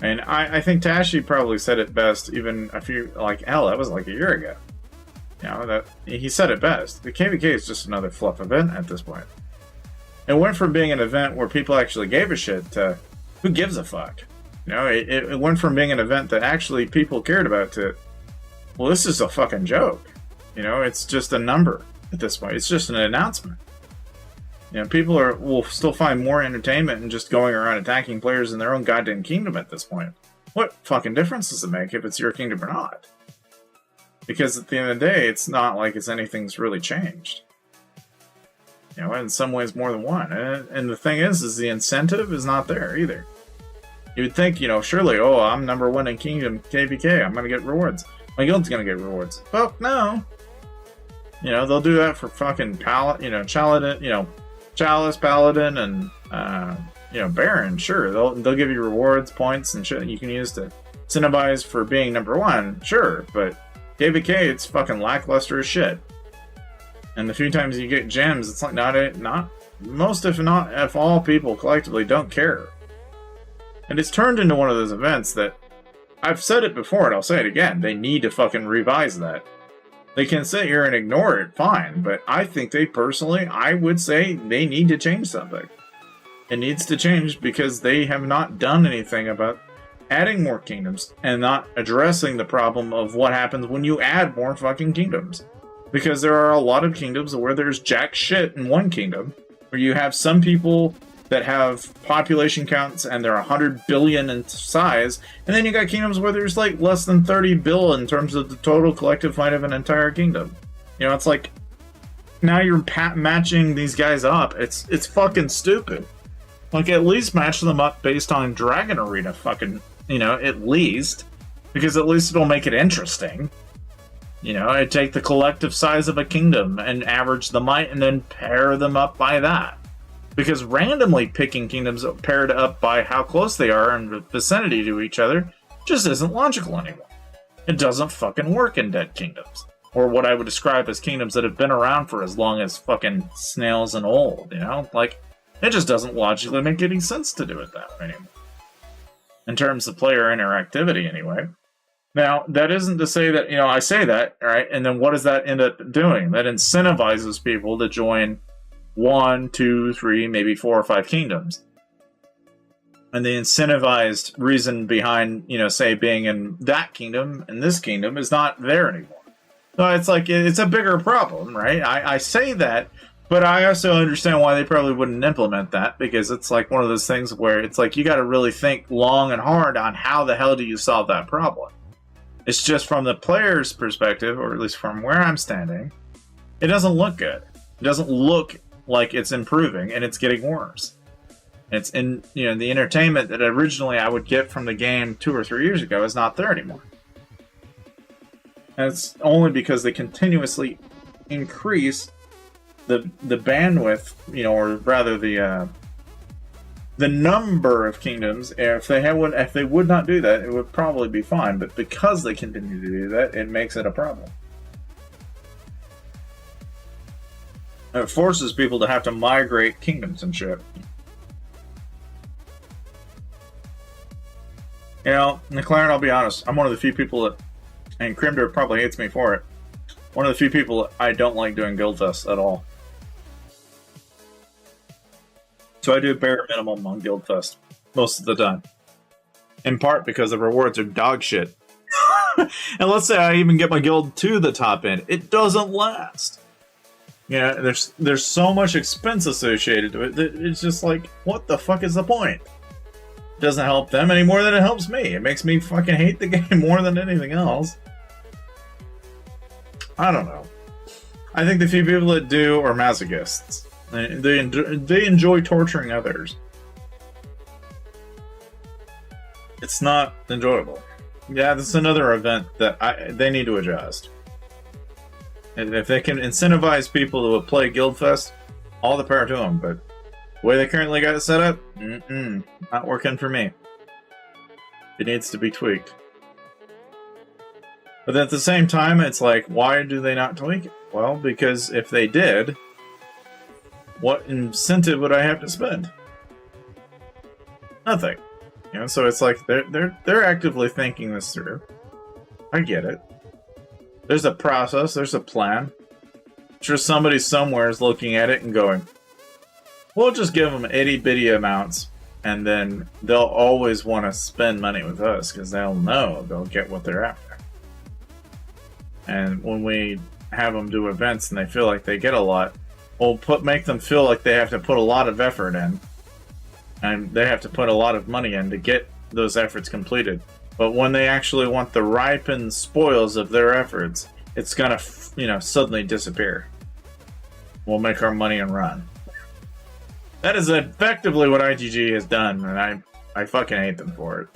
And I think Tashi probably said it best even that was like a year ago. That he said it best. The KVK is just another fluff event at this point. It went from being an event where people actually gave a shit to who gives a fuck. It went from being an event that actually people cared about to, well, this is a fucking joke. It's just a number at this point. It's just an announcement. People will still find more entertainment in just going around attacking players in their own goddamn kingdom at this point. What fucking difference does it make if it's your kingdom or not? Because at the end of the day, it's not like anything's really changed. In some ways more than one. And the thing is the incentive is not there either. You would think, surely, I'm number one in kingdom KVK, I'm going to get rewards. My guild's going to get rewards. Well, no. They'll do that for fucking Chalice, Paladin, and Baron, sure. They'll give you rewards, points, and shit you can use to incentivize for being number one, sure. But KVK, it's fucking lackluster as shit. And the few times you get gems, it's like not most, if all people collectively don't care. And it's turned into one of those events that I've said it before and I'll say it again. They need to fucking revise that. They can sit here and ignore it, fine, but I think I would say they need to change something. It needs to change because they have not done anything about adding more kingdoms and not addressing the problem of what happens when you add more fucking kingdoms. Because there are a lot of kingdoms where there's jack shit in one kingdom, where you have some people that have population counts and they're 100 billion in size, and then you got kingdoms where there's like less than 30 bill in terms of the total collective might of an entire kingdom. You know, it's like, now you're matching these guys up. It's fucking stupid. Like, at least match them up based on Dragon Arena fucking, you know, at least. Because at least it'll make it interesting. You know, I'd take the collective size of a kingdom and average the might and then pair them up by that. Because randomly picking kingdoms paired up by how close they are in vicinity to each other just isn't logical anymore. It doesn't fucking work in dead kingdoms. Or what I would describe as kingdoms that have been around for as long as fucking snails and old, you know? Like, it just doesn't logically make any sense to do it that way anymore. In terms of player interactivity, anyway. Now, that isn't to say that, you know, I say that, right? And then what does that end up doing? That incentivizes people to join 1, 2, 3, maybe 4 or 5 kingdoms. And the incentivized reason behind, you know, say being in that kingdom and this kingdom is not there anymore. So it's like, it's a bigger problem, right? I say that, but I also understand why they probably wouldn't implement that, because it's like one of those things where it's like you got to really think long and hard on how the hell do you solve that problem. It's just from the player's perspective, or at least from where I'm standing, it doesn't look good. It doesn't look like it's improving, and it's getting worse. It's in, you know, the entertainment that originally I would get from the game 2 or 3 years ago is not there anymore. And it's only because they continuously increase the bandwidth, you know, or rather the number of kingdoms. If they would not do that, it would probably be fine. But because they continue to do that, it makes it a problem. It forces people to have to migrate kingdoms and shit. You know, McLaren, I'll be honest, I'm one of the few people that, and Crimder probably hates me for it, one of the few people that I don't like doing guild fests at all. So I do bare minimum on guild fest most of the time. In part because the rewards are dog shit. And let's say I even get my guild to the top end, it doesn't last. Yeah, there's so much expense associated to it that it's just like, what the fuck is the point? It doesn't help them any more than it helps me. It makes me fucking hate the game more than anything else. I don't know. I think the few people that do are masochists. They enjoy torturing others. It's not enjoyable. Yeah, this is another event that they need to adjust. And if they can incentivize people to play Guildfest, all the power to them. But the way they currently got it set up, not working for me. It needs to be tweaked. But at the same time, it's like, why do they not tweak it? Well, because if they did, what incentive would I have to spend? Nothing. You know, so it's like they're actively thinking this through. I get it. There's a process, there's a plan. I'm sure somebody somewhere is looking at it and going, we'll just give them itty bitty amounts, and then they'll always want to spend money with us because they'll know they'll get what they're after. And when we have them do events and they feel like they get a lot, we'll make them feel like they have to put a lot of effort in, and they have to put a lot of money in to get those efforts completed. But when they actually want the ripened spoils of their efforts, it's gonna, suddenly disappear. We'll make our money and run. That is effectively what IGG has done, and I fucking hate them for it.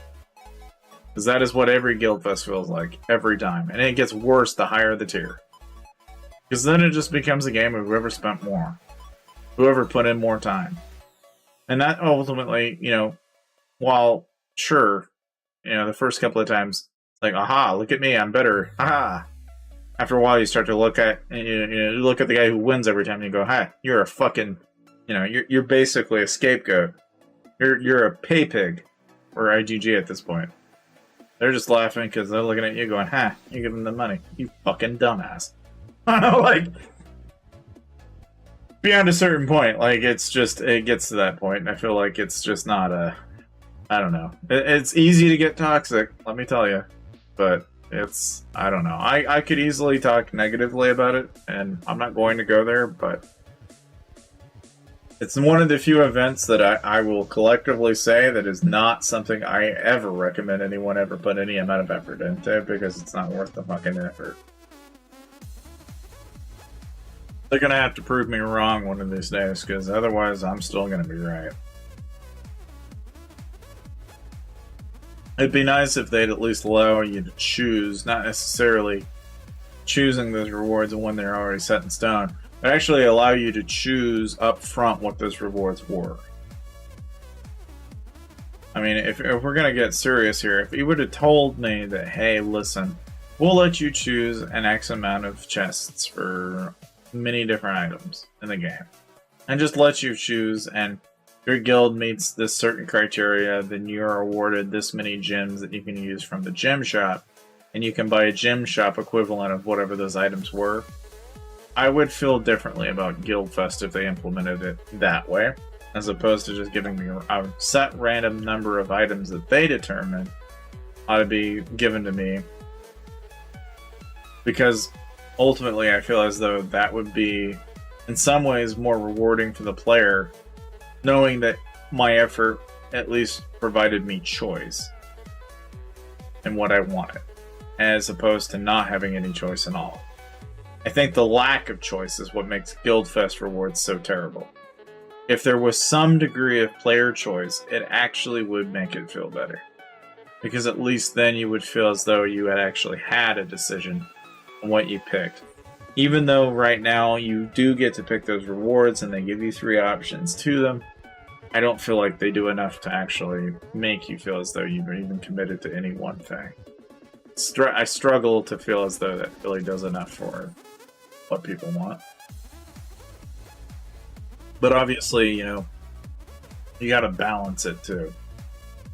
Because that is what every Guildfest feels like, every time. And it gets worse the higher the tier. Because then it just becomes a game of whoever spent more. Whoever put in more time. And that ultimately, while, sure, the first couple of times, it's like, aha, look at me, I'm better, aha. After a while, you start to look at, you look at the guy who wins every time, and you go, hi, you're a fucking, you're basically a scapegoat. You're a pay pig for IGG at this point. They're just laughing because they're looking at you going, ha, you give them the money, you fucking dumbass. Like, beyond a certain point, like, it's just, it gets to that point, and I feel like it's just not I don't know. It's easy to get toxic, let me tell you, but I don't know. I could easily talk negatively about it, and I'm not going to go there, but it's one of the few events that I will collectively say that is not something I ever recommend anyone ever put any amount of effort into, because it's not worth the fucking effort. They're gonna have to prove me wrong one of these days, because otherwise I'm still gonna be right. It'd be nice if they'd at least allow you to choose, not necessarily choosing those rewards when they're already set in stone, but actually allow you to choose up front what those rewards were. I mean, if we're gonna get serious here, if he would have told me that, hey, listen, we'll let you choose an X amount of chests for many different items in the game, and just let you choose, and your guild meets this certain criteria, then you're awarded this many gems that you can use from the gem shop, and you can buy a gem shop equivalent of whatever those items were. I would feel differently about Guildfest if they implemented it that way, as opposed to just giving me a set random number of items that they determine ought to be given to me. Because ultimately I feel as though that would be, in some ways, more rewarding for the player, knowing that my effort at least provided me choice in what I wanted, as opposed to not having any choice at all. I think the lack of choice is what makes Guildfest rewards so terrible. If there was some degree of player choice, it actually would make it feel better. Because at least then you would feel as though you had actually had a decision on what you picked. Even though right now you do get to pick those rewards and they give you 3 options to them, I don't feel like they do enough to actually make you feel as though you've even committed to any one thing. I struggle to feel as though that really does enough for what people want. But obviously, you know, you gotta balance it too.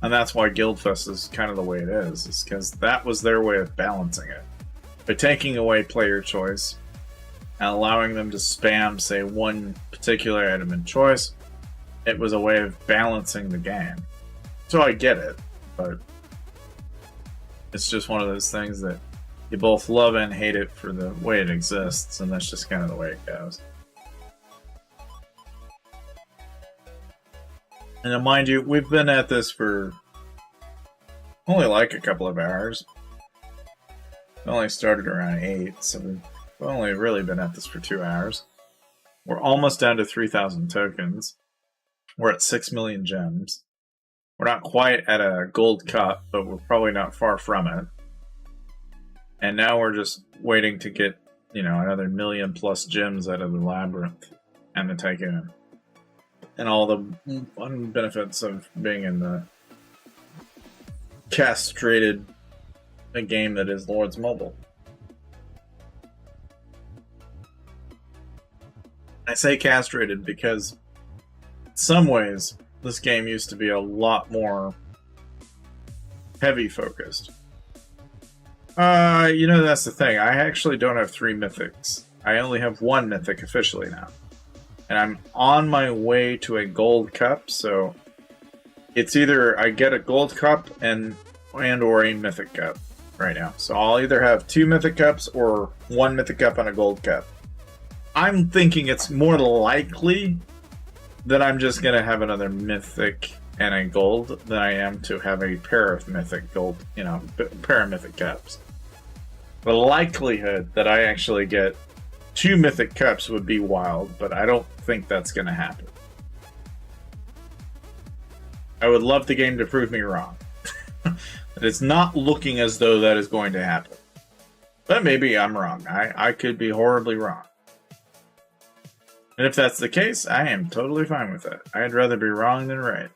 And that's why Guildfest is kind of the way it is because that was their way of balancing it. By taking away player choice and allowing them to spam, say, one particular item in choice, it was a way of balancing the game. So I get it, but it's just one of those things that you both love and hate it for the way it exists, and that's just kind of the way it goes. And now, mind you, we've been at this for only like a couple of hours. We only started around 8, so we've only really been at this for 2 hours. We're almost down to 3,000 tokens. We're at 6 million gems. We're not quite at a gold cup, but we're probably not far from it. And now we're just waiting to get, you know, another 1 million plus gems out of the labyrinth and the Tycoon. And all the fun benefits of being in the castrated game that is Lord's Mobile. I say castrated because in some ways this game used to be a lot more heavy focused. You know, that's the thing. I actually don't have 3 mythics. I only have 1 mythic officially now. And I'm on my way to a gold cup, so it's either I get a gold cup and or a mythic cup right now. So I'll either have 2 mythic cups or 1 mythic cup and a gold cup. I'm thinking it's more likely that I'm just going to have another mythic and a gold than I am to have a pair of mythic gold, you know, pair of mythic cups. The likelihood that I actually get 2 mythic cups would be wild, but I don't think that's going to happen. I would love the game to prove me wrong. It's not looking as though that is going to happen. But maybe I'm wrong. I could be horribly wrong. And if that's the case, I am totally fine with that. I'd rather be wrong than right.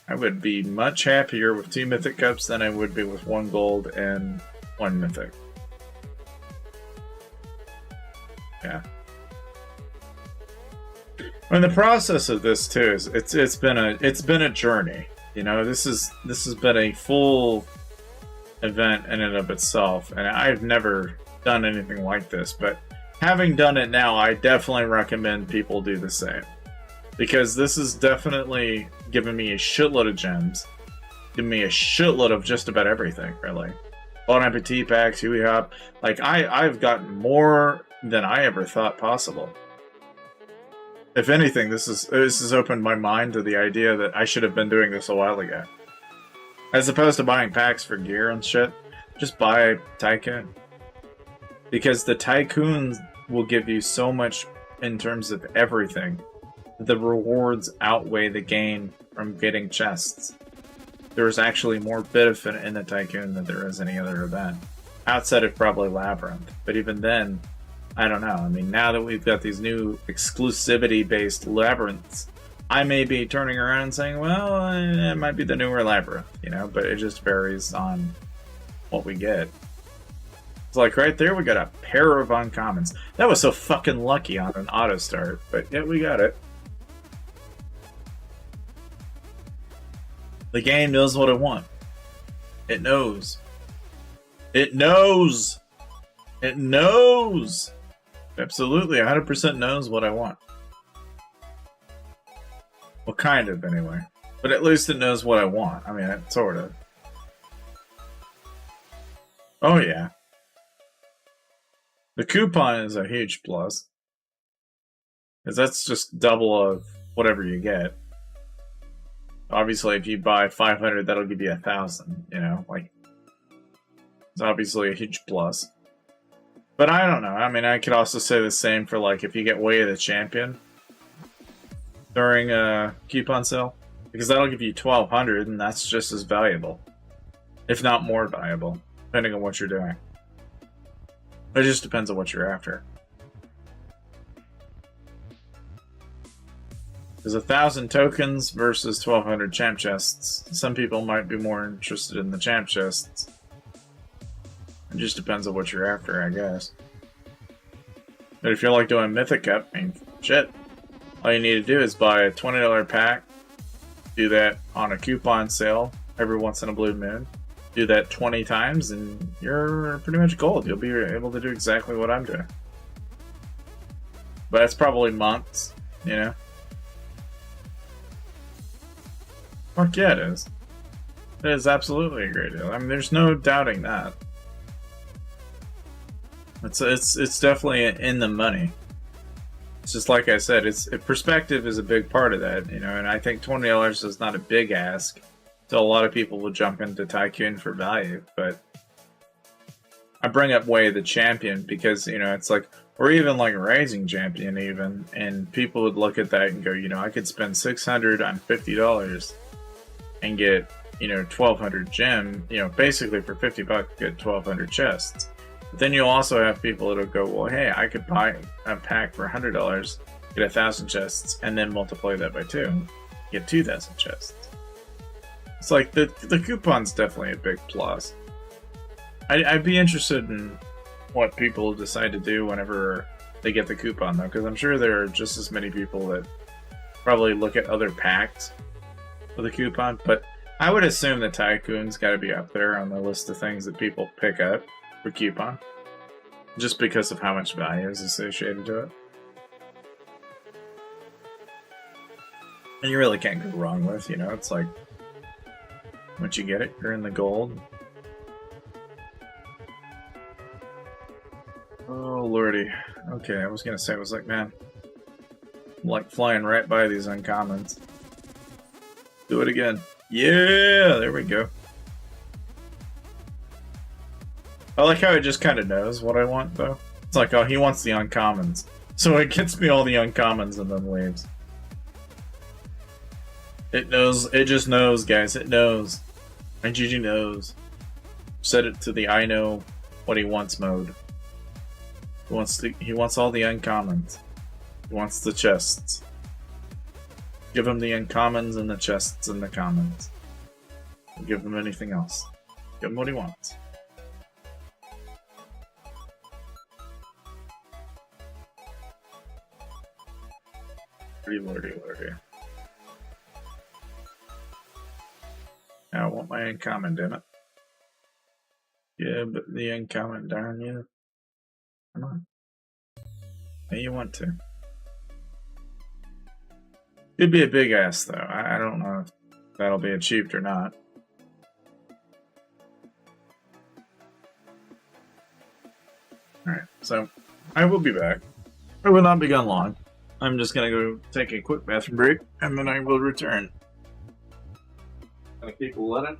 I would be much happier with 2 mythic cups than I would be with 1 gold and 1 mythic. Yeah. I mean, the process of this too is it's been a journey. You know, this has been a full event in and of itself, and I've never done anything like this. But having done it now, I definitely recommend people do the same, because this has definitely given me a shitload of gems. give me a shitload of just about everything, really. Bon Appetit packs, Huey Hop. Like, I've gotten more than I ever thought possible. If anything, this has opened my mind to the idea that I should have been doing this a while ago. As opposed to buying packs for gear and shit, just buy Tycoon. Because the Tycoons will give you so much in terms of everything. The rewards outweigh the gain from getting chests. There's actually more benefit in the Tycoon than there is any other event. Outside of probably Labyrinth. But even then, I don't know. I mean, now that we've got these new exclusivity-based Labyrinths, I may be turning around and saying, well, it might be the newer Labyrinth, you know? But it just varies on what we get. It's like right there, we got a pair of uncommons. That was so fucking lucky on an auto start, but yeah, we got it. The game knows what I want. It knows. It knows! It knows! Absolutely, 100% knows what I want. Well, kind of, anyway. But at least it knows what I want. I mean, it sort of. Oh, yeah. The coupon is a huge plus. Because that's just double of whatever you get. Obviously, if you buy 500, that'll give you 1,000, you know? Like, it's obviously a huge plus. But I don't know. I mean, I could also say the same for, like, if you get Way of the Champion during a coupon sale. Because that'll give you 1,200, and that's just as valuable. If not more valuable, depending on what you're doing. It just depends on what you're after. There's 1,000 tokens versus 1,200 champ chests. Some people might be more interested in the champ chests. It just depends on what you're after, I guess. But if you're like doing Mythic Cup, I mean, shit. All you need to do is buy a $20 pack. Do that on a coupon sale every once in a blue moon. Do that 20 times and you're pretty much gold. You'll be able to do exactly what I'm doing. But that's probably months, you know? Fuck yeah, it is. It is absolutely a great deal. I mean, there's no doubting that. It's definitely in the money. It's just like I said, perspective is a big part of that, you know, and I think $20 is not a big ask. So a lot of people will jump into Tycoon for value, but I bring up Way of the Champion because, you know, it's like, or even like Rising Champion even, and people would look at that and go, you know, I could spend $600 on $50 and get, you know, 1,200 gem, you know, basically for $50 get 1,200 chests. But then you'll also have people that'll go, well, hey, I could buy a pack for $100, get 1,000 chests, and then multiply that by 2, get 2,000 chests. It's like the coupon's definitely a big plus. I'd be interested in what people decide to do whenever they get the coupon, though, because I'm sure there are just as many people that probably look at other packs with a coupon. But I would assume the Tycoon's got to be up there on the list of things that people pick up for coupon, just because of how much value is associated to it. And you really can't go wrong with, you know, it's like, once you get it, you're in the gold. Oh, lordy. Okay, I was gonna say, I was like, man, I'm like flying right by these uncommons. Do it again. Yeah, there we go. I like how it just kind of knows what I want, though. It's like, oh, he wants the uncommons. So it gets me all the uncommons and then leaves. It knows, it just knows, guys, it knows. IGG knows. Set it to the I know what he wants mode. He wants all the uncommons. He wants the chests. Give him the uncommons and the chests and the commons. Don't give him anything else. Give him what he wants. Lordy. Now I want my uncommon, damn it. Yeah, but the uncommon, darn you. Come on. Hey, you want to. It'd be a big ass, though. I don't know if that'll be achieved or not. So I will be back. I will not be gone long. I'm just gonna go take a quick bathroom break, and then I will return. Gonna keep letting.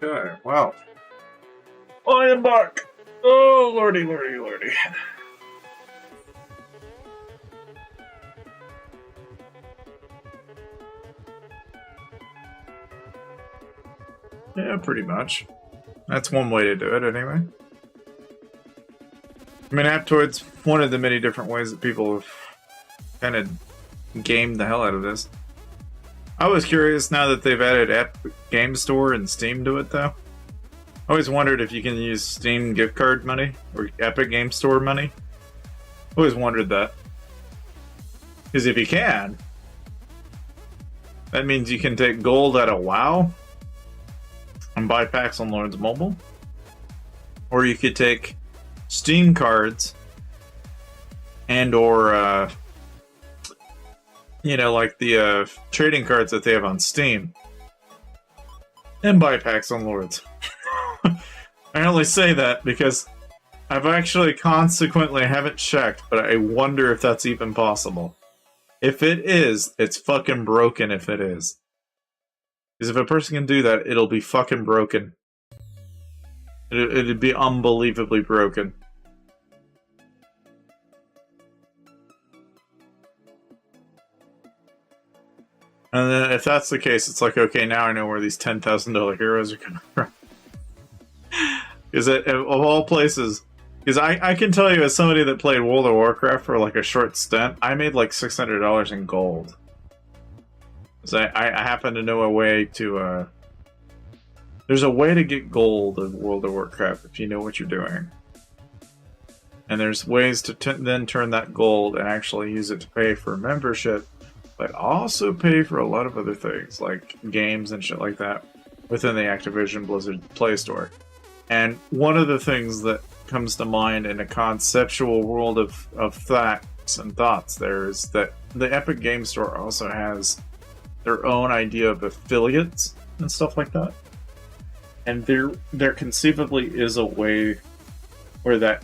Okay, wow. I am back! Oh, lordy, lordy, lordy. Yeah, pretty much. That's one way to do it, anyway. I mean, Aptoid's one of the many different ways that people have kind of gamed the hell out of this. I was curious now that they've added Epic Game Store and Steam to it, though. I always wondered if you can use Steam gift card money or Epic Game Store money. I always wondered that. Because if you can, that means you can take gold out of WoW and buy packs on Lords Mobile. Or you could take Steam cards and or you know, like the trading cards that they have on Steam and buy packs on Lords. I only say that because I've actually consequently haven't checked, but I wonder if that's even possible. If it is, it's fucking broken if it is. Because if a person can do that, it'll be fucking broken. It'd be unbelievably broken. And then if that's the case, it's like, okay, now I know where these $10,000 heroes are coming from. Because of all places, because I can tell you as somebody that played World of Warcraft for like a short stint, I made like $600 in gold. Because I happen to know a way to, there's a way to get gold in World of Warcraft if you know what you're doing. And there's ways to then turn that gold and actually use it to pay for membership, but also pay for a lot of other things, like games and shit like that, within the Activision Blizzard Play Store. And one of the things that comes to mind in a conceptual world of facts and thoughts there is that the Epic Game Store also has their own idea of affiliates and stuff like that. And there conceivably is a way where that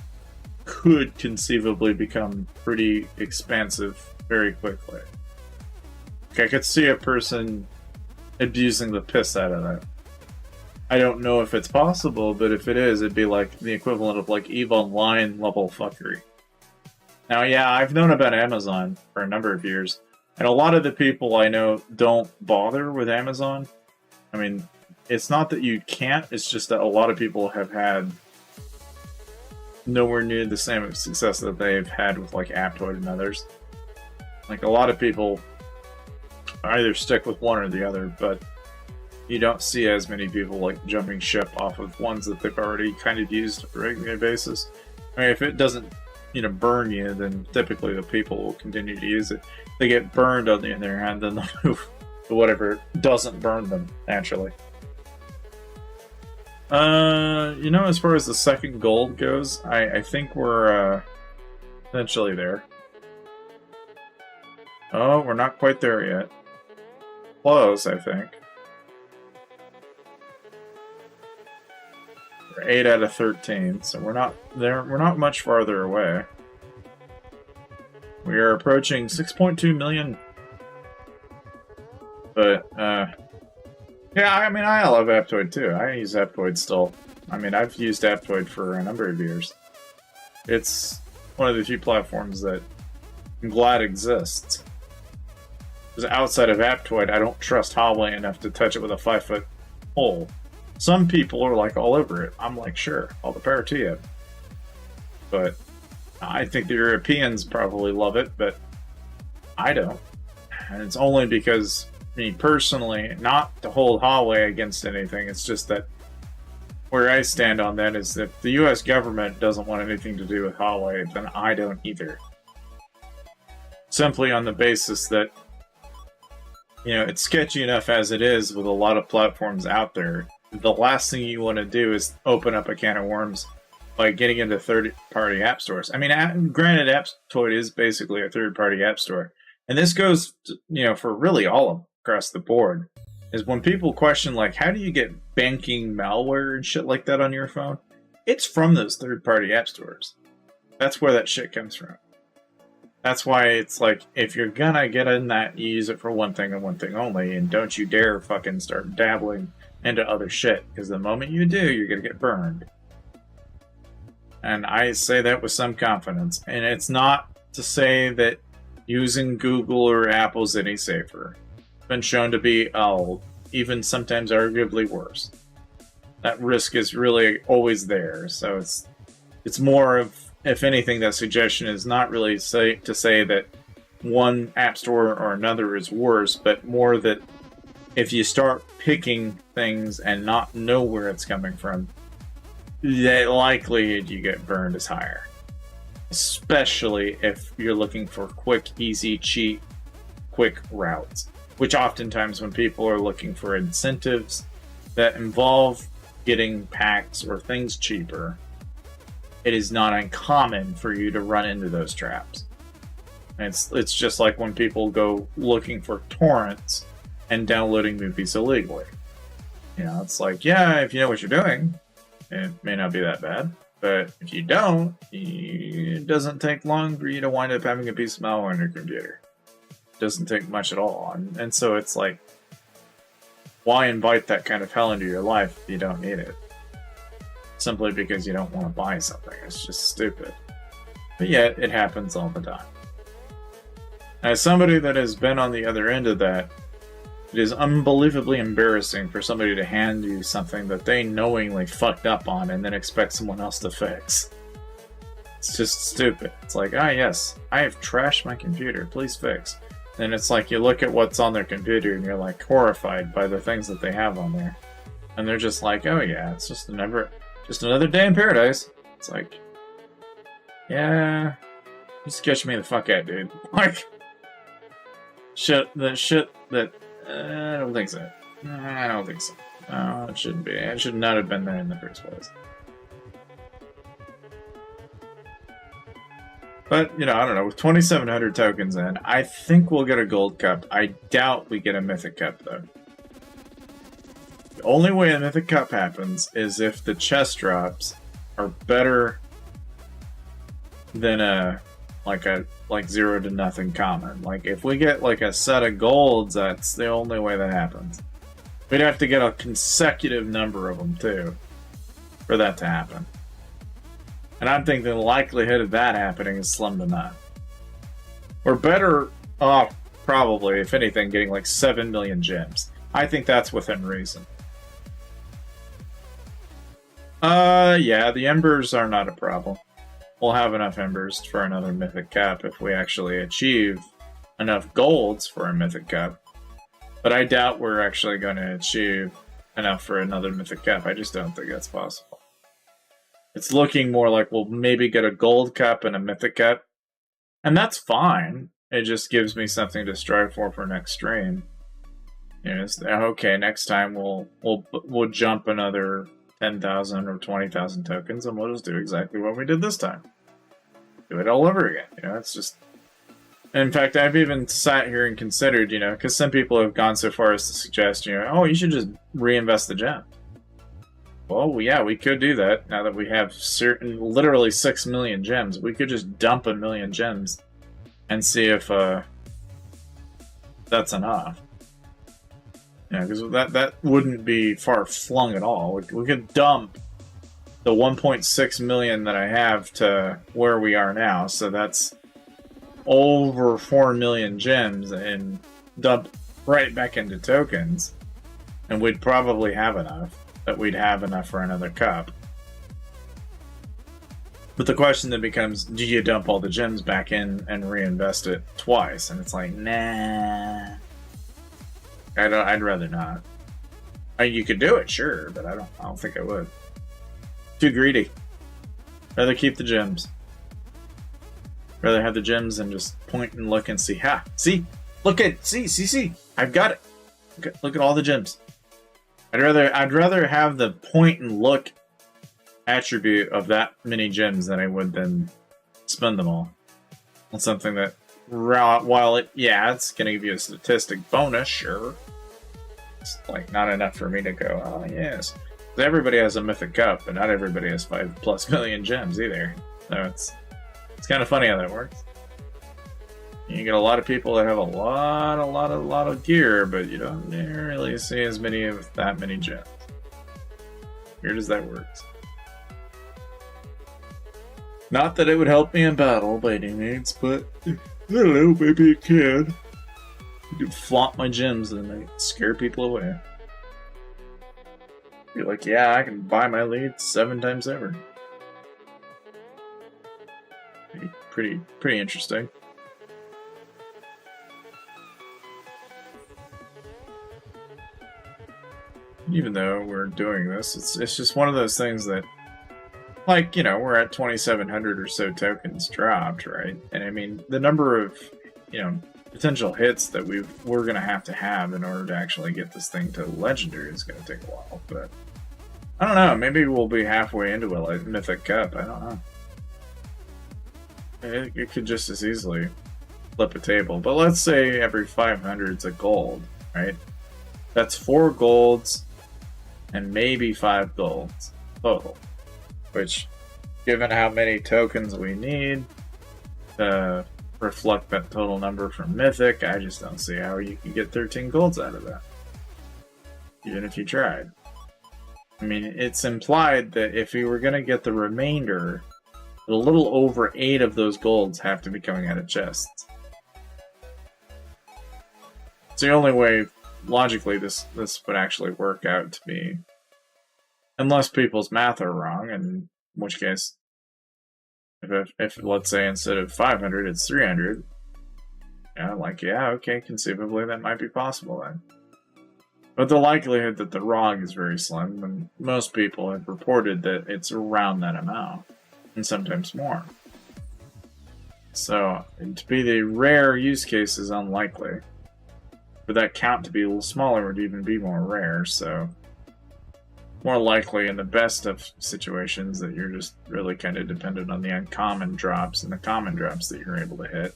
could conceivably become pretty expansive very quickly. I could see a person abusing the piss out of that. I don't know if it's possible, but if it is, it'd be like the equivalent of like EVE Online level fuckery. Now, yeah, I've known about Amazon for a number of years, and a lot of the people I know don't bother with Amazon. I mean, it's not that you can't, it's just that a lot of people have had nowhere near the same success that they've had with like Aptoid and others. Like, a lot of people either stick with one or the other, but you don't see as many people like jumping ship off of ones that they've already kind of used on a regular basis. I mean, if it doesn't, burn you, then typically the people will continue to use it. If they get burned on the other hand, then they'll move to whatever doesn't burn them naturally. As far as the second gold goes, I think we're eventually there. Oh, we're not quite there yet. Close, I think. We're 8 out of 13, so we're not there. We're not much farther away. We are approaching 6.2 million. But, yeah, I mean, I love Aptoid too. I use Aptoid still. I mean, I've used Aptoid for a number of years. It's one of the few platforms that I'm glad exists. Because outside of Aptoid, I don't trust Huawei enough to touch it with a 5-foot pole. Some people are like all over it. I'm like, sure, all the power to you. But I think the Europeans probably love it, but I don't. And it's only because, me personally, not to hold Huawei against anything, it's just that where I stand on that is that if the US government doesn't want anything to do with Huawei, then I don't either. Simply on the basis that, it's sketchy enough as it is with a lot of platforms out there. The last thing you want to do is open up a can of worms by getting into third-party app stores. I mean, granted, Aptoid is basically a third-party app store. And this goes, for really all of them across the board. Is when people question, like, how do you get banking malware and shit like that on your phone? It's from those third-party app stores. That's where that shit comes from. That's why it's like, if you're gonna get in that, you use it for one thing and one thing only, and don't you dare fucking start dabbling into other shit, because the moment you do, you're gonna get burned. And I say that with some confidence. And it's not to say that using Google or Apple's any safer. It's been shown to be, even sometimes arguably worse. That risk is really always there. So it's more of, if anything, that suggestion is not really to say that one app store or another is worse, but more that if you start picking things and not know where it's coming from, the likelihood you get burned is higher. Especially if you're looking for quick, easy, cheap, quick routes. Which oftentimes when people are looking for incentives that involve getting packs or things cheaper, it is not uncommon for you to run into those traps. It's just like when people go looking for torrents and downloading movies illegally. It's like, yeah, if you know what you're doing, it may not be that bad. But if you don't, it doesn't take long for you to wind up having a piece of malware on your computer. It doesn't take much at all. And so it's like, why invite that kind of hell into your life if you don't need it? Simply because you don't want to buy something. It's just stupid. But yet, it happens all the time. As somebody that has been on the other end of that, it is unbelievably embarrassing for somebody to hand you something that they knowingly fucked up on and then expect someone else to fix. It's just stupid. It's like, yes, I have trashed my computer, please fix. And it's like you look at what's on their computer and you're like horrified by the things that they have on there. And they're just like, oh yeah, it's just another day in paradise. It's like, yeah, you sketch me the fuck out, dude. Like, shit that, I don't think so. I don't think so. No, it shouldn't be. It should not have been there in the first place. But, I don't know. With 2,700 tokens in, I think we'll get a gold cup. I doubt we get a mythic cup, though. The only way a mythic cup happens is if the chest drops are better than a 0 to nothing common. Like, if we get like a set of golds, that's the only way that happens. We'd have to get a consecutive number of them, too, for that to happen. And I'm thinking the likelihood of that happening is slim to none. We're better off, probably, if anything, getting like 7 million gems. I think that's within reason. Yeah, the embers are not a problem. We'll have enough embers for another mythic cap if we actually achieve enough golds for a mythic cap. But I doubt we're actually going to achieve enough for another Mythic Cup. I just don't think that's possible. It's looking more like we'll maybe get a Gold Cup and a Mythic Cup. And that's fine. It just gives me something to strive for next stream. You know, okay, next time we'll jump another 10,000 or 20,000 tokens, and we'll just do exactly what we did this time. Do it all over again. You know, it's just. In fact, I've even sat here and considered, you know, because some people have gone so far as to suggest, you know, oh, you should just reinvest the gem. Well, yeah, we could do that now that we have literally 6 million gems. We could just dump 1 million gems and see if that's enough. Yeah, because that wouldn't be far flung at all. We could dump the 1.6 million that I have to where we are now, so that's over 4 million gems, and dump right back into tokens, and we'd probably have enough. That we'd have enough for another cup. But the question then becomes, do you dump all the gems back in and reinvest it twice? And it's like, nah. I'd rather not. I mean, you could do it, sure, but I don't think I would. Too greedy. Rather keep the gems. Rather have the gems and just point and look and see. Ha! See? Look at see. I've got it. Look at all the gems. I'd rather have the point and look attribute of that many gems than I would then spend them all on something that, while it's gonna give you a statistic bonus, sure, it's like not enough for me to go, oh yes. Everybody has a Mythic Cup, but not everybody has 5+ million gems either. So it's kind of funny how that works. You get a lot of people that have a lot of gear, but you don't really see as many of that many gems. Weird as that works. Not that it would help me in battle by any means, but I don't know, maybe it can. I could flaunt my gems and they scare people away. Be like, yeah, I can buy my lead 7 times over. Pretty interesting. Even though we're doing this, it's just one of those things that, like, you know, we're at 2,700 or so tokens dropped, right? And I mean, the number of, you know, potential hits that we're going to have in order to actually get this thing to legendary is going to take a while. But I don't know, maybe we'll be halfway into a Mythic Cup. I don't know. It could just as easily flip a table. But let's say every 500 is a gold, right? That's 4 golds and maybe 5 golds total. Which, given how many tokens we need to reflect that total number from Mythic, I just don't see how you can get 13 golds out of that. Even if you tried. I mean, it's implied that if you were going to get the remainder, a little over 8 of those golds have to be coming out of chests. It's the only way, logically, this would actually work out to be. Unless people's math are wrong, in which case, if let's say instead of 500, it's 300, yeah, okay, conceivably that might be possible then. But the likelihood that they're wrong is very slim, and most people have reported that it's around that amount, and sometimes more. So, to be the rare use case is unlikely. For that count to be a little smaller would even be more rare, so more likely in the best of situations that you're just really kind of dependent on the uncommon drops and the common drops that you're able to hit.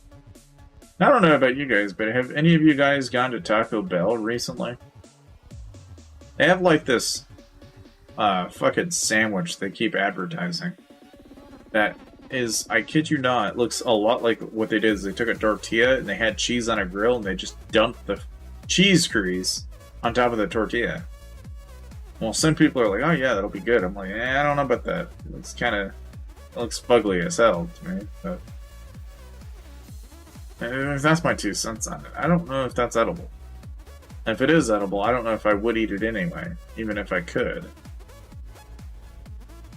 I don't know about you guys, but have any of you guys gone to Taco Bell recently? They have like this fucking sandwich they keep advertising that is, I kid you not, it looks a lot like what they did is they took a tortilla and they had cheese on a grill and they just dumped the cheese grease on top of the tortilla. Well, some people are like, oh yeah, that'll be good. I'm like, I don't know about that. It's kind of, it looks fugly as hell to me. But that's my 2 cents on it. I don't know if that's edible. And if it is edible, I don't know if I would eat it anyway, even if I could.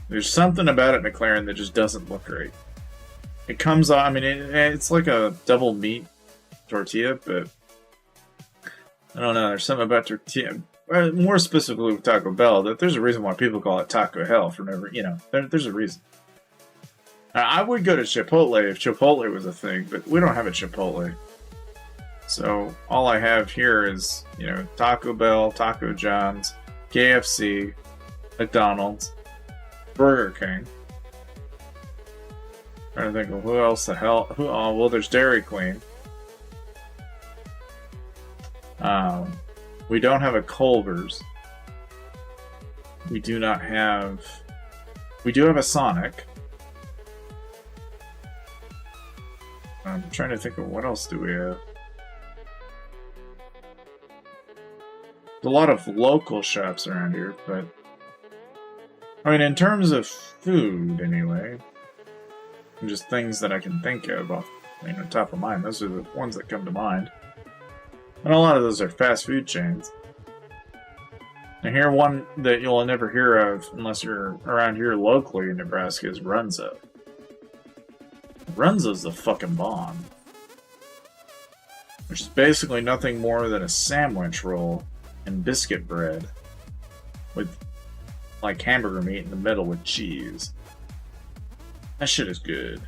There's something about it, McLaren, that just doesn't look right. It comes off, I mean, it's like a double meat tortilla, but I don't know. There's something about tortilla. More specifically with Taco Bell, that there's a reason why people call it Taco Hell for never. There's a reason. I would go to Chipotle if Chipotle was a thing, but we don't have a Chipotle. So all I have here is, Taco Bell, Taco John's, KFC, McDonald's, Burger King. Trying to think of who else the hell. Well, there's Dairy Queen. We don't have a Culver's. We do not have. We do have a Sonic. I'm trying to think of what else do we have. There's a lot of local shops around here, but I mean, in terms of food, anyway, and just things that I can think of off, top of mind. Those are the ones that come to mind, and a lot of those are fast food chains. And here, one that you'll never hear of unless you're around here locally in Nebraska is Runza. Runza's the fucking bomb. Which is basically nothing more than a sandwich roll and biscuit bread with, like, hamburger meat in the middle with cheese. That shit is good.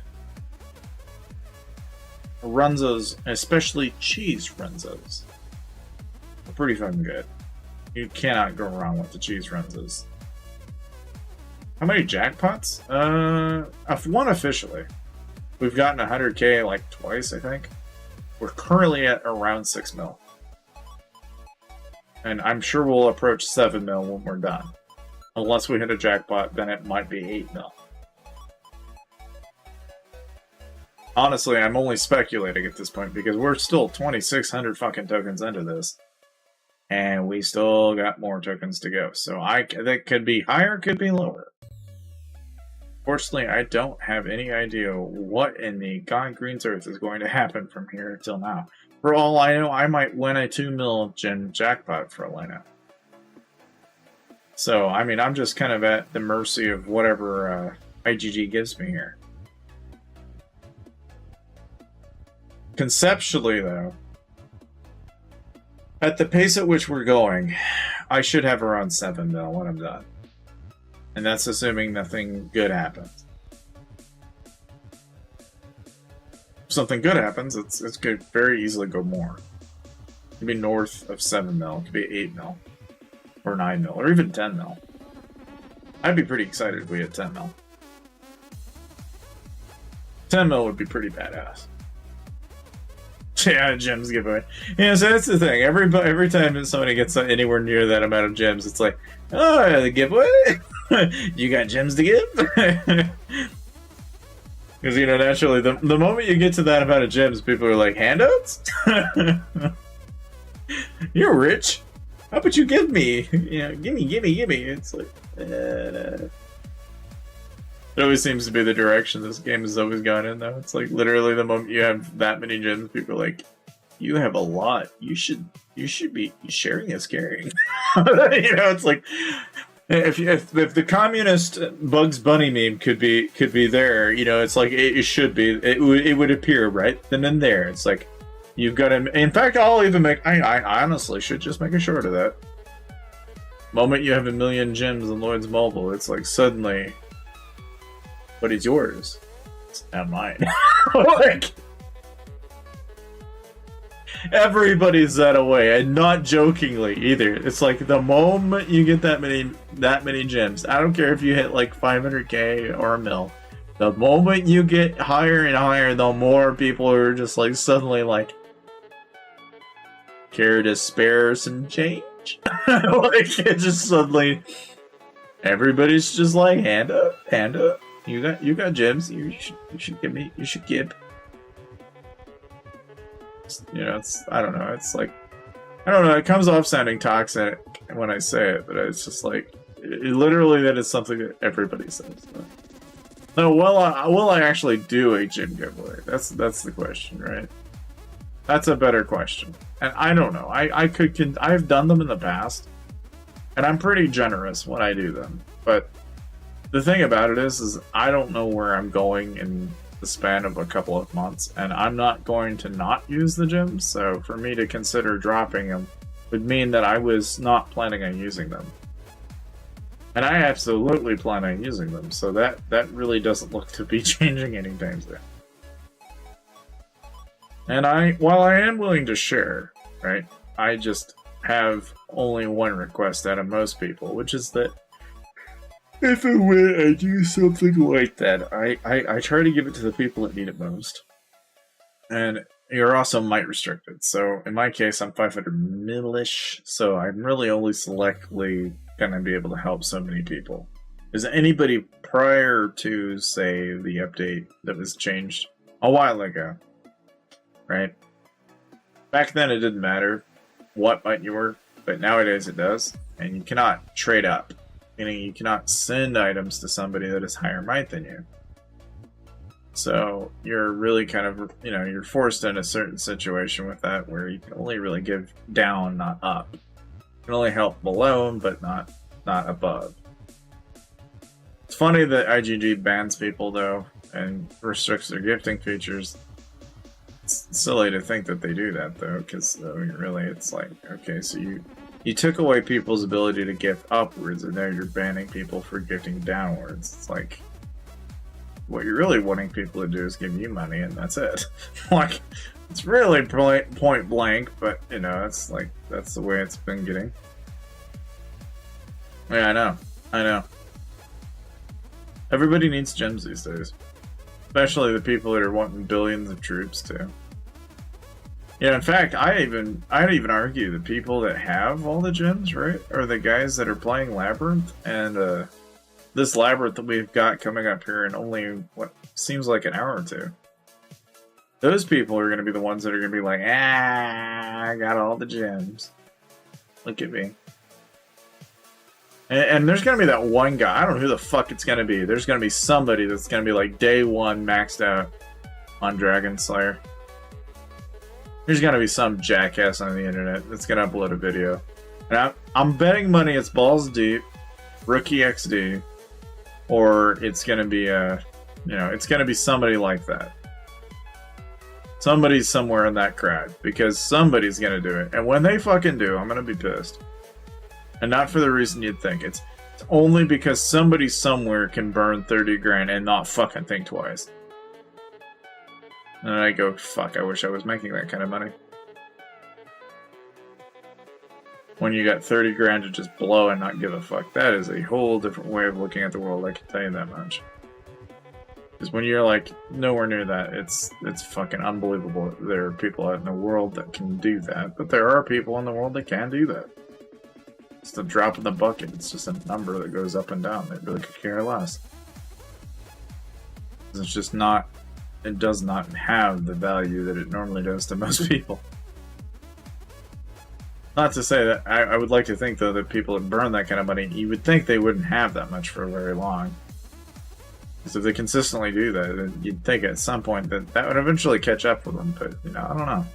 Runzas, especially cheese Runzas, are pretty fucking good. You cannot go wrong with the cheese Runzas. How many jackpots? One officially. We've gotten 100k like twice, I think. We're currently at around 6 mil. And I'm sure we'll approach 7 mil when we're done. Unless we hit a jackpot, then it might be 8 mil. Honestly, I'm only speculating at this point because we're still 2,600 fucking tokens into this. And we still got more tokens to go. So that could be higher, could be lower. Fortunately, I don't have any idea what in the God Green's Earth is going to happen from here till now. For all I know, I might win a 2 mil gem jackpot for all I know. So, I mean, I'm just kind of at the mercy of whatever IGG gives me here. Conceptually, though, at the pace at which we're going, I should have around 7 mil when I'm done. And that's assuming nothing good happens. If something good happens, it could very easily go more. It could be north of 7 mil, it could be 8 mil, or 9 mil, or even 10 mil. I'd be pretty excited if we hit 10 mil. 10 mil would be pretty badass. Yeah, gems giveaway. Yeah, so that's the thing. Every time somebody gets anywhere near that amount of gems, it's like, oh, the giveaway? You got gems to give? Because, naturally, the moment you get to that amount of gems, people are like, handouts? You're rich. How about you give me? Gimme. It's like, It always seems to be the direction this game has always gone in, though. It's like, literally, the moment you have that many gems, people are like, you have a lot. You should be sharing is caring. It's like, if the communist Bugs Bunny meme could be there, it's like it should be. It would appear right then and there. It's like you've got to. In fact, I'll even make. I honestly should just make a short of that. Moment you have 1 million gems in Lloyd's Mobile, it's like suddenly, but it's yours. It's not mine. Like, everybody's that away, and not jokingly either. It's like the moment you get that many gems, I don't care if you hit like 500k or a mil. The moment you get higher and higher, the more people are just like suddenly like, care to spare some change? Like, it just suddenly, everybody's just like, hand up. You got gems. You should give me. You should give. I don't know. It's like, I don't know. It comes off sounding toxic when I say it, but it's just like, literally, that is something that everybody says. No, will I actually do a gym giveaway? That's the question, right? That's a better question. And I don't know. I've done them in the past, and I'm pretty generous when I do them. But the thing about it is I don't know where I'm going in the span of a couple of months, and I'm not going to not use the gems. So for me to consider dropping them would mean that I was not planning on using them. And I absolutely plan on using them, so that really doesn't look to be changing anytime soon. And while I am willing to share, right, I just have only one request out of most people, which is that if and when I do something like that, I try to give it to the people that need it most. And you're also might restricted. So in my case, I'm 500 mil-ish, so I'm really only selectively going to be able to help so many people. Is anybody prior to, say, the update that was changed a while ago, right? Back then it didn't matter what might you were, but nowadays it does, and you cannot trade up. Meaning you cannot send items to somebody that is higher might than you. So you're really kind of, you're forced in a certain situation with that where you can only really give down, not up. You can only help below, but not above. It's funny that IGG bans people, though, and restricts their gifting features. It's silly to think that they do that, though, because really it's like, okay, so you took away people's ability to gift upwards, and now you're banning people for gifting downwards. It's like, what you're really wanting people to do is give you money, and that's it. Like, it's really point blank, but, it's like, that's the way it's been getting. Yeah, I know. Everybody needs gems these days. Especially the people that are wanting billions of troops, too. Yeah, in fact, I'd even argue the people that have all the gems, right, are the guys that are playing Labyrinth, and this Labyrinth that we've got coming up here in only, what seems like an hour or two. Those people are going to be the ones that are going to be like, I got all the gems. Look at me. And there's going to be that one guy, I don't know who the fuck it's going to be. There's going to be somebody that's going to be like day one maxed out on Dragon Slayer. There's going to be some jackass on the internet that's going to upload a video. And I'm betting money it's Balls Deep, Rookie XD, or it's going to be it's going to be somebody like that. Somebody's somewhere in that crowd, because somebody's going to do it. And when they fucking do, I'm going to be pissed. And not for the reason you'd think. It's only because somebody somewhere can burn 30 grand and not fucking think twice. And I go, fuck, I wish I was making that kind of money. When you got 30 grand to just blow and not give a fuck, that is a whole different way of looking at the world, I can tell you that much. Because when you're like nowhere near that, it's fucking unbelievable. There are people out in the world that can do that, but there are people in the world that can do that. It's a drop in the bucket. It's just a number that goes up and down. They really could care less. It's just not. It does not have the value that it normally does to most people. Not to say that I would like to think, though, that people that burn that kind of money, you would think they wouldn't have that much for very long. Because if they consistently do that, then you'd think at some point that would eventually catch up with them. But, I don't know.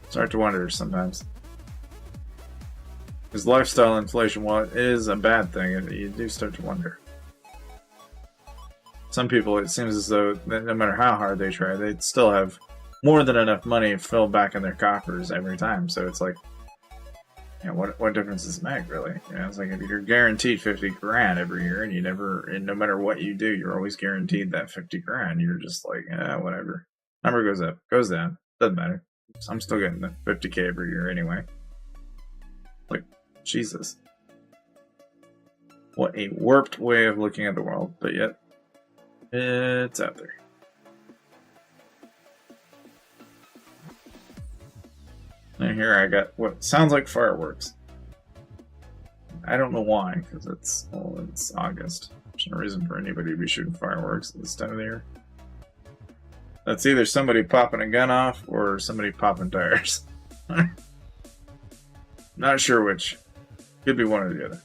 It's hard to wonder sometimes. Because lifestyle inflation, while it is a bad thing, you do start to wonder. Some people, it seems as though, no matter how hard they try, they'd still have more than enough money filled back in their coffers every time. So it's like, what difference does it make, really? It's like if you're guaranteed 50 grand every year, and no matter what you do, you're always guaranteed that 50 grand. You're just like, whatever. Number goes up, goes down, doesn't matter. I'm still getting the 50k every year anyway. Like, Jesus. What a warped way of looking at the world, but yet, it's out there. And here I got what sounds like fireworks. I don't know why, because it's August. There's no reason for anybody to be shooting fireworks at this time of the year. That's either somebody popping a gun off or somebody popping tires. Not sure which. Could be one or the other.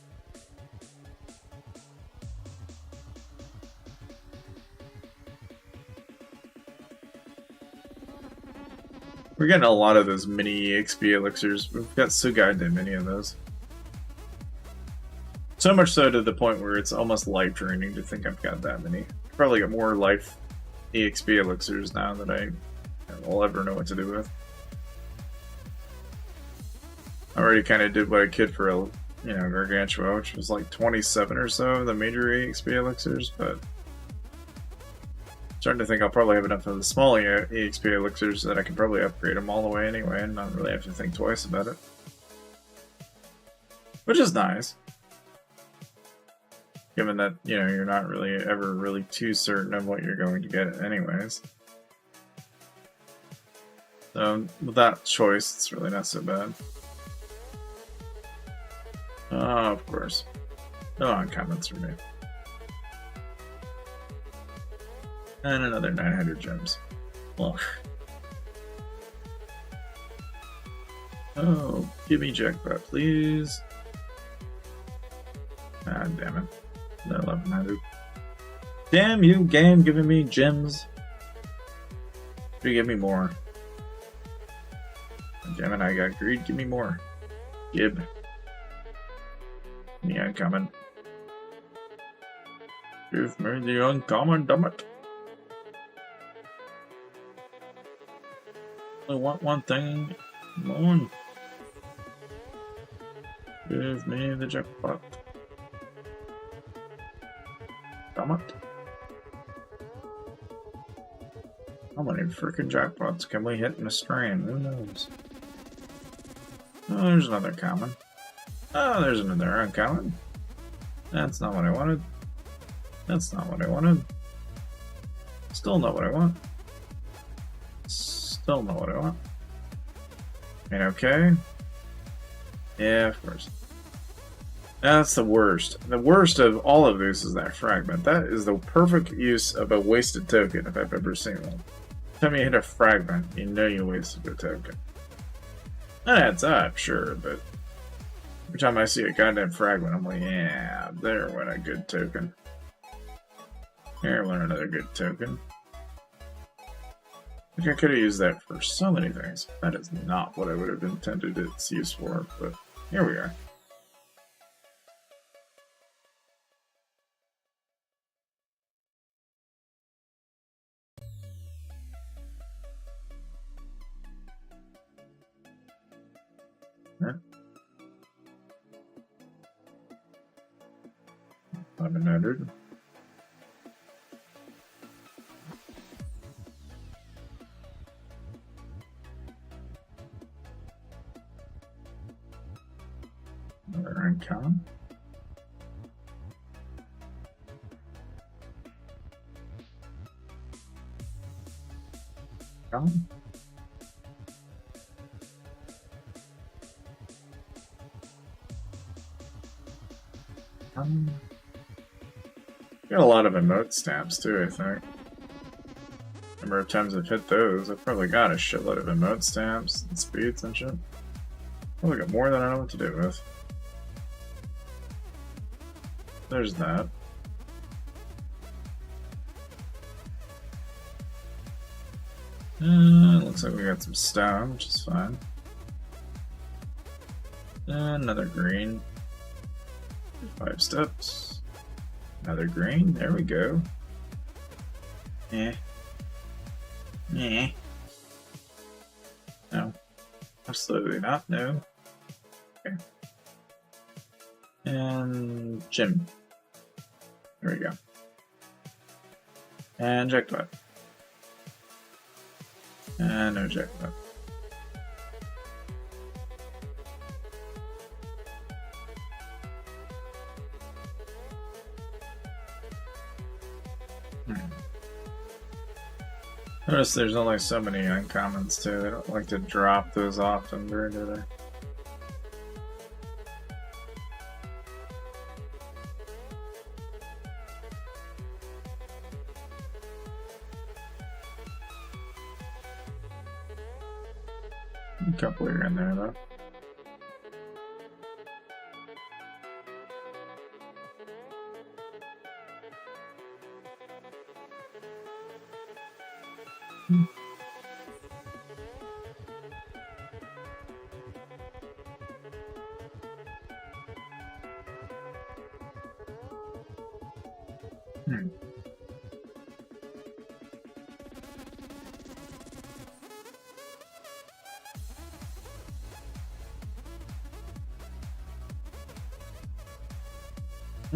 We're getting a lot of those mini EXP elixirs. We've got so goddamn many of those. So much so to the point where it's almost life draining to think I've got that many. Probably got more life EXP elixirs now than I will ever know what to do with. I already kind of did what I could for a Gargantua, which was like 27 or so of the major EXP elixirs, but I'm starting to think I'll probably have enough of the small EXP elixirs that I can probably upgrade them all the way anyway and not really have to think twice about it. Which is nice. Given that, you're not really ever really too certain of what you're going to get anyways. So, with that choice, it's really not so bad. Oh, of course. No uncommons for me. And another 900 gems. Well. Oh, give me jackpot, please. Ah, damn it. No 1100. Damn you, game, giving me gems. You give me more. Damn it, I got greed. Give me more. Gib. The uncommon. Give me the uncommon, damn it. I want one thing. Come on. Give me the jackpot. Damn it. How many freaking jackpots can we hit in a stream? Who knows? Oh, there's another common. Oh, there's another uncommon. That's not what I wanted. That's not what I wanted. Still not what I want. Still not what I want. And okay. Yeah, of course. That's the worst. The worst of all of these is that fragment. That is the perfect use of a wasted token if I've ever seen one. Every time you hit a fragment, you know you wasted a token. That adds up, sure, but every time I see a goddamn fragment, I'm like, yeah, there went a good token. Here went another good token. I think I could have used that for so many things. That is not what I would have intended its use for, but here we are. Right. 1100. Another uncommon. Common. Got a lot of emote stamps too, I think. Number of times I've hit those, I've probably got a shitload of emote stamps and speeds and shit. Probably got more than I know what to do with. There's that. Looks like we got some stone, which is fine. Another green. 5 steps. Another green. There we go. No. Absolutely not. No. Okay. And Jim. There we go. And jackpot. And no jackpot. Notice there's only so many uncommons too. They don't like to drop those often, do they? A couple are in there though.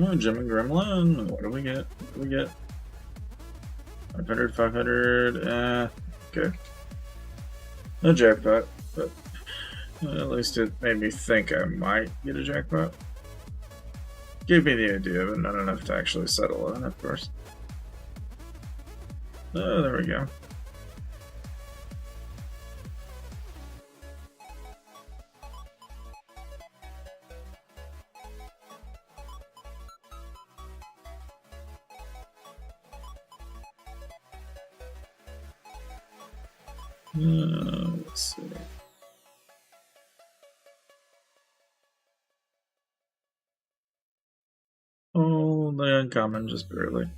Oh, Gem and Gremlin. What do we get? What do we get? 500, 500. Okay. No jackpot, but at least it made me think I might get a jackpot. Gave me the idea, but not enough to actually settle on, of course. Oh, there we go. Let's see. Oh, the uncommon, just barely.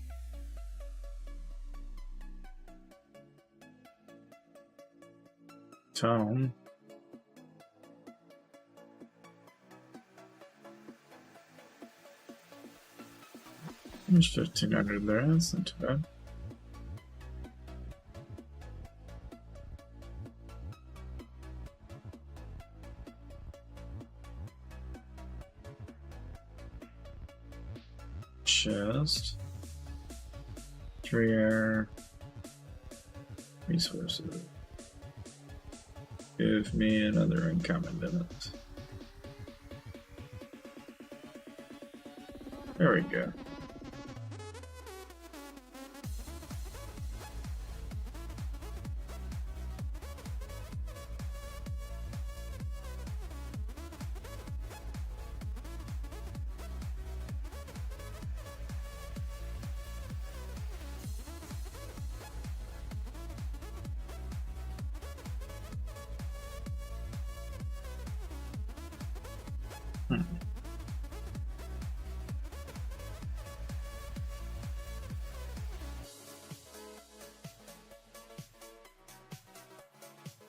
Tone. There's 1,500 there, that's not too bad. Chest. 3 air. Resources. Give me another uncommon minute. There we go.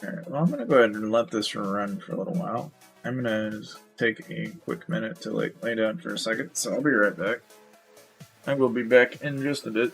Alright, well, I'm gonna go ahead and let this run for a little while. I'm gonna just take a quick minute to lay down for a second, so I'll be right back. I will be back in just a bit.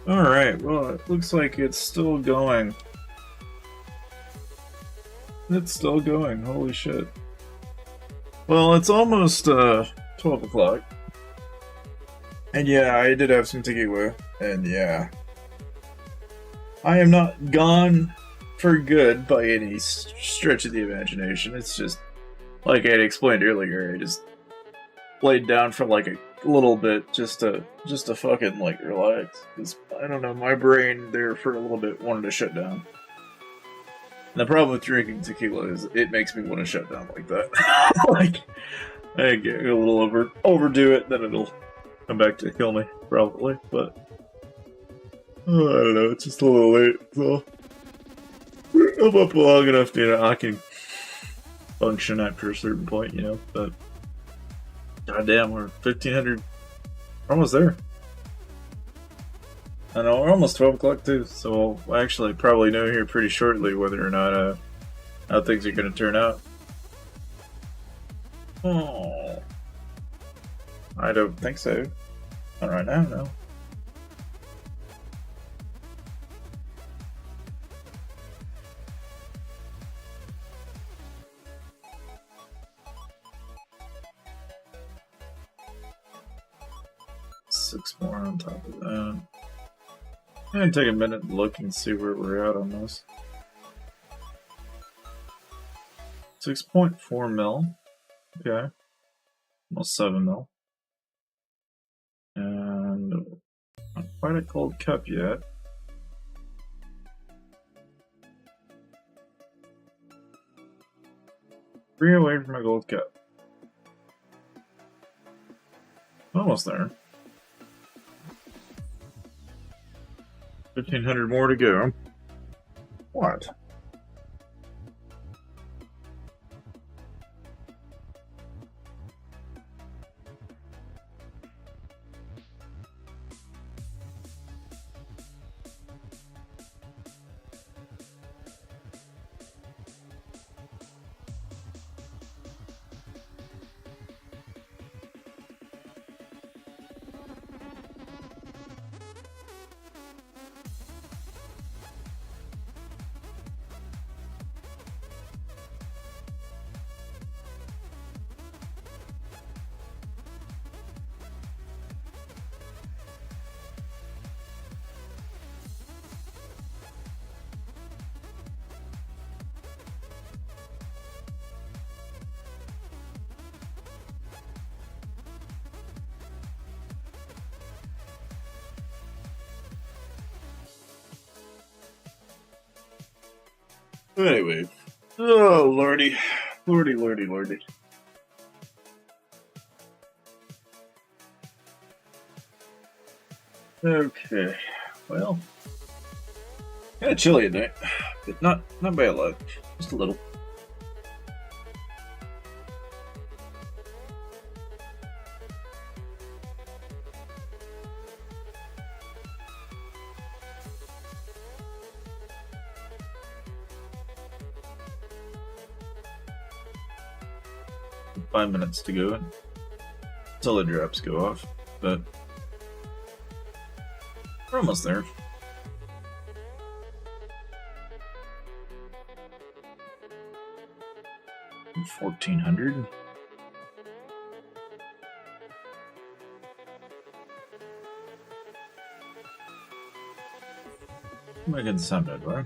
Alright, well, it looks like it's still going. It's still going, holy shit. Well, it's almost 12 o'clock. And yeah, I did have some tequila, and yeah. I am not gone for good by any stretch of the imagination. It's just, like I had explained earlier, I just laid down for like a little bit just to fucking like relax. Because I don't know, my brain there for a little bit wanted to shut down. And the problem with drinking tequila is it makes me want to shut down like that. Like I get a little overdo it, then it'll come back to kill me probably. But I don't know, it's just a little late. So I'm up long enough, you know, I can function after a certain point, you know. But goddamn, we're 1500. We're almost there. I know, we're almost 12 o'clock too, so we'll actually probably know here pretty shortly whether or not how things are going to turn out. Oh, I don't think so. Not right now, no. Six more on top of that. I'm gonna take a minute and look and see where we're at on this. 6.4 mil. Okay. Almost 7 mil. And not quite a cold cup yet. Three away from a gold cup. Almost there. 1500 more to go. What? Anyway. Oh, lordy. Lordy, lordy, lordy. Okay. Well. Kind of chilly at night. But not by a lot. Just a little. Five minutes to go until the drops go off, but we're almost there. $1,400. Making sound bad, right?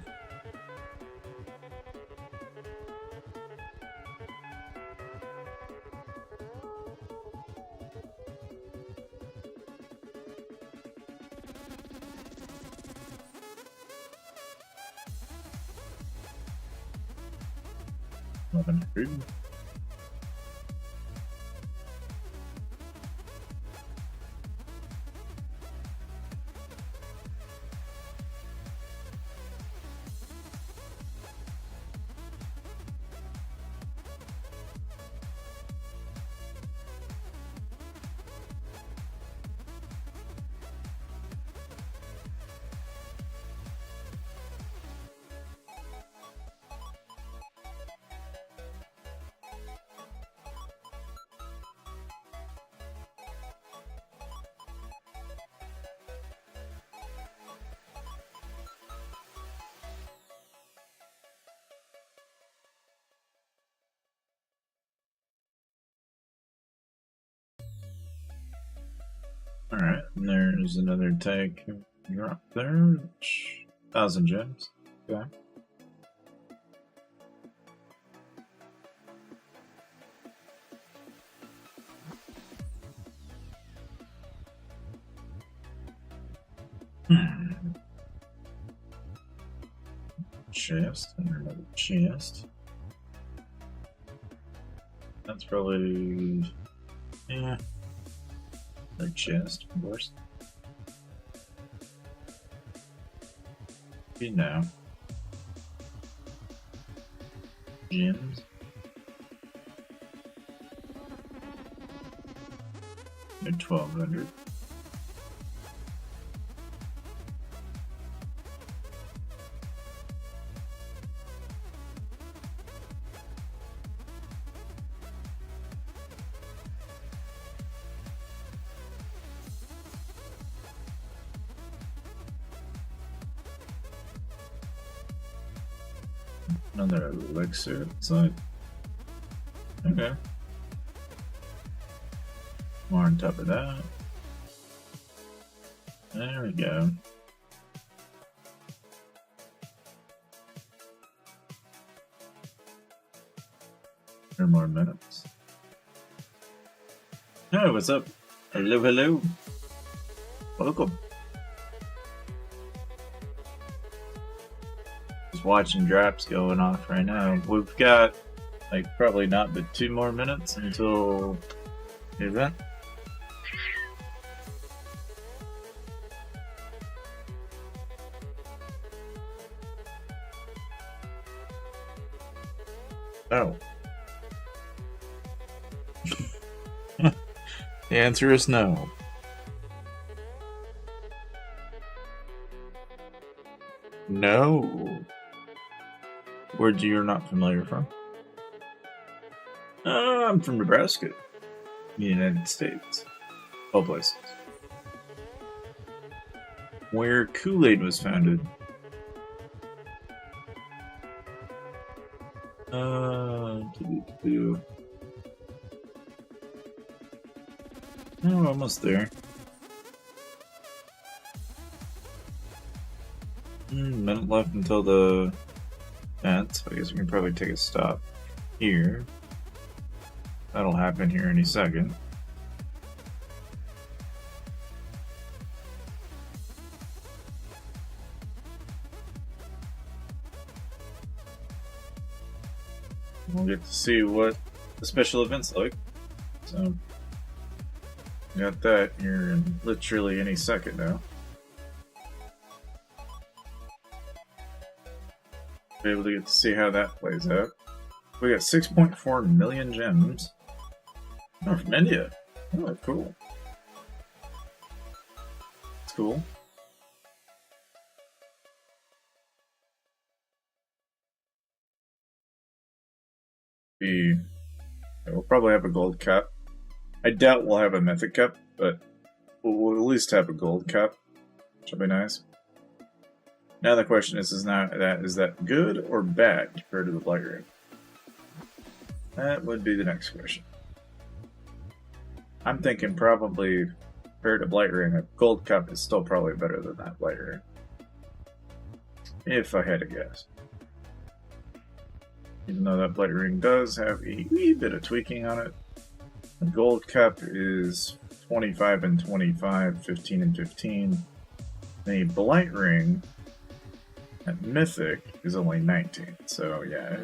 $1,100. Alright, and there's another Tycoon drop there. 1,000 gems. Okay. Chest, and another chest. That's probably, yeah, their chest, of course. You know, gems. They're 1,200. Another elixir inside. Okay. More on top of that. There we go. Three more minutes. Hey, what's up? Hello, hello. Welcome. Just watching drops going off right now. We've got like probably not but 2 more minutes until the event. Oh. The answer is no. No. Where you're not familiar from? I'm from Nebraska, the United States. All places. Where Kool-Aid was founded. Oh, almost there. Minute left until the event, so I guess we can probably take a stop here. That'll happen here any second. We'll get to see what the special event's like. So, got that here in literally any second now. Be able to get to see how that plays out. We got 6.4 million gems. Oh, from India. Oh, cool. That's cool. We'll probably have a gold cup. I doubt we'll have a mythic cup, but we'll at least have a gold cup, which will be nice. Now the question is that good or bad compared to the Blight Ring? That would be the next question. I'm thinking probably compared to Blight Ring, a gold cup is still probably better than that Blight Ring. If I had to guess. Even though that Blight Ring does have a wee bit of tweaking on it. The gold cup is 25 and 25, 15 and 15. The Blight Ring at Mythic is only 19. So yeah,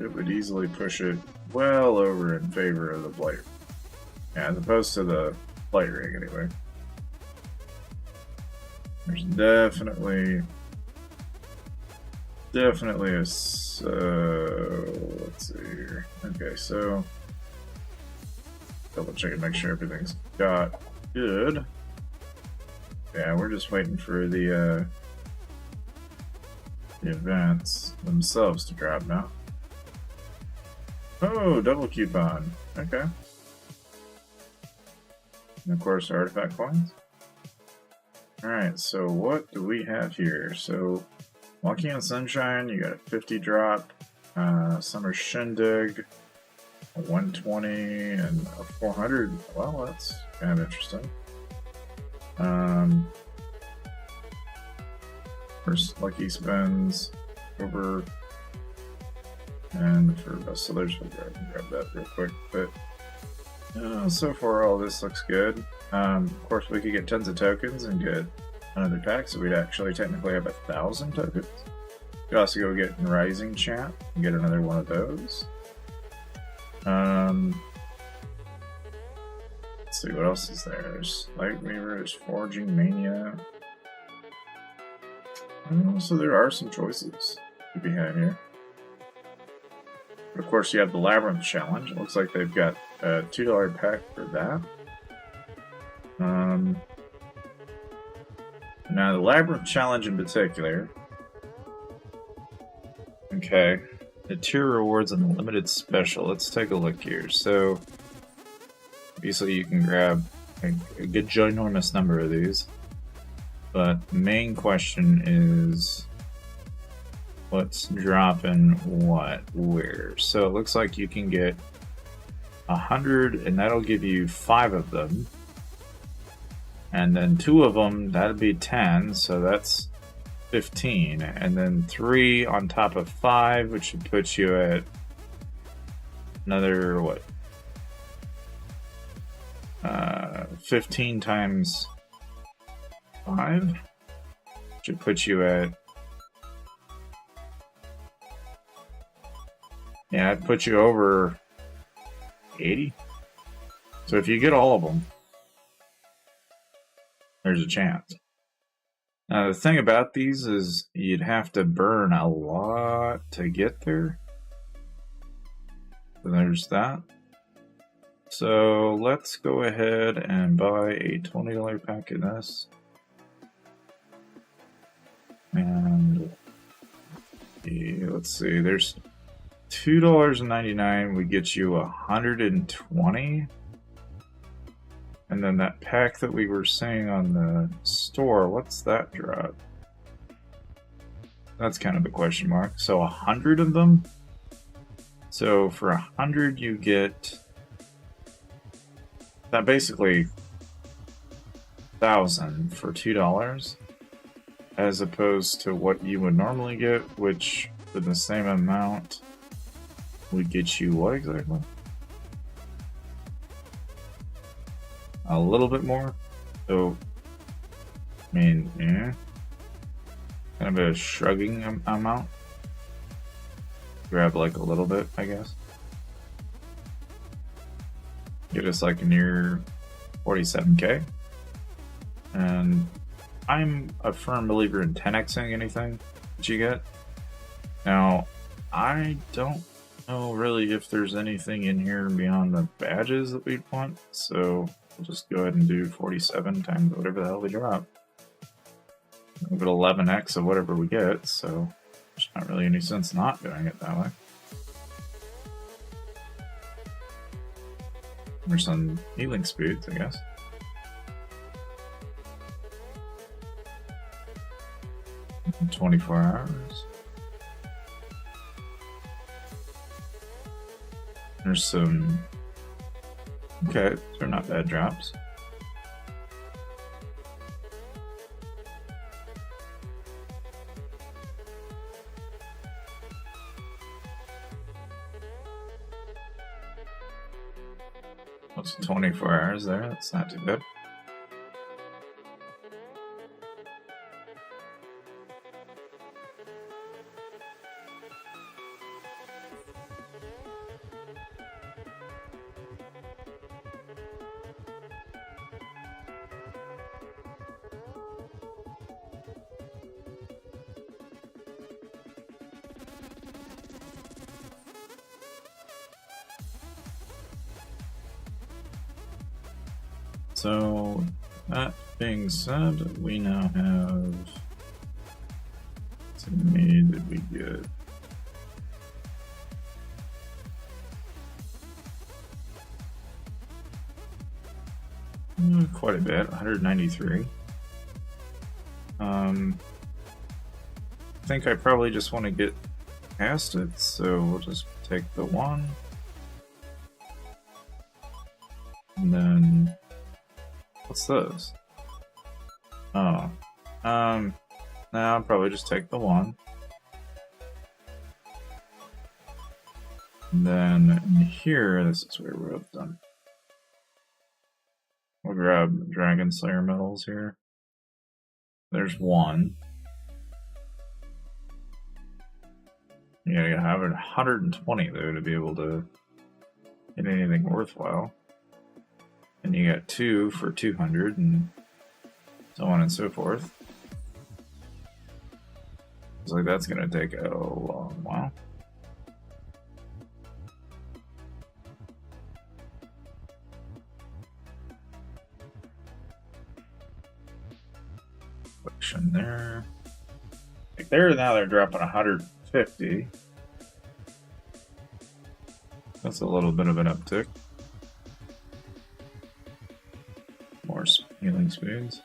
it would easily push it well over in favor of the Blight Ring. Yeah, as opposed to the Blight Ring anyway. There's definitely a let's see here. Okay, so double check and make sure everything's got good. Yeah, we're just waiting for the events themselves to drop now. Oh, double coupon. Okay. And of course, artifact coins. Alright, so what do we have here? So, Walking on Sunshine, you got a 50 drop, Summer Shindig, a 120, and a 400. Well, that's kind of interesting. First lucky spins over, and for best sellers, we'll grab that real quick. But so far, all this looks good. Of course, we could get tons of tokens and get another pack, so we'd actually technically have 1,000 tokens. We could also go get Rising Champ and get another one of those. Let's see what else is there. There's Light Weaver, there's Forging Mania. So there are some choices to be had here. But of course, you have the Labyrinth Challenge. It looks like they've got a $2 pack for that. Now, the Labyrinth Challenge in particular. Okay. The tier rewards and the limited special. Let's take a look here. So, obviously, you can grab a good ginormous number of these. But the main question is, what's dropping what, where? So it looks like you can get 100, and that'll give you 5 of them. And then 2 of them, that'd be 10, so that's 15. And then 3 on top of 5, which would put you at another, what? 15 times 5, should put you at, yeah, I'd put you over 80. So if you get all of them, there's a chance. Now the thing about these is you'd have to burn a lot to get there. So there's that. So let's go ahead and buy a $20 pack of this. And let's see, there's $2.99 would get you 120. And then that pack that we were seeing on the store, what's that drop? That's kind of a question mark. So 100 of them. So for 100 you get that, basically 1,000 for $2. As opposed to what you would normally get, which for the same amount would get you what exactly? A little bit more. So, I mean, yeah. Kind of a shrugging amount. Grab like a little bit, I guess. Get us like near 47k. And I'm a firm believer in 10xing anything that you get. Now, I don't know really if there's anything in here beyond the badges that we'd want, so we'll just go ahead and do 47 times whatever the hell we drop. We'll get 11x of whatever we get, so there's not really any sense not doing it that way. There's some healing speeds, I guess. In 24 hours. There's some... Okay, they're not bad drops. What's 24 hours there? That's not too bad. So, that being said, we now have... To me, did we get... Quite a bit, 193. I think I probably just want to get past it, so we'll just take the 1. And then... What's this? Oh. No, I'll probably just take the one. And then in here, this is where we're done. We'll grab Dragon Slayer medals here. There's one. You gotta have it 120 though to be able to get anything worthwhile. And you got 2 for 200 and so on and so forth. Looks like that's gonna take a long while. There. Like there now they're dropping 150. That's a little bit of an uptick. More healing spoons.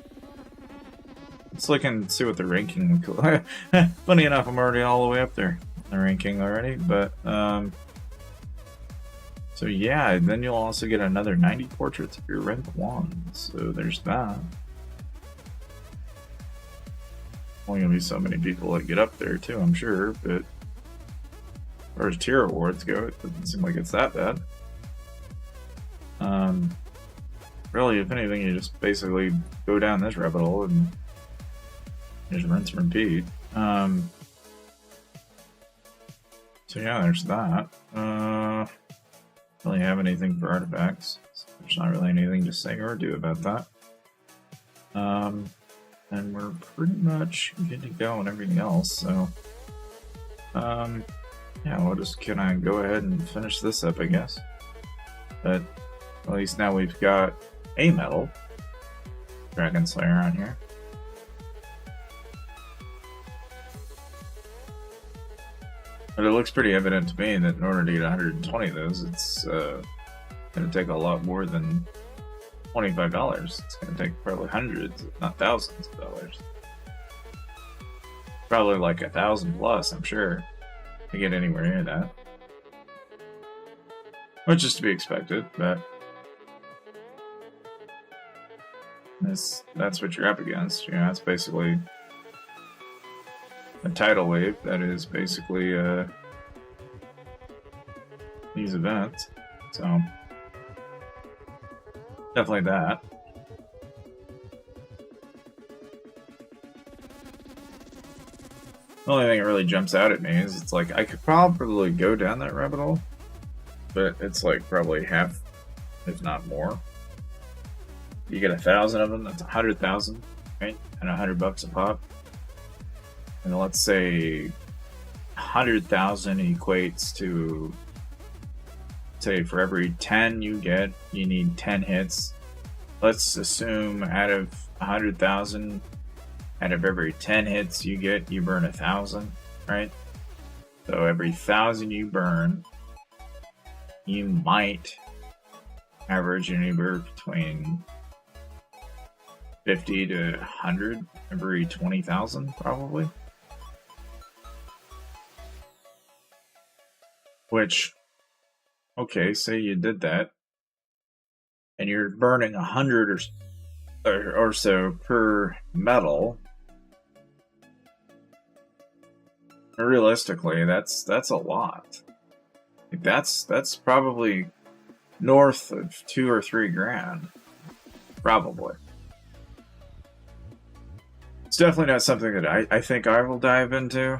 Let's look and see what the ranking would look like. Funny enough, I'm already all the way up there in the ranking already, but so yeah, then you'll also get another 90 portraits if you're rank 1. So there's that. Only gonna be so many people that get up there too, I'm sure, but as far as tier awards go, it doesn't seem like it's that bad. Really, if anything, you just basically go down this rabbit hole and just rinse and repeat. So yeah, there's that. Don't really have anything for artifacts. So there's not really anything to say or do about that. And we're pretty much good to go and everything else, so yeah, we'll just kind of go ahead and finish this up, I guess. But at least now we've got a medal, Dragon Slayer on here. But it looks pretty evident to me that in order to get 120 of those, it's going to take a lot more than $25. It's going to take probably hundreds, if not thousands of dollars. Probably like 1,000 plus, I'm sure, to get anywhere near that. Which is to be expected, but that's what you're up against. You know, that's basically a tidal wave that is basically these events. So definitely that. The only thing that really jumps out at me is it's like I could probably go down that rabbit hole, but it's like probably half, if not more. You get 1,000 of them, that's 100,000, right? And $100 a pop. And let's say 100,000 equates to, say, for every 10 you get, you need 10 hits. Let's assume out of 100,000, out of every 10 hits you get, you burn 1,000, right? So every 1,000 you burn, you might average anywhere between 50 to 100 every 20,000, probably. Which, okay, say you did that, and you're burning 100 or so per medal. Realistically, that's a lot. That's probably north of 2 or 3 grand, probably. It's definitely not something that I think I will dive into.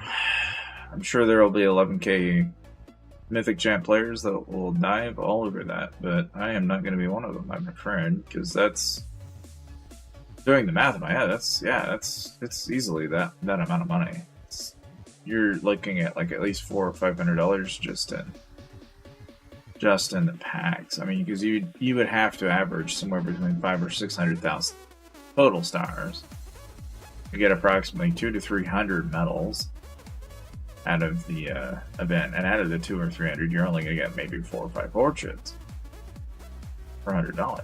I'm sure there will be 11k Mythic Champ players that will dive all over that, but I am not going to be one of them, I'm afraid, because that's doing the math in my head. It's easily that amount of money. You're looking at like at least $400 or $500 just in the packs. I mean, because you would have to average somewhere between 500,000 or 600,000 total stars to get approximately 200 to 300 medals out of the event, and out of the 200 or 300, you're only gonna get maybe 4 or 5 portraits for $100.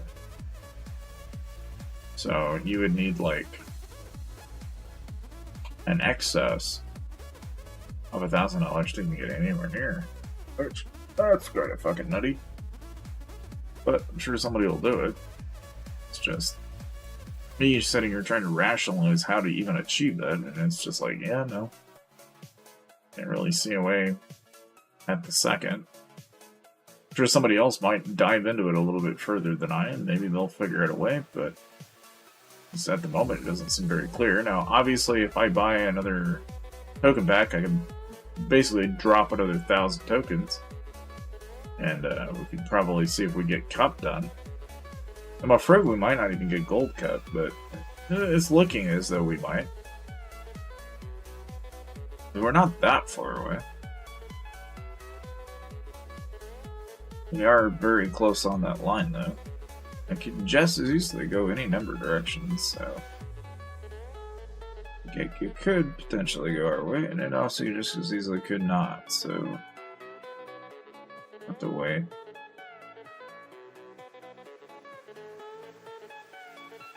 So you would need like an excess of $1,000 to even get anywhere near. Which, that's kind of fucking nutty. But I'm sure somebody will do it. It's just Me sitting here trying to rationalize how to even achieve that, and it's just like, yeah, no. Can't really see a way at the second. I'm sure somebody else might dive into it a little bit further than I am. Maybe they'll figure out a way, but just at the moment it doesn't seem very clear. Now, obviously, if I buy another token pack, I can basically drop another 1,000 tokens, and we could probably see if we get cup done. I'm afraid we might not even get gold cup, but it's looking as though we might. We're not that far away. We are very close on that line, though. I could just as easily go any number of directions, so... Okay, you could potentially go our way, and it also just as easily could not, so... have to wait.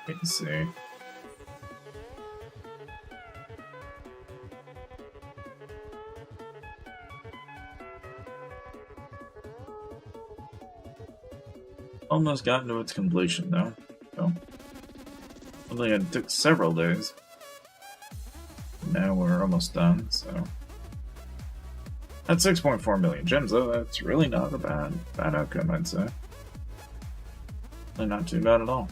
Wait and see. Almost gotten to its completion, though. So, only it took several days. Now we're almost done, so... At 6.4 million gems, though, that's really not a bad outcome, I'd say. Really not too bad at all.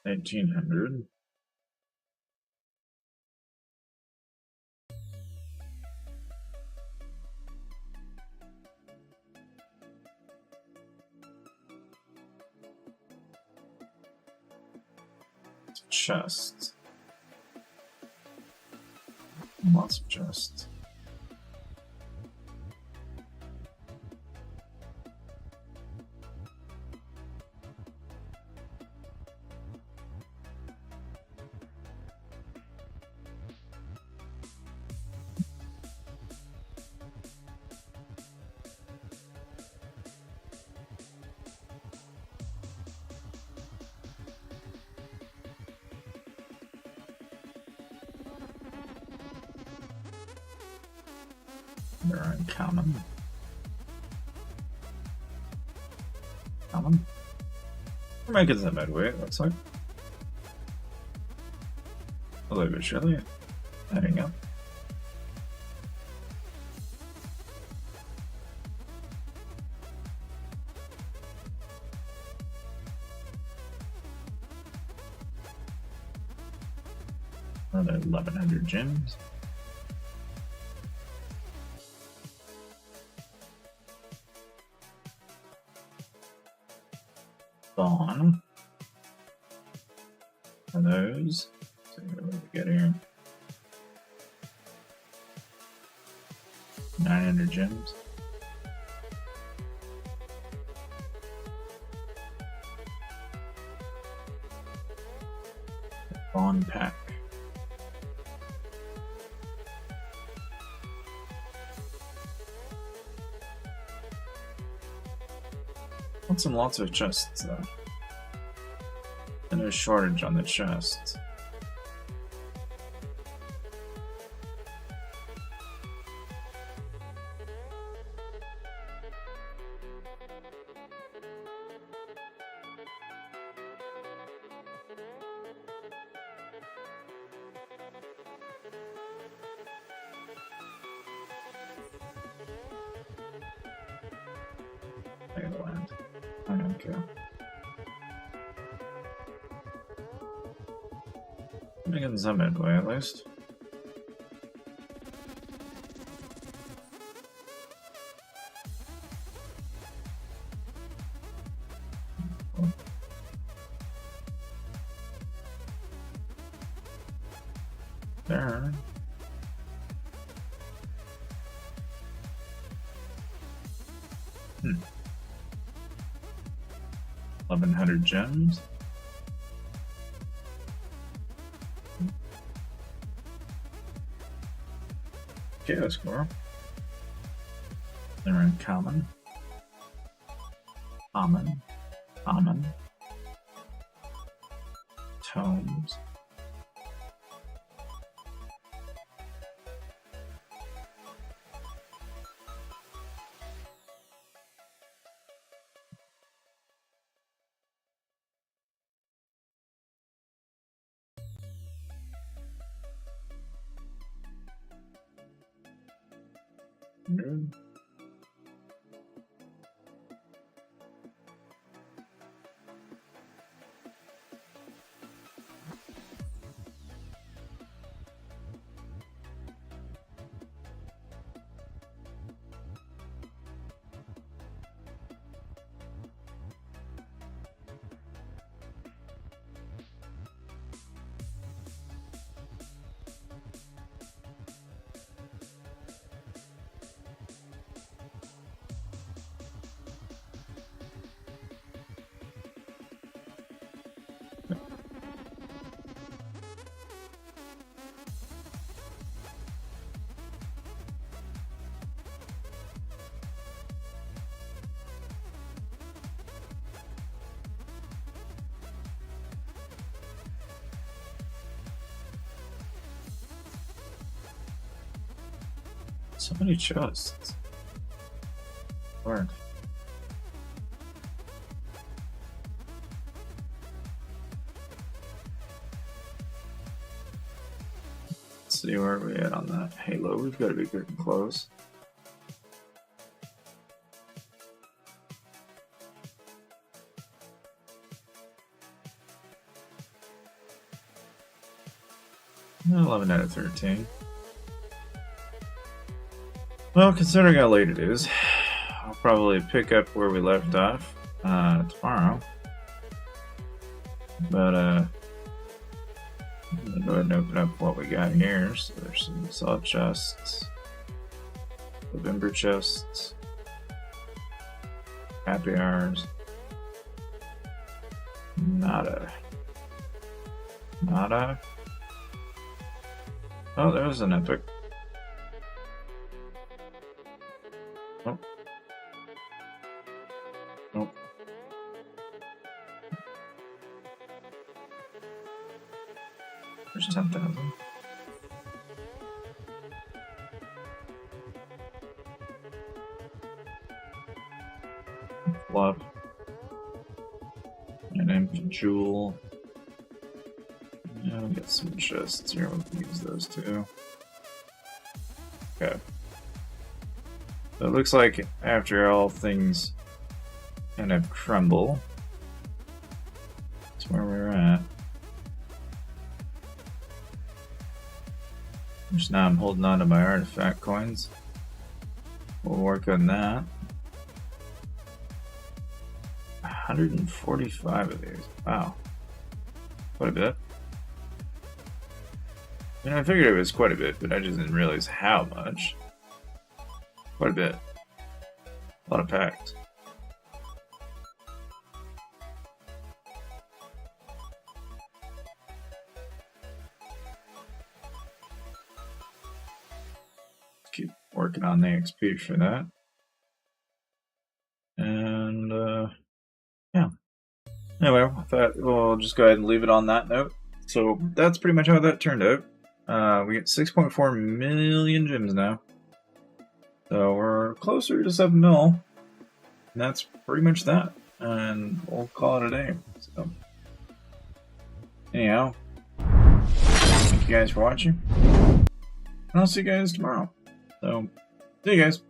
$1,900. Chest. Lots of chests. They're uncommon. Common? We're making some headway, it looks like. Hello, but surely. There you go. Another 1,100 gems. On. And those. So what do we get here? 900 gems. Bond pack. Lots and lots of chests, though. And no shortage on the chests. Land. Okay. Making some headway at least. There. 1100 gems. Okay, let's go. They're in common. Common. Common. Tomes. Good. So many chests. Lord. Let's see where we at on that Halo. We've got to be getting close. No, 11 out of 13. Well, considering how late it is, I'll probably pick up where we left off tomorrow. But I'm gonna go ahead and open up what we got here. So there's some salt chests, November chests, happy hours, nada. Oh, there's an epic. Nope. Nope. There's 10,000. Flop. An empty jewel. Yeah, we'll get some chests here. We can use those too. Okay. So it looks like after all things kind of crumble, that's where we're at. Just now I'm holding on to my artifact coins. We'll work on that. 145 of these. Wow. Quite a bit. I mean, I figured it was quite a bit, but I just didn't realize how much. Quite a bit. A lot of packs. Keep working on the XP for that. And, yeah. Anyway, I thought we'll just go ahead and leave it on that note. So that's pretty much how that turned out. We get 6.4 million gems now. So we're closer to 7 mil. And that's pretty much that. And we'll call it a day. So, anyhow, thank you guys for watching. And I'll see you guys tomorrow. So, see you guys.